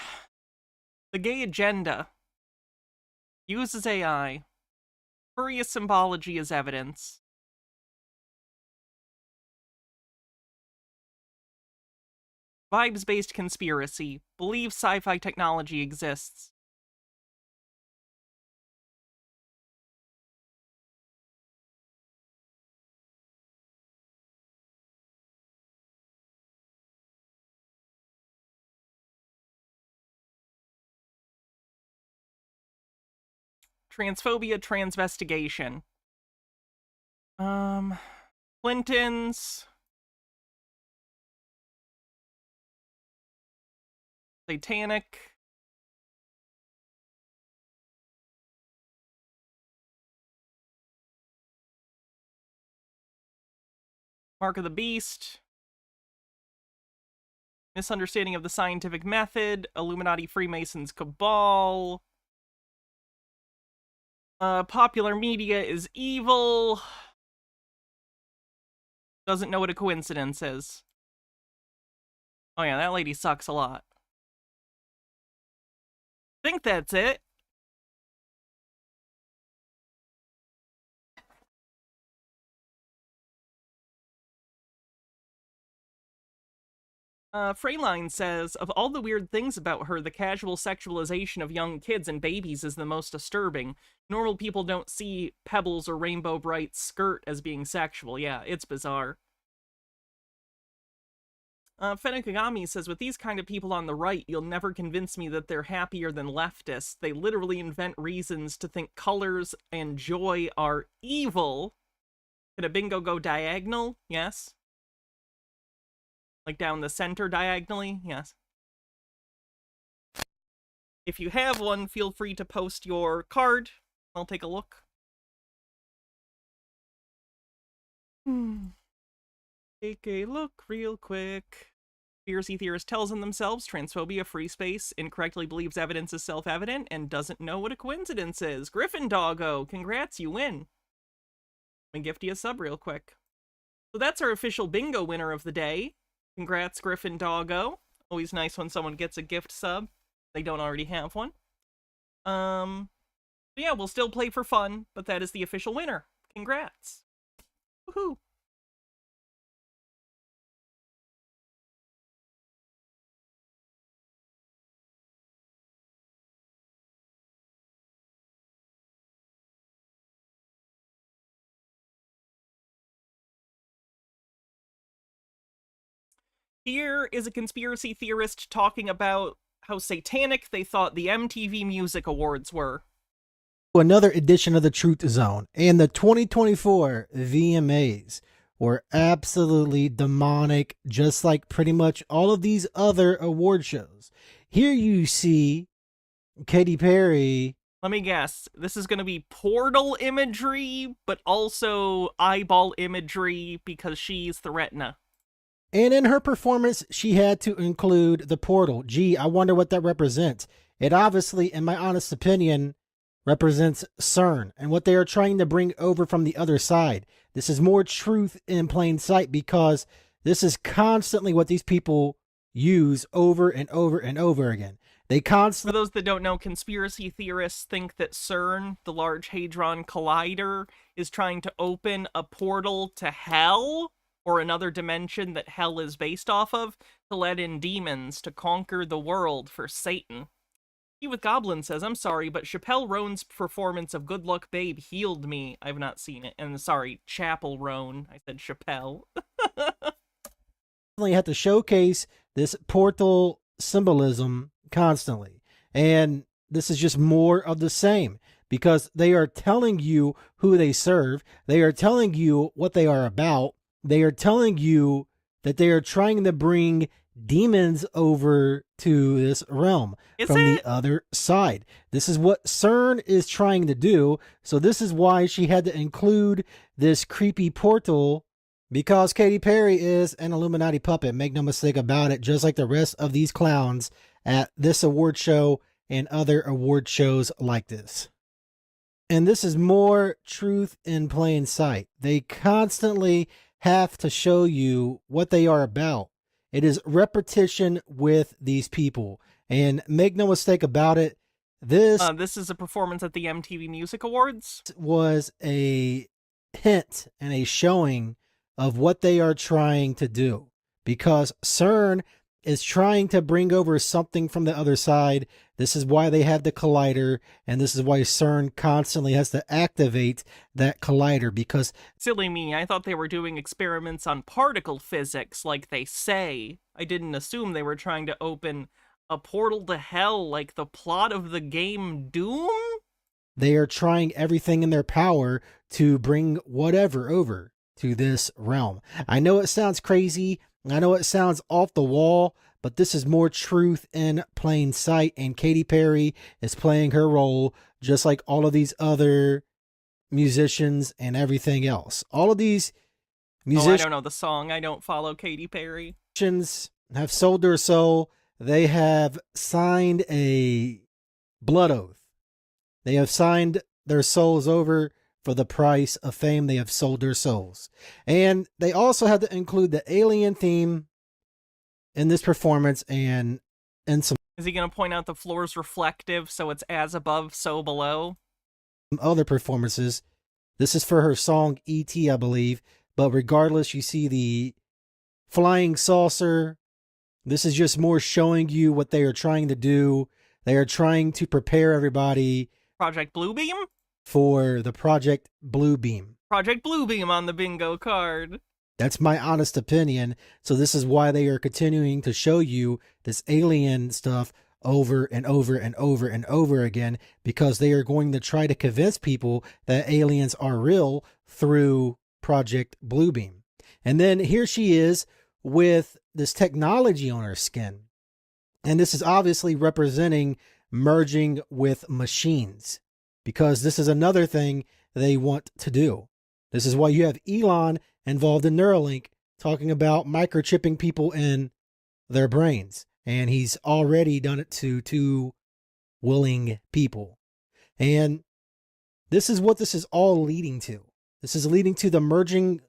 The gay agenda. Uses AI. Furious symbology as evidence. Vibes-based conspiracy. Believe sci-fi technology exists. Transphobia, transvestigation. Clintons. Satanic. Mark of the Beast. Misunderstanding of the scientific method. Illuminati, Freemasons, Cabal. Popular media is evil. Doesn't know what a coincidence is. Oh yeah, that lady sucks a lot. Think that's it. Freyline says, of all the weird things about her, the casual sexualization of young kids and babies is the most disturbing. Normal people don't see Pebbles or Rainbow Bright's skirt as being sexual. Yeah, it's bizarre. Fenakagami says, with these kind of people on the right, you'll never convince me that they're happier than leftists. They literally invent reasons to think colors and joy are evil. Could a bingo go diagonal? Yes. Like down the center diagonally? Yes. If you have one, feel free to post your card. I'll take a look. Take a look real quick. Conspiracy theorist tells on themselves, transphobia, free space, incorrectly believes evidence is self-evident, and doesn't know what a coincidence is. Griffin Doggo, congrats, you win. Let me gift you a sub real quick. So that's our official bingo winner of the day. Congrats, Griffin Doggo. Always nice when someone gets a gift sub. They don't already have one. Yeah, we'll still play for fun, but that is the official winner. Congrats. Woohoo. Here is a conspiracy theorist talking about how satanic they thought the MTV Music Awards were. Another edition of the Truth Zone, and the 2024 VMAs were absolutely demonic, just like pretty much all of these other award shows. Here you see Katy Perry. Let me guess. This is going to be portal imagery, but also eyeball imagery because she's the retina. And in her performance, she had to include the portal. Gee, I wonder what that represents. It obviously, in my honest opinion, represents CERN and what they are trying to bring over from the other side. This is more truth in plain sight because this is constantly what these people use over and over and over again. They constantly... For those that don't know, conspiracy theorists think that CERN, the Large Hadron Collider, is trying to open a portal to hell, or another dimension that hell is based off of, to let in demons to conquer the world for Satan. He with Goblin says, I'm sorry, but Chappelle Roan's performance of Good Luck Babe healed me. I've not seen it. And sorry, Chapel Roan. I said Chappelle. You have to showcase this portal symbolism constantly. And this is just more of the same because they are telling you who they serve. They are telling you what they are about. They are telling you that they are trying to bring demons over to this realm from the other side. This is what CERN is trying to do. So this is why she had to include this creepy portal, because Katy Perry is an Illuminati puppet. Make no mistake about it, just like the rest of these clowns at this award show and other award shows like this. And this is more truth in plain sight. They constantly have to show you what they are about. It is repetition with these people. And make no mistake about it, this is a performance at the MTV Music Awards. Was a hint and a showing of what they are trying to do. Because CERN is trying to bring over something from the other side. This is why they have the collider, and this is why CERN constantly has to activate that collider, because... Silly me, I thought they were doing experiments on particle physics, like they say. I didn't assume they were trying to open a portal to hell like the plot of the game Doom? They are trying everything in their power to bring whatever over to this realm. I know it sounds crazy, I know it sounds off the wall, but this is more truth in plain sight, and Katy Perry is playing her role just like all of these other musicians and everything else. All of these musicians... I don't know the song. I don't follow Katy Perry. ...have sold their soul. They have signed a blood oath. They have signed their souls over for the price of fame. They have sold their souls. And they also had to include the alien theme in this performance and some... Is he going to point out the floor's reflective, so it's as above, so below? Other performances. This is for her song E.T., I believe. But regardless, you see the flying saucer. This is just more showing you what they are trying to do. They are trying to prepare everybody... Project Bluebeam? For the Project Bluebeam. Project Bluebeam on the bingo card. That's my honest opinion. So this is why they are continuing to show you this alien stuff over and over and over and over again, because they are going to try to convince people that aliens are real through Project Bluebeam. And then here she is with this technology on her skin. And this is obviously representing merging with machines, because this is another thing they want to do. This is why you have Elon involved in Neuralink talking about microchipping people in their brains. And he's already done it to 2 willing people. And this is what this is all leading to. This is leading to the merging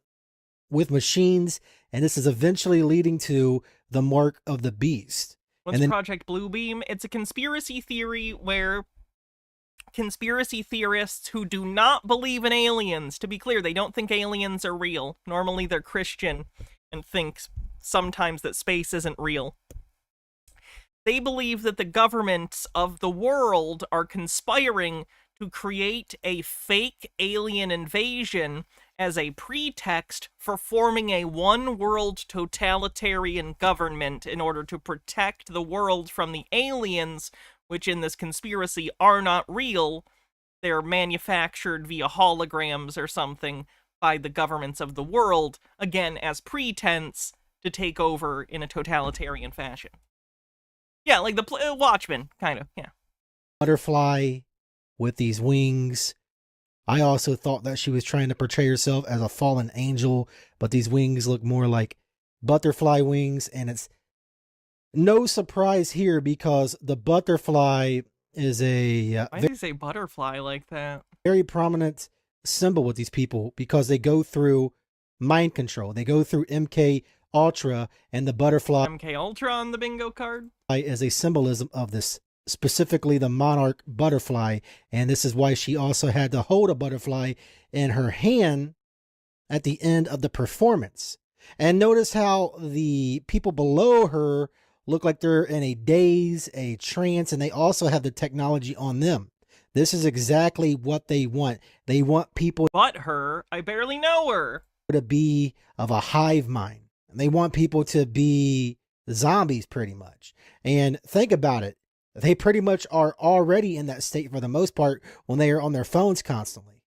with machines, and this is eventually leading to the mark of the beast. What's Project Bluebeam? It's a conspiracy theory where conspiracy theorists who do not believe in aliens, to be clear, they don't think aliens are real. Normally they're Christian and think sometimes that space isn't real. They believe that the governments of the world are conspiring to create a fake alien invasion as a pretext for forming a one-world totalitarian government in order to protect the world from the aliens, which in this conspiracy are not real. They're manufactured via holograms or something by the governments of the world, again, as pretense to take over in a totalitarian fashion. Yeah, like the Watchmen, kind of, yeah. Butterfly with these wings. I also thought that she was trying to portray herself as a fallen angel, but these wings look more like butterfly wings, and it's no surprise here because the butterfly is a... Why did you say butterfly like that? Very prominent symbol with these people, because they go through mind control. They go through MK Ultra, and the butterfly... MK Ultra on the bingo card? ...is a symbolism of this, specifically the monarch butterfly, and this is why she also had to hold a butterfly in her hand at the end of the performance. And notice how the people below her look like they're in a daze, a trance, and they also have the technology on them. This is exactly what they want. They want people... But her, I barely know her. ...to be of a hive mind. They want people to be zombies, pretty much. And think about it. They pretty much are already in that state for the most part when they are on their phones constantly.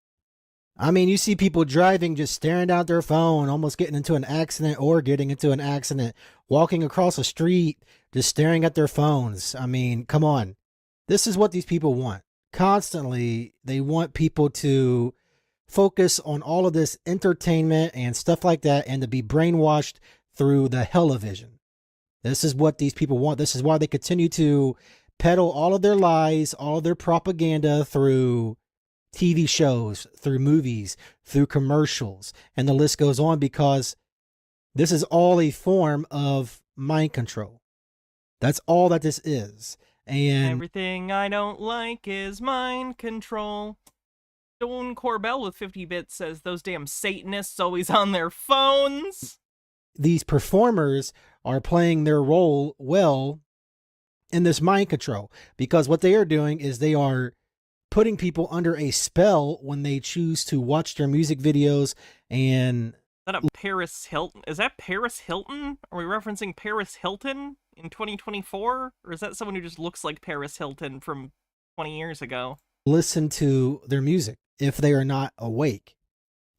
I mean, you see people driving, just staring down at their phone, almost getting into an accident or getting into an accident, walking across a street, just staring at their phones. I mean, come on. This is what these people want. Constantly, they want people to focus on all of this entertainment and stuff like that, and to be brainwashed through the television. This is what these people want. This is why they continue to peddle all of their lies, all of their propaganda through TV shows, through movies, through commercials, and the list goes on, because this is all a form of mind control. That's all that this is. And everything I don't like is mind control. Stone Corbell with 50 bits says those damn Satanists always on their phones. These performers are playing their role well in this mind control, because what they are doing is they are putting people under a spell when they choose to watch their music videos. And Is that a Paris Hilton? Is that Paris Hilton? Are we referencing Paris Hilton in 2024? Or is that someone who just looks like Paris Hilton from 20 years ago? listen to their music if they are not awake.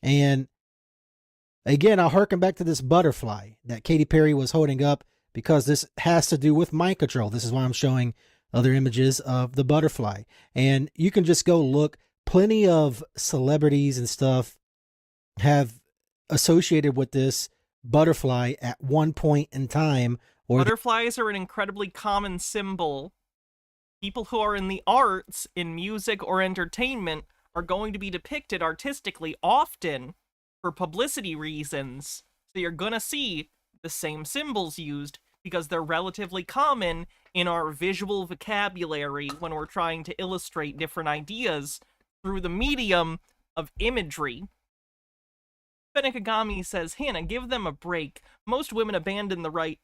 And again, I'll harken back to this butterfly that Katy Perry was holding up, because this has to do with mind control. This is why I'm showing other images of the butterfly. And you can just go look. Plenty of celebrities and stuff have associated with this butterfly at one point in time. Or butterflies are an incredibly common symbol. People who are in the arts, in music or entertainment, are going to be depicted artistically often for publicity reasons. So you're gonna see the same symbols used because they're relatively common in our visual vocabulary when we're trying to illustrate different ideas through the medium of imagery. Benekagami says, Hannah, give them a break. Most women abandon the right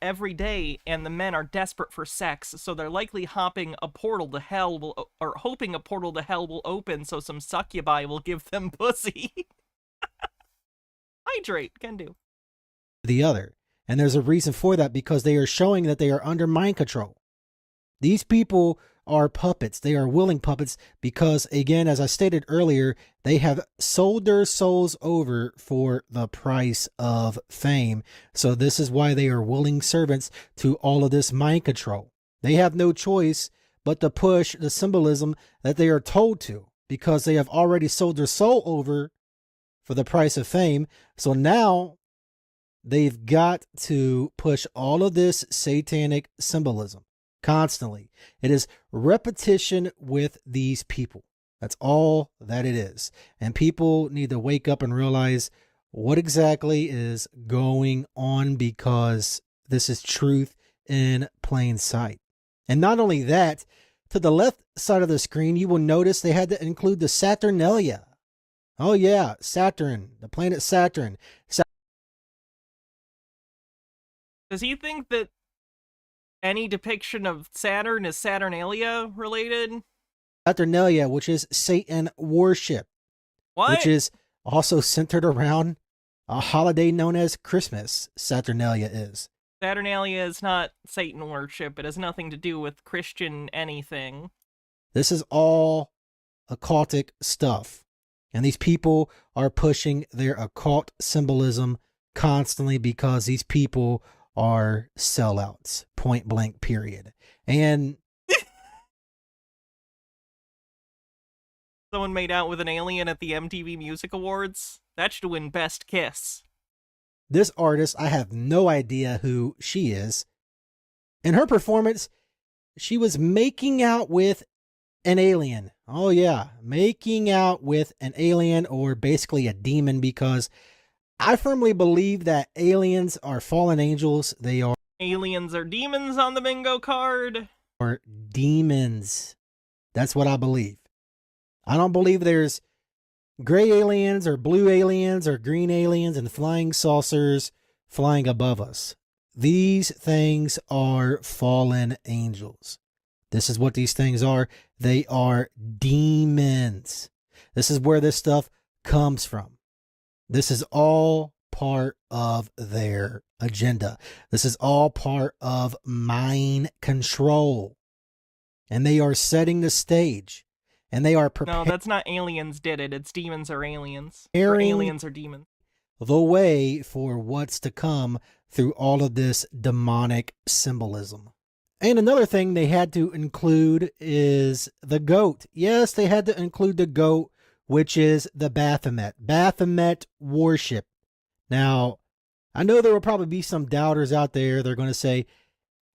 every day, and the men are desperate for sex, so they're likely hoping a portal to hell will open so some succubi will give them pussy. Hydrate, can do. the other. And there's a reason for that, because they are showing that they are under mind control. These people are puppets. They are willing puppets because, again, as I stated earlier, they have sold their souls over for the price of fame. So this is why they are willing servants to all of this mind control. They have no choice but to push the symbolism that they are told to, because they have already sold their soul over for the price of fame. So now they've got to push all of this satanic symbolism constantly. It is repetition with these people. That's all that it is. And people need to wake up and realize what exactly is going on, because this is truth in plain sight. And not only that, to the left side of the screen, you will notice they had to include the Saturnalia. Oh yeah, Saturn, the planet Saturn. Does he think that any depiction of Saturn is Saturnalia related? Saturnalia, which is Satan worship. What? Which is also centered around a holiday known as Christmas. Saturnalia is. Saturnalia is not Satan worship. It has nothing to do with Christian anything. This is all occultic stuff. And these people are pushing their occult symbolism constantly, because these people are sellouts, point blank, period. And someone made out with an alien at the MTV Music Awards. That should win Best Kiss. This artist, I have no idea who she is. In her performance, she was making out with an alien. Oh yeah, making out with an alien, or basically a demon, because I firmly believe that aliens are fallen angels. They are aliens are demons on the bingo card. Or demons. That's what I believe. I don't believe there's gray aliens or blue aliens or green aliens and flying saucers flying above us. These things are fallen angels. This is what these things are. They are demons. This is where this stuff comes from. This is all part of their agenda. This is all part of mind control. And they are setting the stage. And they are No, that's not aliens did it. It's demons are aliens. Or aliens are demons. The way for what's to come through all of this demonic symbolism. And another thing they had to include is the goat. Yes, they had to include the goat, which is the Baphomet. Baphomet worship. Now, I know there will probably be some doubters out there. They're going to say,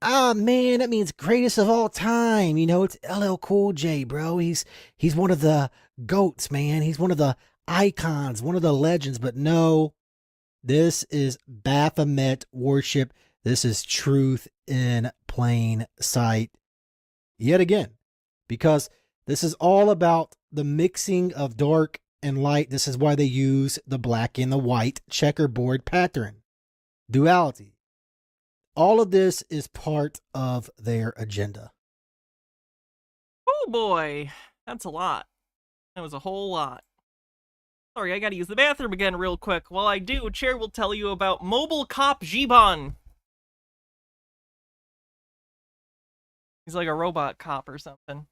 ah, man, that means greatest of all time. You know, it's LL Cool J, bro. He's one of the goats, man. He's one of the icons, one of the legends. But no, this is Baphomet worship. This is truth in plain sight. Yet again, because this is all about the mixing of dark and light. This is why they use the black and the white checkerboard pattern. duality. All of this is part of their agenda. Oh boy, that's a lot. That was a whole lot. Sorry, I gotta use the bathroom again real quick. While I do, Chair will tell you about Mobile Cop Giban. He's like a robot cop or something.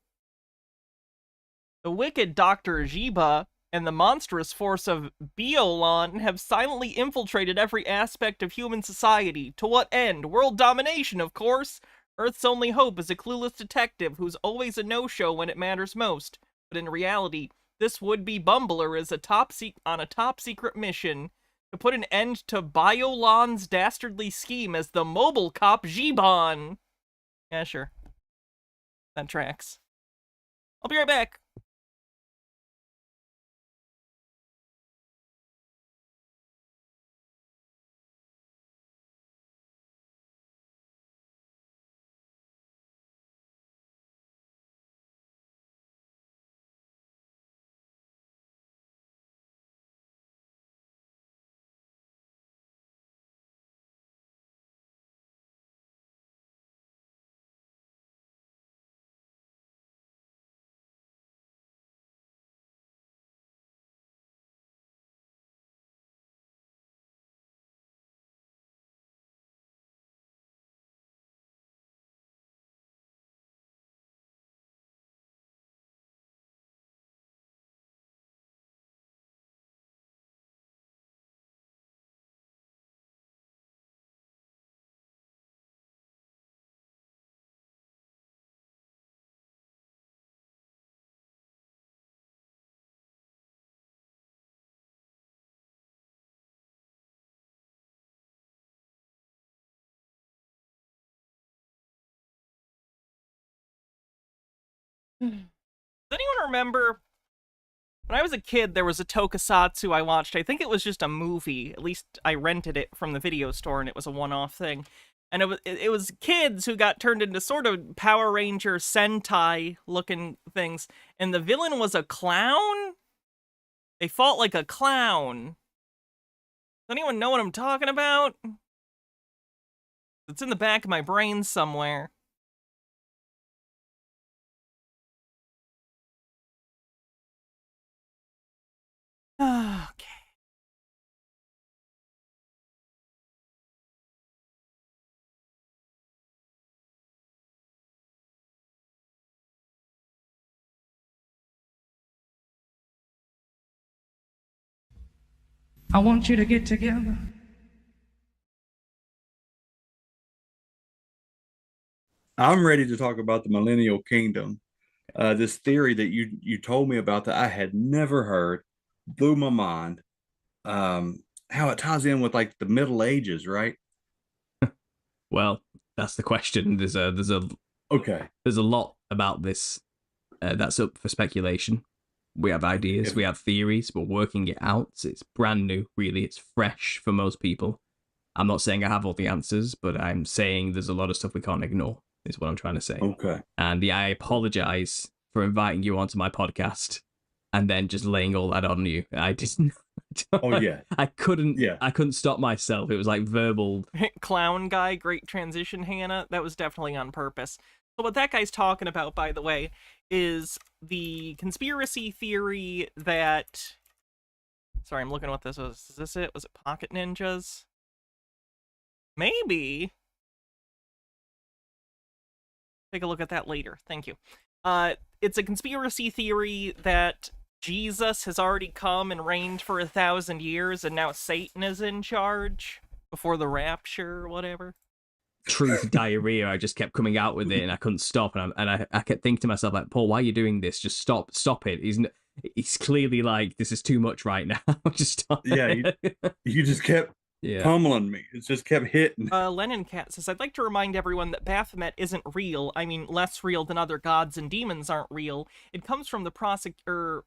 The wicked Dr. Jiba and the monstrous force of Biolon have silently infiltrated every aspect of human society. To what end? World domination, of course. Earth's only hope is a clueless detective who's always a no-show when it matters most. But in reality, this would-be bumbler is on a top-secret mission to put an end to Biolon's dastardly scheme as the mobile cop Giban. Yeah, sure. That tracks. I'll be right back. Does anyone remember when I was a kid, there was a Tokusatsu I watched. I think it was just a movie. At least I rented it from the video store, and it was a one-off thing. And it was kids who got turned into sort of Power Ranger Sentai-looking things. And the villain was a clown? They fought like a clown. Does anyone know what I'm talking about? It's in the back of my brain somewhere. Okay. I want you to get together. I'm ready to talk about the Millennial Kingdom. This theory that you told me about that I had never heard blew my mind. How it ties in with like the Middle Ages, right? Well, that's the question. There's a lot about this that's up for speculation. We have ideas, we have theories, we're working it out. It's brand new, really. It's fresh for most people. I'm not saying I have all the answers, but I'm saying there's a lot of stuff we can't ignore, is what I'm trying to say. Okay. And I apologize for inviting you onto my podcast and then just laying all that on you. I didn't. Oh yeah. I couldn't stop myself. It was like verbal. Clown guy, great transition, Hannah. That was definitely on purpose. So what that guy's talking about, by the way, is the conspiracy theory that... Sorry, I'm looking at what this was. Is this it? Was it Pocket Ninjas? Maybe. Take a look at that later. Thank you. It's a conspiracy theory that Jesus has already come and reigned for 1,000 years, and now Satan is in charge before the rapture or whatever. Truth diarrhea. I just kept coming out with it, and I couldn't stop. And I kept thinking to myself, like, Paul, why are you doing this? Just stop it. He's clearly like, this is too much right now. Just stop. Yeah, you just kept pummeling me. It just kept hitting. Lennon Cat says, I'd like to remind everyone that Baphomet isn't real. I mean, less real than other gods and demons aren't real. It comes from the persecution,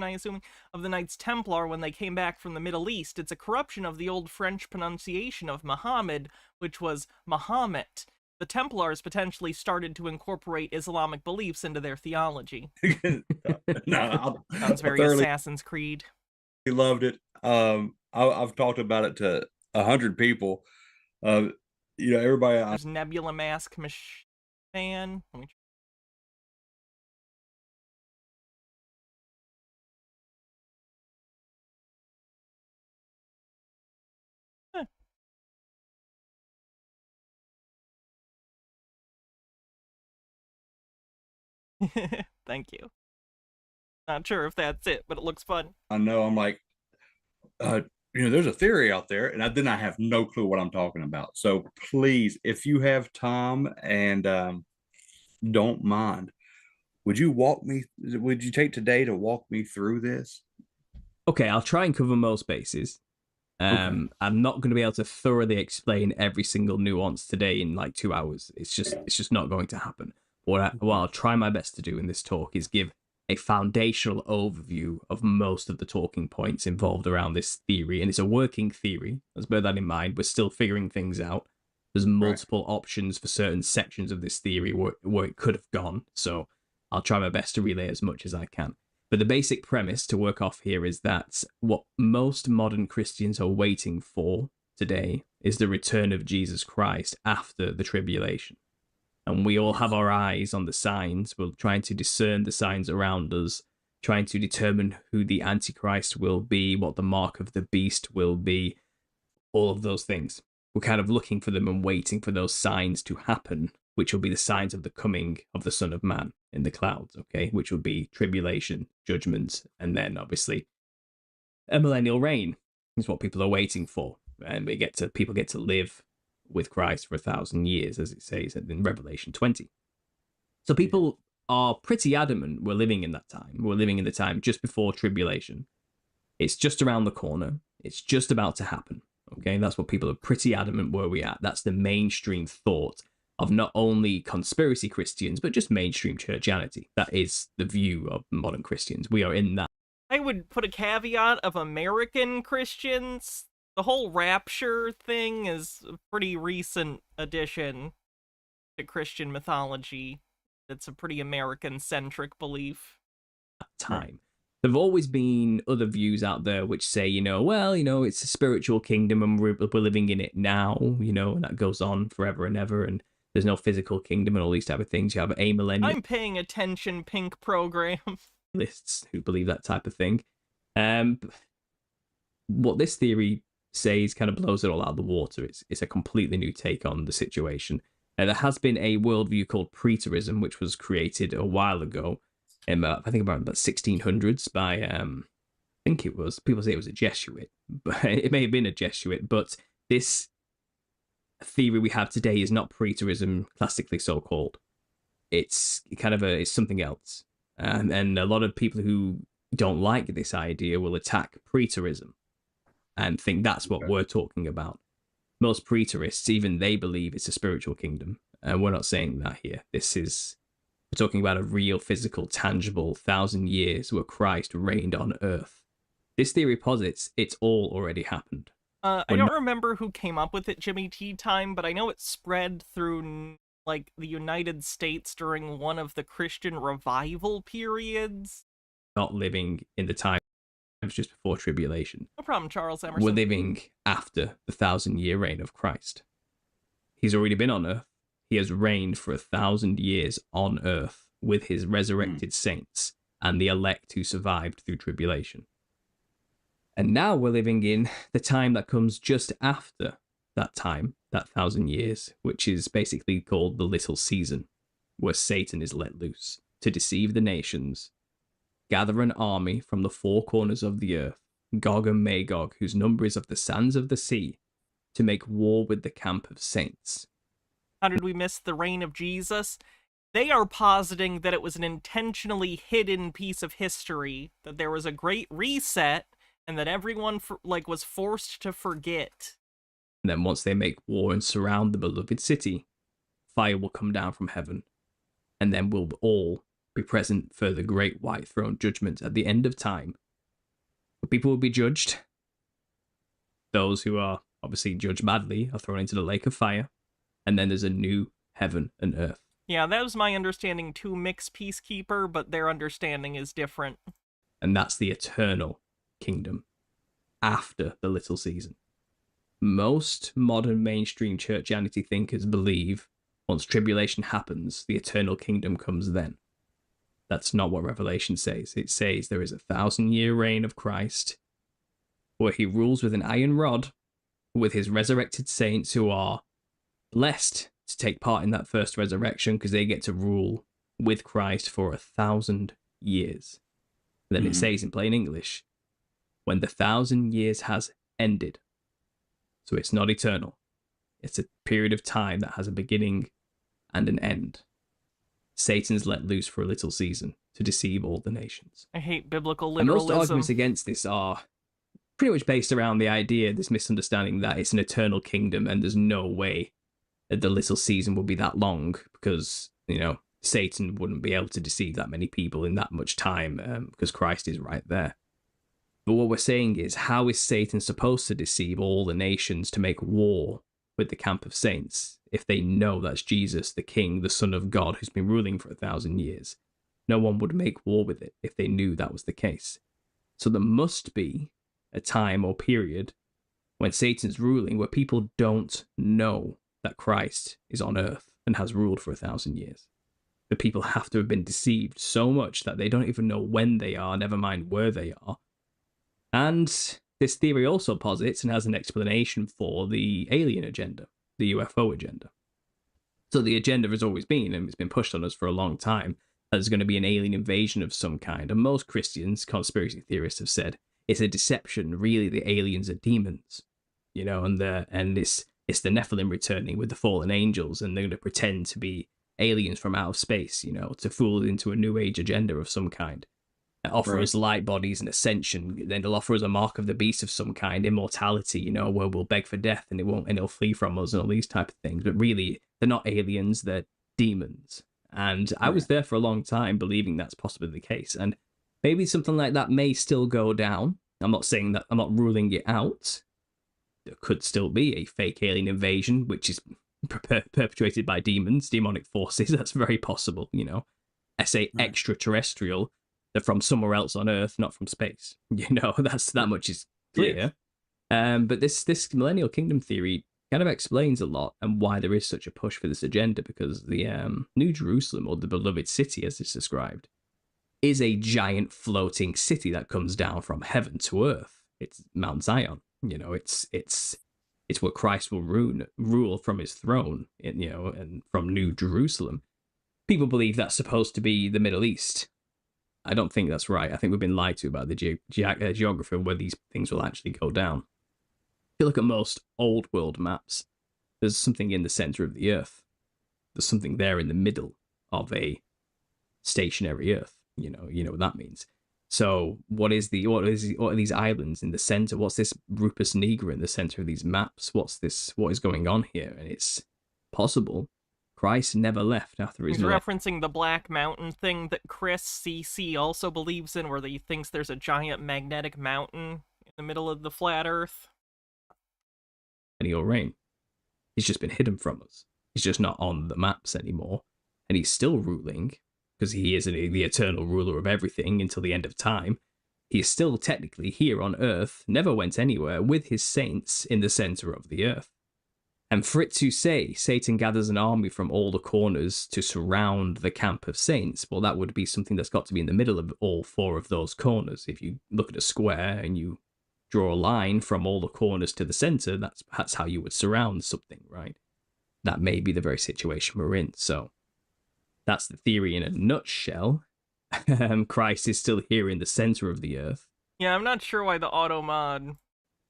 I assume, of the Knights Templar when they came back from the Middle East. It's a corruption of the old French pronunciation of Muhammad, which was Mahomet. The Templars potentially started to incorporate Islamic beliefs into their theology. Sounds very Assassin's Creed. He loved it. I've talked about it to 100 people. Everybody. There's Nebula Mask fan. Let me Thank you. Not sure if that's it, but it looks fun. I know. I'm like, there's a theory out there, and then I have no clue what I'm talking about. So please, if you have time and don't mind, would you take today to walk me through this? Okay, I'll try and cover most bases. I'm not going to be able to thoroughly explain every single nuance today in like 2 hours. It's just not going to happen. What I'll try my best to do in this talk is give a foundational overview of most of the talking points involved around this theory, and it's a working theory. Let's bear that in mind. We're still figuring things out. There's multiple options for certain sections of this theory where it could have gone, so I'll try my best to relay as much as I can. But the basic premise to work off here is that what most modern Christians are waiting for today is the return of Jesus Christ after the tribulation. And we all have our eyes on the signs. We're trying to discern the signs around us, trying to determine who the Antichrist will be, what the mark of the beast will be, all of those things. We're kind of looking for them and waiting for those signs to happen, which will be the signs of the coming of the Son of Man in the clouds, okay? Which will be tribulation, judgment, and then obviously a millennial reign is what people are waiting for. And people get to live with Christ for 1,000 years, as it says in Revelation 20. So people are pretty adamant we're living in that time. We're living in the time just before tribulation. It's just around the corner. It's just about to happen. Okay, that's what people are pretty adamant where we're at. That's the mainstream thought of not only conspiracy Christians, but just mainstream churchianity. That is the view of modern Christians. We are in that. I would put a caveat of American Christians. The whole rapture thing is a pretty recent addition to Christian mythology. It's a pretty American-centric belief. Time. There've always been other views out there which say, it's a spiritual kingdom and we're living in it now, and that goes on forever and ever, and there's no physical kingdom and all these type of things. You have a millennial. I'm paying attention, Pink program. Lists who believe that type of thing. What this theory says kind of blows it all out of the water. It's a completely new take on the situation. There has been a worldview called preterism, which was created a while ago. I think about the 1600s by, people say it was a Jesuit, but it may have been a Jesuit, but this theory we have today is not preterism, classically so-called. It's it's something else. And a lot of people who don't like this idea will attack preterism and think that's what we're talking about. Most preterists, even they believe it's a spiritual kingdom. And we're not saying that here. We're talking about a real, physical, tangible 1,000 years where Christ reigned on earth. This theory posits it's all already happened. I don't remember who came up with it, Jimmy Tea Time, but I know it spread through, the United States during one of the Christian revival periods. Not living in the time just before tribulation. No problem, Charles Emerson. We're living after the 1,000-year reign of Christ. He's already been on earth. He has reigned for 1,000 years on earth with his resurrected saints and the elect who survived through tribulation. And now we're living in the time that comes just after that time, that 1,000 years, which is basically called the little season, where Satan is let loose to deceive the nations, gather an army from the four corners of the earth, Gog and Magog, whose number is of the sands of the sea, to make war with the camp of saints. How did we miss the reign of Jesus? They are positing that it was an intentionally hidden piece of history, that there was a great reset, and that everyone was forced to forget. And then once they make war and surround the beloved city, fire will come down from heaven, and then we'll all be present for the great white throne judgment at the end of time. People will be judged. Those who are obviously judged badly are thrown into the lake of fire, and then there's a new heaven and earth. Yeah, that was my understanding too, Mix Peacekeeper, but their understanding is different. And that's the eternal kingdom. after the little season. Most modern mainstream churchianity thinkers believe once tribulation happens, the eternal kingdom comes then. That's not what Revelation says. It says there is a 1,000-year reign of Christ where he rules with an iron rod with his resurrected saints who are blessed to take part in that first resurrection because they get to rule with Christ for 1,000 years. Then it says in plain English, when the 1,000 years has ended. So it's not eternal. It's a period of time that has a beginning and an end. Satan's let loose for a little season to deceive all the nations. I hate biblical And most literalism. arguments against this are pretty much based around the idea, this misunderstanding that it's an eternal kingdom and there's no way that the little season will be that long because, you know, Satan wouldn't be able to deceive that many people in that much time because Christ is right there. But what we're saying is, how is Satan supposed to deceive all the nations to make war with the camp of saints if they know that's Jesus, the King, the Son of God, who's been ruling for 1,000 years? No one would make war with it if they knew that was the case. So there must be a time or period when Satan's ruling where people don't know that Christ is on earth and has ruled for 1,000 years. The people have to have been deceived so much that they don't even know when they are, never mind where they are. And this theory also posits and has an explanation for the alien agenda, the UFO agenda. So the agenda has always been, and it's been pushed on us for a long time, that there's going to be an alien invasion of some kind. And most Christians, conspiracy theorists, have said it's a deception. Really, the aliens are demons, you know, and it's the Nephilim returning with the fallen angels, and they're going to pretend to be aliens from out of space, you know, to fool us into a new age agenda of some kind. Offer us light bodies and ascension, then they'll offer us a mark of the beast of some kind, immortality, you know, where we'll beg for death and it'll flee from us and all these type of things. But really, they're not aliens, they're demons. And I was there for a long time believing that's possibly the case. And maybe something like that may still go down. I'm not saying that, I'm not ruling it out. There could still be a fake alien invasion, which is perpetuated by demons, demonic forces. That's very possible, you know. I say extraterrestrial. They're from somewhere else on Earth, not from space. You know, that much is clear. But this Millennial Kingdom theory kind of explains a lot and why there is such a push for this agenda, because the New Jerusalem, or the beloved city as it's described, is a giant floating city that comes down from heaven to earth. It's Mount Zion. You know, it's where Christ will rule from his throne, you know, and from New Jerusalem. People believe that's supposed to be the Middle East. I don't think that's right. I think we've been lied to about the geography of where these things will actually go down. If you look at most old world maps, there's something in the center of the Earth. There's something there in the middle of a stationary Earth. You know what that means. So what are these islands in the center? What's this Rupus Nigra in the center of these maps? What is going on here? And it's possible Christ never left after his He's life. referencing the Black Mountain thing that Chris CC also believes in, where he thinks there's a giant magnetic mountain in the middle of the flat Earth. And he'll reign. He's just been hidden from us. He's just not on the maps anymore. And he's still ruling, because he is the eternal ruler of everything until the end of time. He is still technically here on Earth, never went anywhere, with his saints in the center of the Earth. And for it to say Satan gathers an army from all the corners to surround the camp of saints, well, that would be something that's got to be in the middle of all four of those corners. If you look at a square and you draw a line from all the corners to the center, that's how you would surround something, right? That may be the very situation we're in. So that's the theory in a nutshell. Christ is still here in the center of the earth. Yeah, I'm not sure why the auto mod.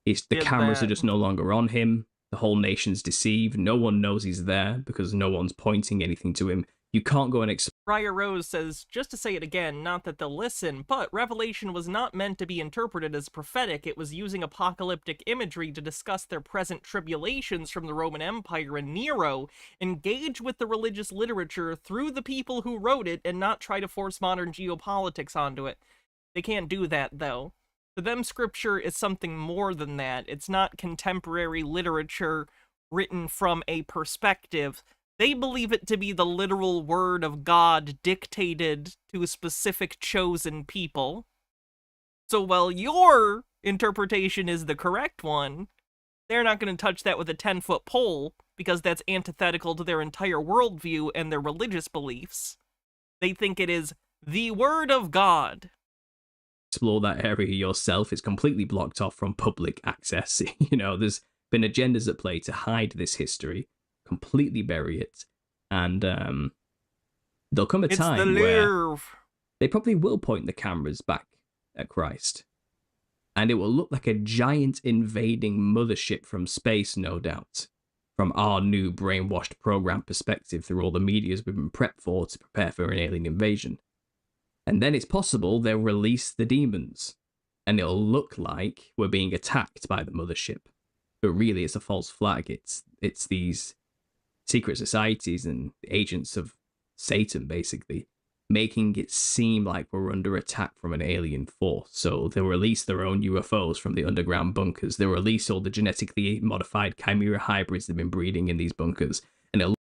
The cameras are just no longer on him. The whole nation's deceived. No one knows he's there because no one's pointing anything to him. You can't go and explain. Briar Rose says, just to say it again, not that they'll listen, but Revelation was not meant to be interpreted as prophetic. It was using apocalyptic imagery to discuss their present tribulations from the Roman Empire and Nero, engage with the religious literature through the people who wrote it, and not try to force modern geopolitics onto it. They can't do that, though. For them, scripture is something more than that. It's not contemporary literature written from a perspective. They believe it to be the literal word of God dictated to a specific chosen people. So while you're interpretation is the correct one, they're not going to touch that with a 10-foot pole because that's antithetical to their entire worldview and their religious beliefs. They think it is the Word of God. Explore that area yourself. It's completely blocked off from public access. You know, there's been agendas at play to hide this history, completely bury it, and there'll come a time where they probably will point the cameras back at Christ, and it will look like a giant invading mothership from space, no doubt, from our new brainwashed program perspective through all the medias we've been prepped for to prepare for an alien invasion. And then it's possible they'll release the demons, and it'll look like we're being attacked by the mothership. But really, it's a false flag. It's these secret societies and agents of Satan, basically, making it seem like we're under attack from an alien force. So they'll release their own UFOs from the underground bunkers. They'll release all the genetically modified chimera hybrids they've been breeding in these bunkers. And it'll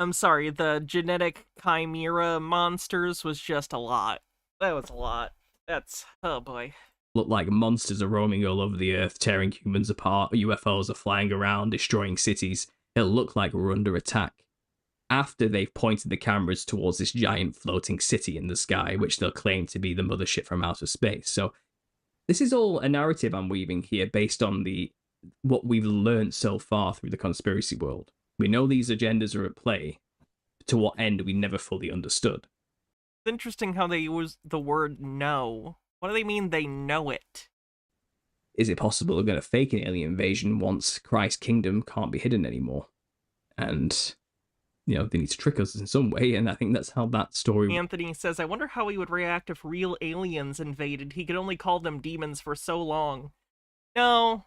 I'm sorry, the genetic chimera monsters was just a lot. That was a lot. That's, oh boy. Look like monsters are roaming all over the earth, tearing humans apart. UFOs are flying around, destroying cities. It'll look like we're under attack. After they've pointed the cameras towards this giant floating city in the sky, which they'll claim to be the mothership from outer space. So this is all a narrative I'm weaving here based on what we've learned so far through the conspiracy world. We know these agendas are at play. To what end we never fully understood. It's interesting how they use the word know. What do they mean they know it? Is it possible they're going to fake an alien invasion once Christ's kingdom can't be hidden anymore? And, you know, they need to trick us in some way, and I think that's how that story... Anthony says, I wonder how he would react if real aliens invaded. He could only call them demons for so long. No.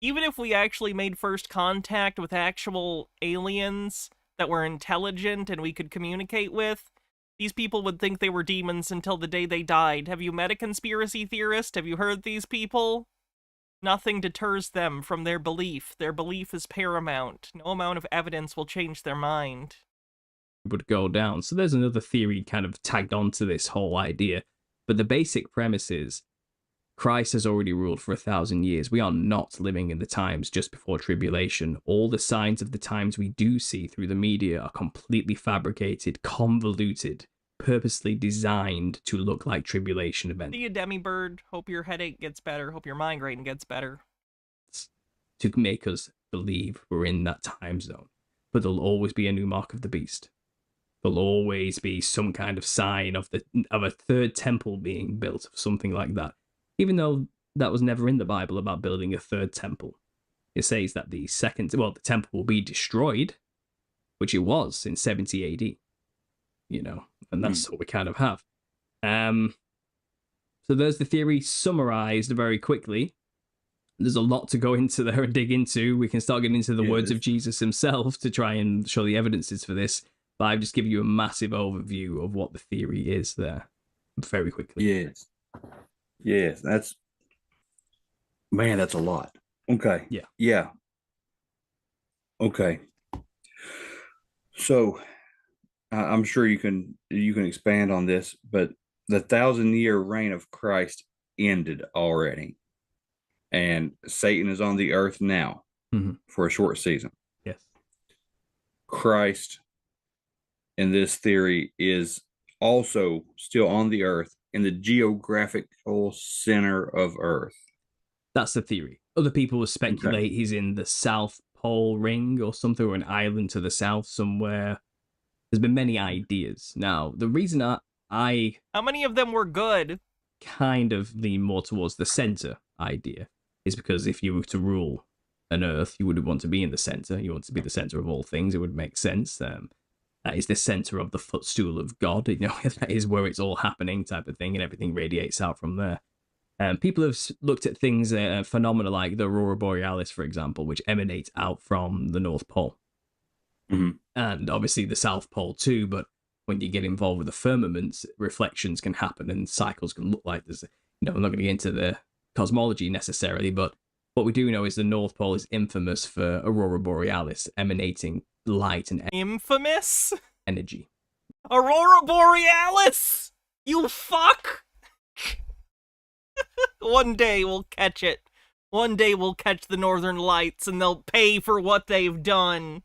Even if we actually made first contact with actual aliens that were intelligent and we could communicate with, these people would think they were demons until the day they died. Have you met a conspiracy theorist? Have you heard these people? Nothing deters them from their belief. Their belief is paramount. No amount of evidence will change their mind. Would go down. So there's another theory kind of tagged onto this whole idea. But the basic premise is Christ has already ruled for 1,000 years. We are not living in the times just before tribulation. All the signs of the times we do see through the media are completely fabricated, convoluted, purposely designed to look like tribulation events. See you, Demibird. Hope your headache gets better. Hope your migraine gets better. To make us believe we're in that time zone. But there'll always be a new mark of the beast. There'll always be some kind of sign of a third temple being built, of something like that. Even though that was never in the Bible about building a third temple. It says that the temple will be destroyed, which it was in 70 AD. You know, and that's what we kind of have. So there's the theory summarized very quickly. There's a lot to go into there and dig into. We can start getting into the words of Jesus himself to try and show the evidences for this. But I've just given you a massive overview of what the theory is there very quickly. Yes, that's a lot. Okay. Yeah. Okay. So I'm sure you can expand on this, but the 1,000-year reign of Christ ended already, and Satan is on the earth now for a short season. Yes. Christ, in this theory, is also still on the earth in the geographical center of Earth. That's the theory. Other people will speculate he's in the South Pole Ring or something, or an island to the south somewhere. There's been many ideas. Now, the reason I How many of them were good? Kind of lean more towards the center idea is because if you were to rule an Earth, you would want to be in the center. You want to be the center of all things. It would make sense. That is the center of the footstool of God. You know, that is where it's all happening, type of thing, and everything radiates out from there. People have looked at things, phenomena like the Aurora Borealis, for example, which emanate out from the North Pole. And obviously the South Pole too, but when you get involved with the firmament, reflections can happen and cycles can look like there's, I'm not going to get into the cosmology necessarily, but what we do know is the North Pole is infamous for Aurora Borealis emanating light and infamous energy. Aurora Borealis! You fuck! One day we'll catch it. One day we'll catch the Northern Lights and they'll pay for what they've done.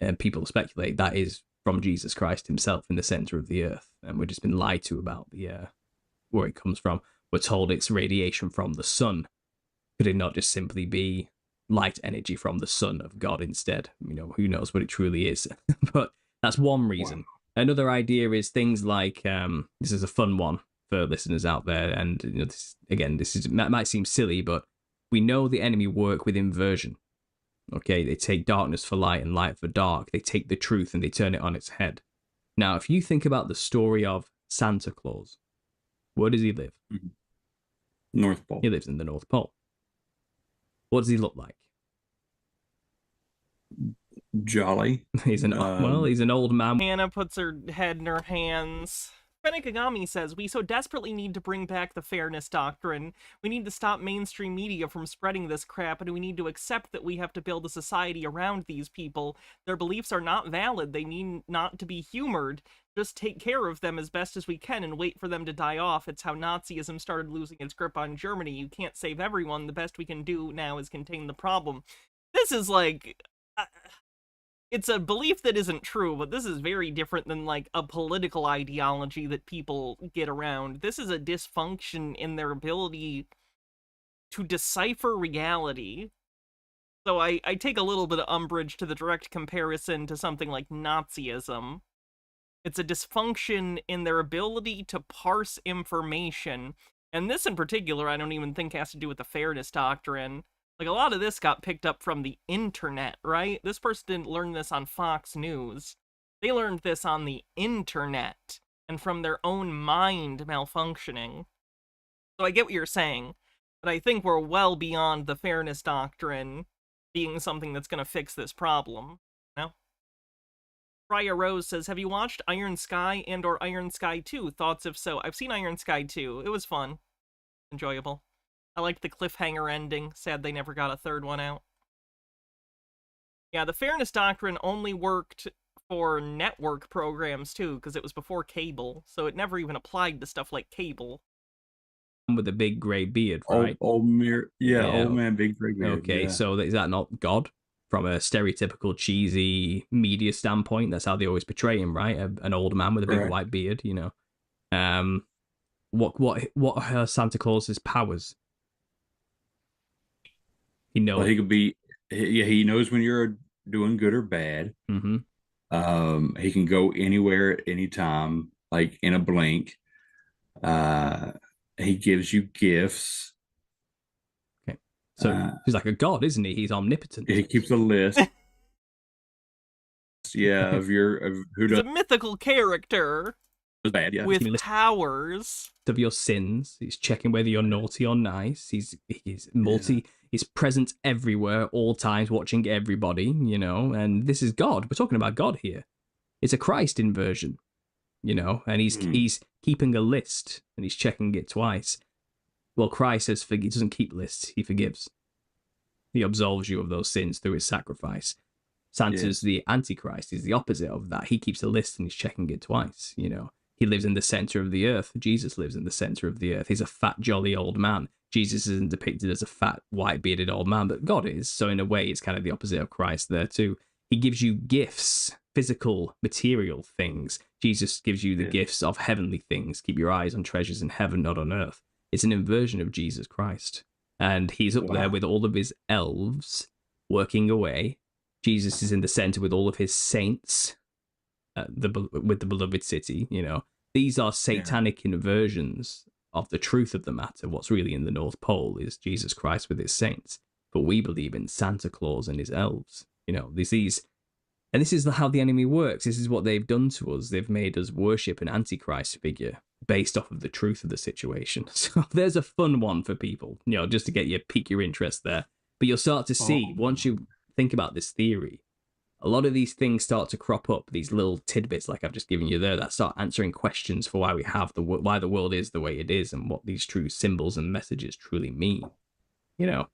And people speculate that is from Jesus Christ himself in the center of the earth. And we've just been lied to about the where it comes from. We're told it's radiation from the sun. Could it not just simply be light energy from the sun of God instead? You know, who knows what it truly is. But that's one reason. Wow. Another idea is things like, this is a fun one for listeners out there. And you know, this might seem silly, but we know the enemy work with inversion. Okay, they take darkness for light and light for dark. They take the truth and they turn it on its head. Now, if you think about the story of Santa Claus, where does he live? North Pole. He lives in the North Pole. What does he look like? Jolly. He's an old man. Hannah puts her head in her hands. Kagami says, we so desperately need to bring back the fairness doctrine. We need to stop mainstream media from spreading this crap, and we need to accept that we have to build a society around these people. Their beliefs are not valid. They need not to be humored. Just take care of them as best as we can and wait for them to die off. It's how Nazism started losing its grip on Germany. You can't save everyone. The best we can do now is contain the problem. This is like... it's a belief that isn't true, but this is very different than, like, a political ideology that people get around. This is a dysfunction in their ability to decipher reality. So I take a little bit of umbrage to the direct comparison to something like Nazism. It's a dysfunction in their ability to parse information. And this in particular, I don't even think has to do with the fairness doctrine. Like, a lot of this got picked up from the internet, right? This person didn't learn this on Fox News. They learned this on the internet and from their own mind malfunctioning. So I get what you're saying, but I think we're well beyond the fairness doctrine being something that's going to fix this problem. No? Raya Rose says, have you watched Iron Sky and or Iron Sky 2? Thoughts if so? I've seen Iron Sky 2. It was fun. Enjoyable. I liked the cliffhanger ending. Sad they never got a third one out. Yeah, the fairness doctrine only worked for network programs, too, because it was before cable, so it never even applied to stuff like cable. With the big grey beard, right? Old man, big grey beard. Okay, yeah. So is that not God? From a stereotypical, cheesy media standpoint, that's how they always portray him, right? An old man with a big white beard, you know. What are Santa Claus's powers? He knows. Well, he could be. He knows when you're doing good or bad. Mm-hmm. He can go anywhere at any time, like in a blink. He gives you gifts. Okay, so he's like a god, isn't he? He's omnipotent. He keeps a list. of who He's a mythical character. Bad, yeah. With powers of your sins. He's checking whether you're naughty or nice. He's he's present everywhere, all times, watching everybody, you know. And this is God. We're talking about God here. It's a Christ inversion, you know. And he's keeping a list and he's checking it twice. Well, Christ says he doesn't keep lists. He forgives. He absolves you of those sins through his sacrifice. Santa's the Antichrist. He's the opposite of that. He keeps a list and he's checking it twice, you know. He lives in the center of the earth. Jesus lives in the center of the earth. He's a fat, jolly old man. Jesus isn't depicted as a fat, white-bearded old man, but God is. So in a way, it's kind of the opposite of Christ there too. He gives you gifts, physical, material things. Jesus gives you the gifts of heavenly things. Keep your eyes on treasures in heaven, not on earth. It's an inversion of Jesus Christ. And he's up there with all of his elves working away. Jesus is in the center with all of his saints. With the beloved city, you know. These are satanic inversions of the truth of the matter. What's really in the North Pole is Jesus Christ with his saints. But we believe in Santa Claus and his elves. You know, and this is how the enemy works. This is what they've done to us. They've made us worship an Antichrist figure based off of the truth of the situation. So there's a fun one for people, you know, just to pique your interest there. But you'll start to see, once you think about this theory, a lot of these things start to crop up, these little tidbits like I've just given you there, that start answering questions for why why the world is the way it is and what these true symbols and messages truly mean. You know,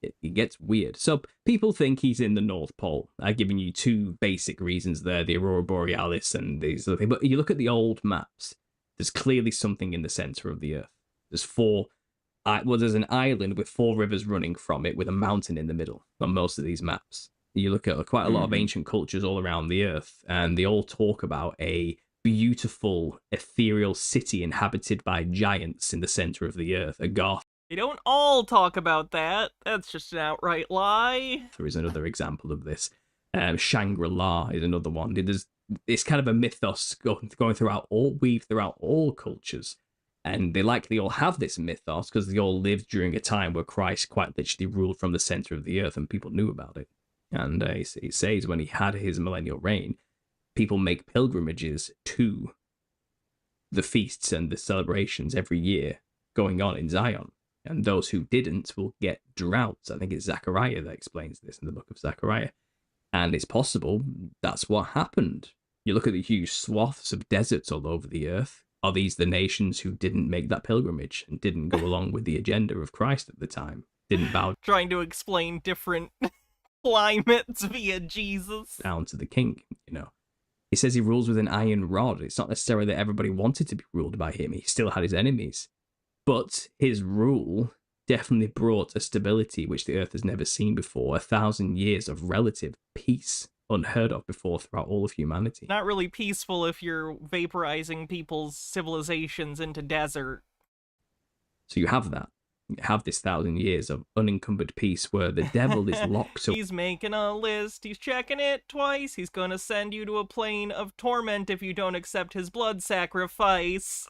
it gets weird. So people think he's in the North Pole. I've given you two basic reasons there, the Aurora Borealis and these other things. But you look at the old maps, there's clearly something in the center of the Earth. There's there's an island with 4 rivers running from it with a mountain in the middle on most of these maps. You look at quite a lot of ancient cultures all around the Earth, and they all talk about a beautiful, ethereal city inhabited by giants in the center of the Earth, a Garth. They don't all talk about that. That's just an outright lie. There is another example of this. Shangri-La is another one. It's kind of a mythos going throughout all cultures. And they likely all have this mythos because they all lived during a time where Christ quite literally ruled from the center of the earth and people knew about it. And it says when he had his millennial reign, people make pilgrimages to the feasts and the celebrations every year going on in Zion. And those who didn't will get droughts. I think it's Zechariah that explains this in the book of Zechariah. And it's possible that's what happened. You look at the huge swaths of deserts all over the earth. Are these the nations who didn't make that pilgrimage and didn't go along with the agenda of Christ at the time? Didn't bow trying to explain different climates via Jesus down to the king, you know. He says he rules with an iron rod. It's not necessarily that everybody wanted to be ruled by him. He still had his enemies. But his rule definitely brought a stability which the earth has never seen before. 1,000 years of relative peace, unheard of before throughout all of humanity. Not really peaceful if you're vaporizing people's civilizations into desert. So you have that. You have this 1,000 years of unencumbered peace where the devil is locked away. He's making a list. He's checking it twice. He's gonna send you to a plane of torment if you don't accept his blood sacrifice.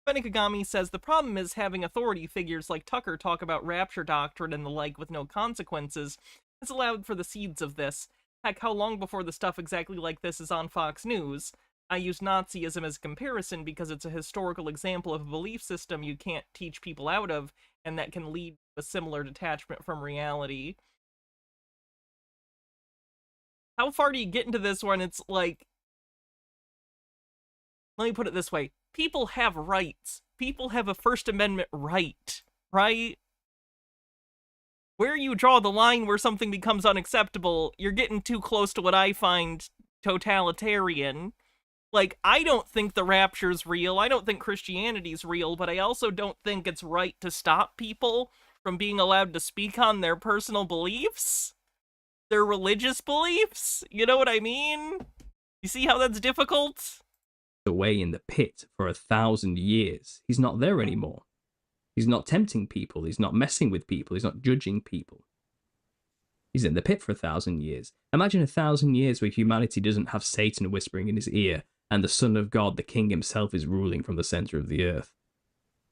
Benikagami says the problem is having authority figures like Tucker talk about rapture doctrine and the like with no consequences. It's allowed for the seeds of this. Heck, how long before the stuff exactly like this is on Fox News? I use Nazism as a comparison because it's a historical example of a belief system you can't teach people out of, and that can lead to a similar detachment from reality. How far do you get into this when it's like... Let me put it this way. People have rights. People have a First Amendment right, right? Where you draw the line where something becomes unacceptable, you're getting too close to what I find totalitarian. Like, I don't think the rapture's real, I don't think Christianity's real, but I also don't think it's right to stop people from being allowed to speak on their personal beliefs? Their religious beliefs? You know what I mean? You see how that's difficult? Away in the pit for 1,000 years. He's not there anymore. He's not tempting people. He's not messing with people. He's not judging people. He's in the pit for 1,000 years. Imagine 1,000 years where humanity doesn't have Satan whispering in his ear and the Son of God, the King himself, is ruling from the center of the earth.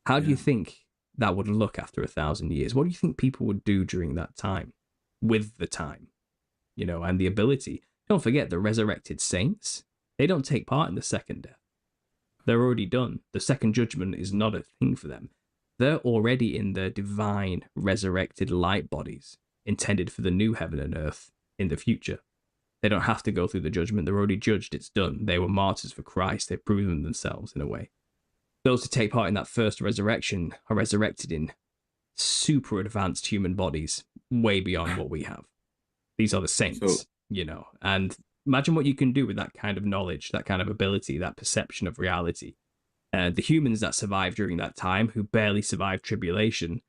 How do you think that would look after 1,000 years? What do you think people would do during that time? With the time, you know, and the ability. Don't forget the resurrected saints. They don't take part in the second death. They're already done. The second judgment is not a thing for them. They're already in their divine, resurrected light bodies, intended for the new heaven and earth in the future. They don't have to go through the judgment. They're already judged. It's done. They were martyrs for Christ. They've proven themselves in a way. Those who take part in that first resurrection are resurrected in super advanced human bodies, way beyond what we have. These are the saints, you know, and imagine what you can do with that kind of knowledge, that kind of ability, that perception of reality. The humans that survived during that time, who barely survived tribulation,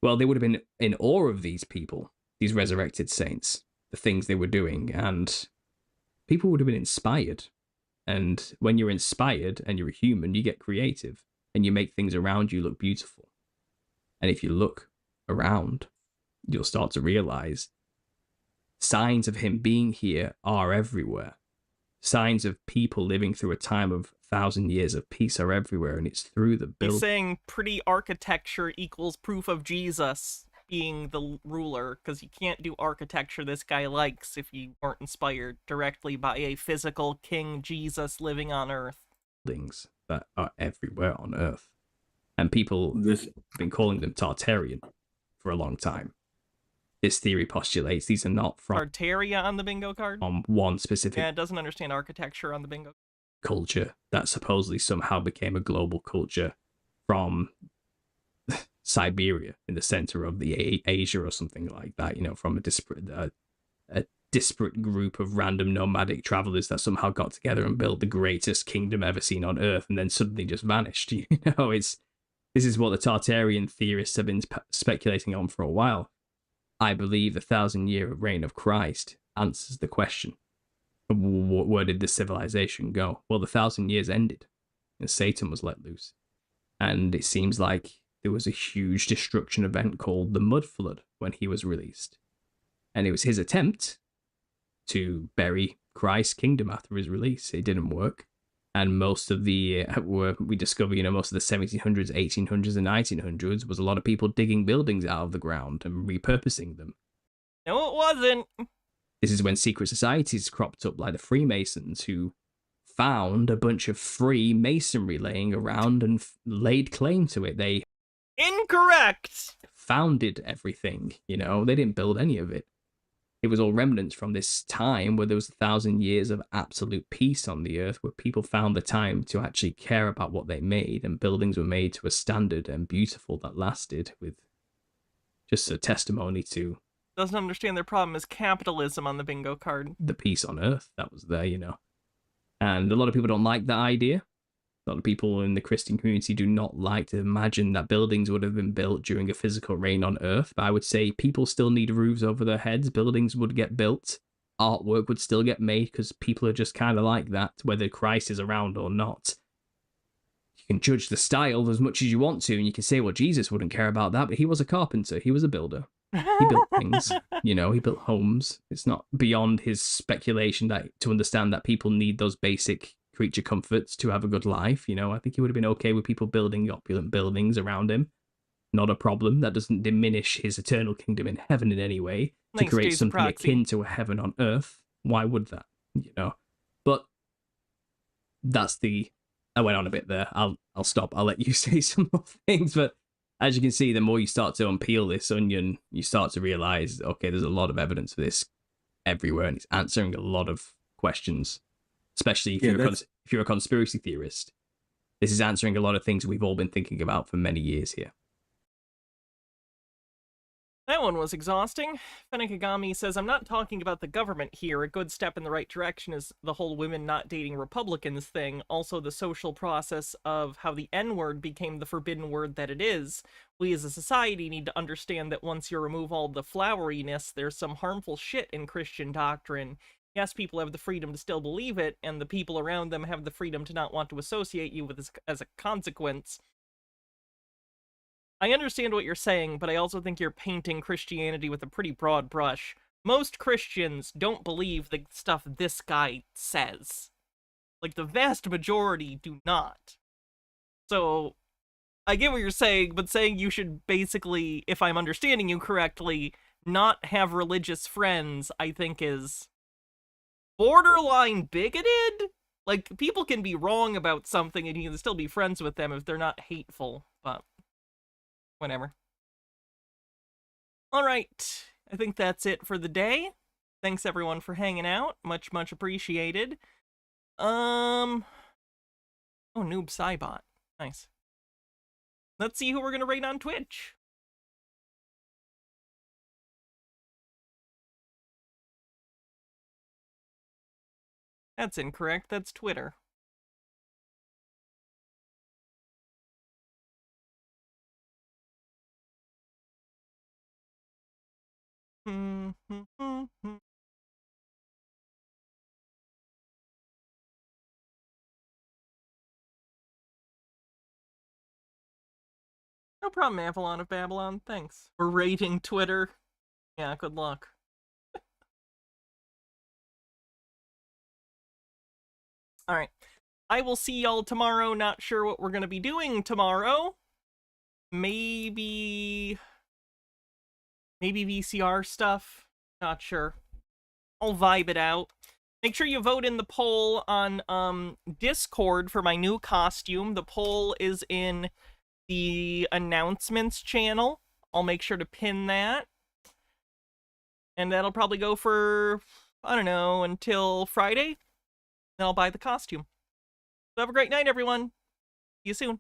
well, they would have been in awe of these people, these resurrected saints, the things they were doing, and people would have been inspired. And when you're inspired and you're a human, you get creative and you make things around you look beautiful. And if you look around, you'll start to realize signs of him being here are everywhere. Signs of people living through a time of 1,000 years of peace are everywhere, and it's through the building. He's saying pretty architecture equals proof of Jesus being the ruler, because you can't do architecture this guy likes if you weren't inspired directly by a physical King Jesus living on Earth. Things that are everywhere on Earth. And people have been calling them Tartarian for a long time. This theory postulates these are not from Tartaria on the bingo card? On one specific Yeah, it doesn't understand architecture on the bingo culture that supposedly somehow became a global culture from Siberia in the center of the Asia or something like that, from a disparate group of random nomadic travelers that somehow got together and built the greatest kingdom ever seen on Earth, and then suddenly just vanished. This is what the Tartarian theorists have been speculating on for a while. I believe the 1,000-year reign of Christ answers the question. Where did this civilization go? Well, the 1,000 years ended, and Satan was let loose. And it seems like there was a huge destruction event called the Mud Flood when he was released. And it was his attempt to bury Christ's kingdom after his release. It didn't work. And most of we discover, most of the 1700s, 1800s, and 1900s was a lot of people digging buildings out of the ground and repurposing them. No, it wasn't. This is when secret societies cropped up, like the Freemasons, who found a bunch of free masonry laying around and laid claim to it. They incorrect founded everything. They didn't build any of it. It was all remnants from this time where there was 1,000 years of absolute peace on the earth, where people found the time to actually care about what they made, and buildings were made to a standard and beautiful that lasted, with just a testimony to... Doesn't understand their problem is capitalism on the bingo card. The peace on earth that was there, And a lot of people don't like that idea. A lot of people in the Christian community do not like to imagine that buildings would have been built during a physical reign on Earth. But I would say people still need roofs over their heads. Buildings would get built. Artwork would still get made because people are just kind of like that, whether Christ is around or not. You can judge the style as much as you want to, and you can say, well, Jesus wouldn't care about that, but he was a carpenter. He was a builder. He built things, he bult homes. It's not beyond his speculation to understand that people need those basic creature comforts to have a good life. I think he would have been okay with people building opulent buildings around him. Not a problem. That doesn't diminish his eternal kingdom in heaven in any way. To create something akin to a heaven on earth. Why would that? But that's I went on a bit there. I'll stop. I'll let you say some more things. But as you can see, the more you start to unpeel this onion, you start to realize, okay, there's a lot of evidence for this everywhere, and it's answering a lot of questions. Especially if you're a conspiracy theorist. This is answering a lot of things we've all been thinking about for many years here. That one was exhausting. Fenekagami says, I'm not talking about the government here. A good step in the right direction is the whole women not dating Republicans thing. Also the social process of how the N-word became the forbidden word that it is. We as a society need to understand that once you remove all the floweriness, there's some harmful shit in Christian doctrine. Yes, people have the freedom to still believe it, and the people around them have the freedom to not want to associate you with this as a consequence. I understand what you're saying, but I also think you're painting Christianity with a pretty broad brush. Most Christians don't believe the stuff this guy says. Like, the vast majority do not. So, I get what you're saying, but saying you should basically, if I'm understanding you correctly, not have religious friends, I think is borderline bigoted? Like, people can be wrong about something and you can still be friends with them if they're not hateful, but whatever. Alright, I think that's it for the day. Thanks everyone for hanging out. Much, much appreciated. Oh, Noob Cybot. Nice. Let's see who we're gonna rate on Twitch. That's incorrect. That's Twitter. No problem, Avalon of Babylon. Thanks for rating Twitter. Yeah, good luck. Alright. I will see y'all tomorrow. Not sure what we're going to be doing tomorrow. Maybe VCR stuff. Not sure. I'll vibe it out. Make sure you vote in the poll on Discord for my new costume. The poll is in the announcements channel. I'll make sure to pin that. And that'll probably go for, I don't know, until Friday. Then I'll buy the costume. So have a great night, everyone. See you soon.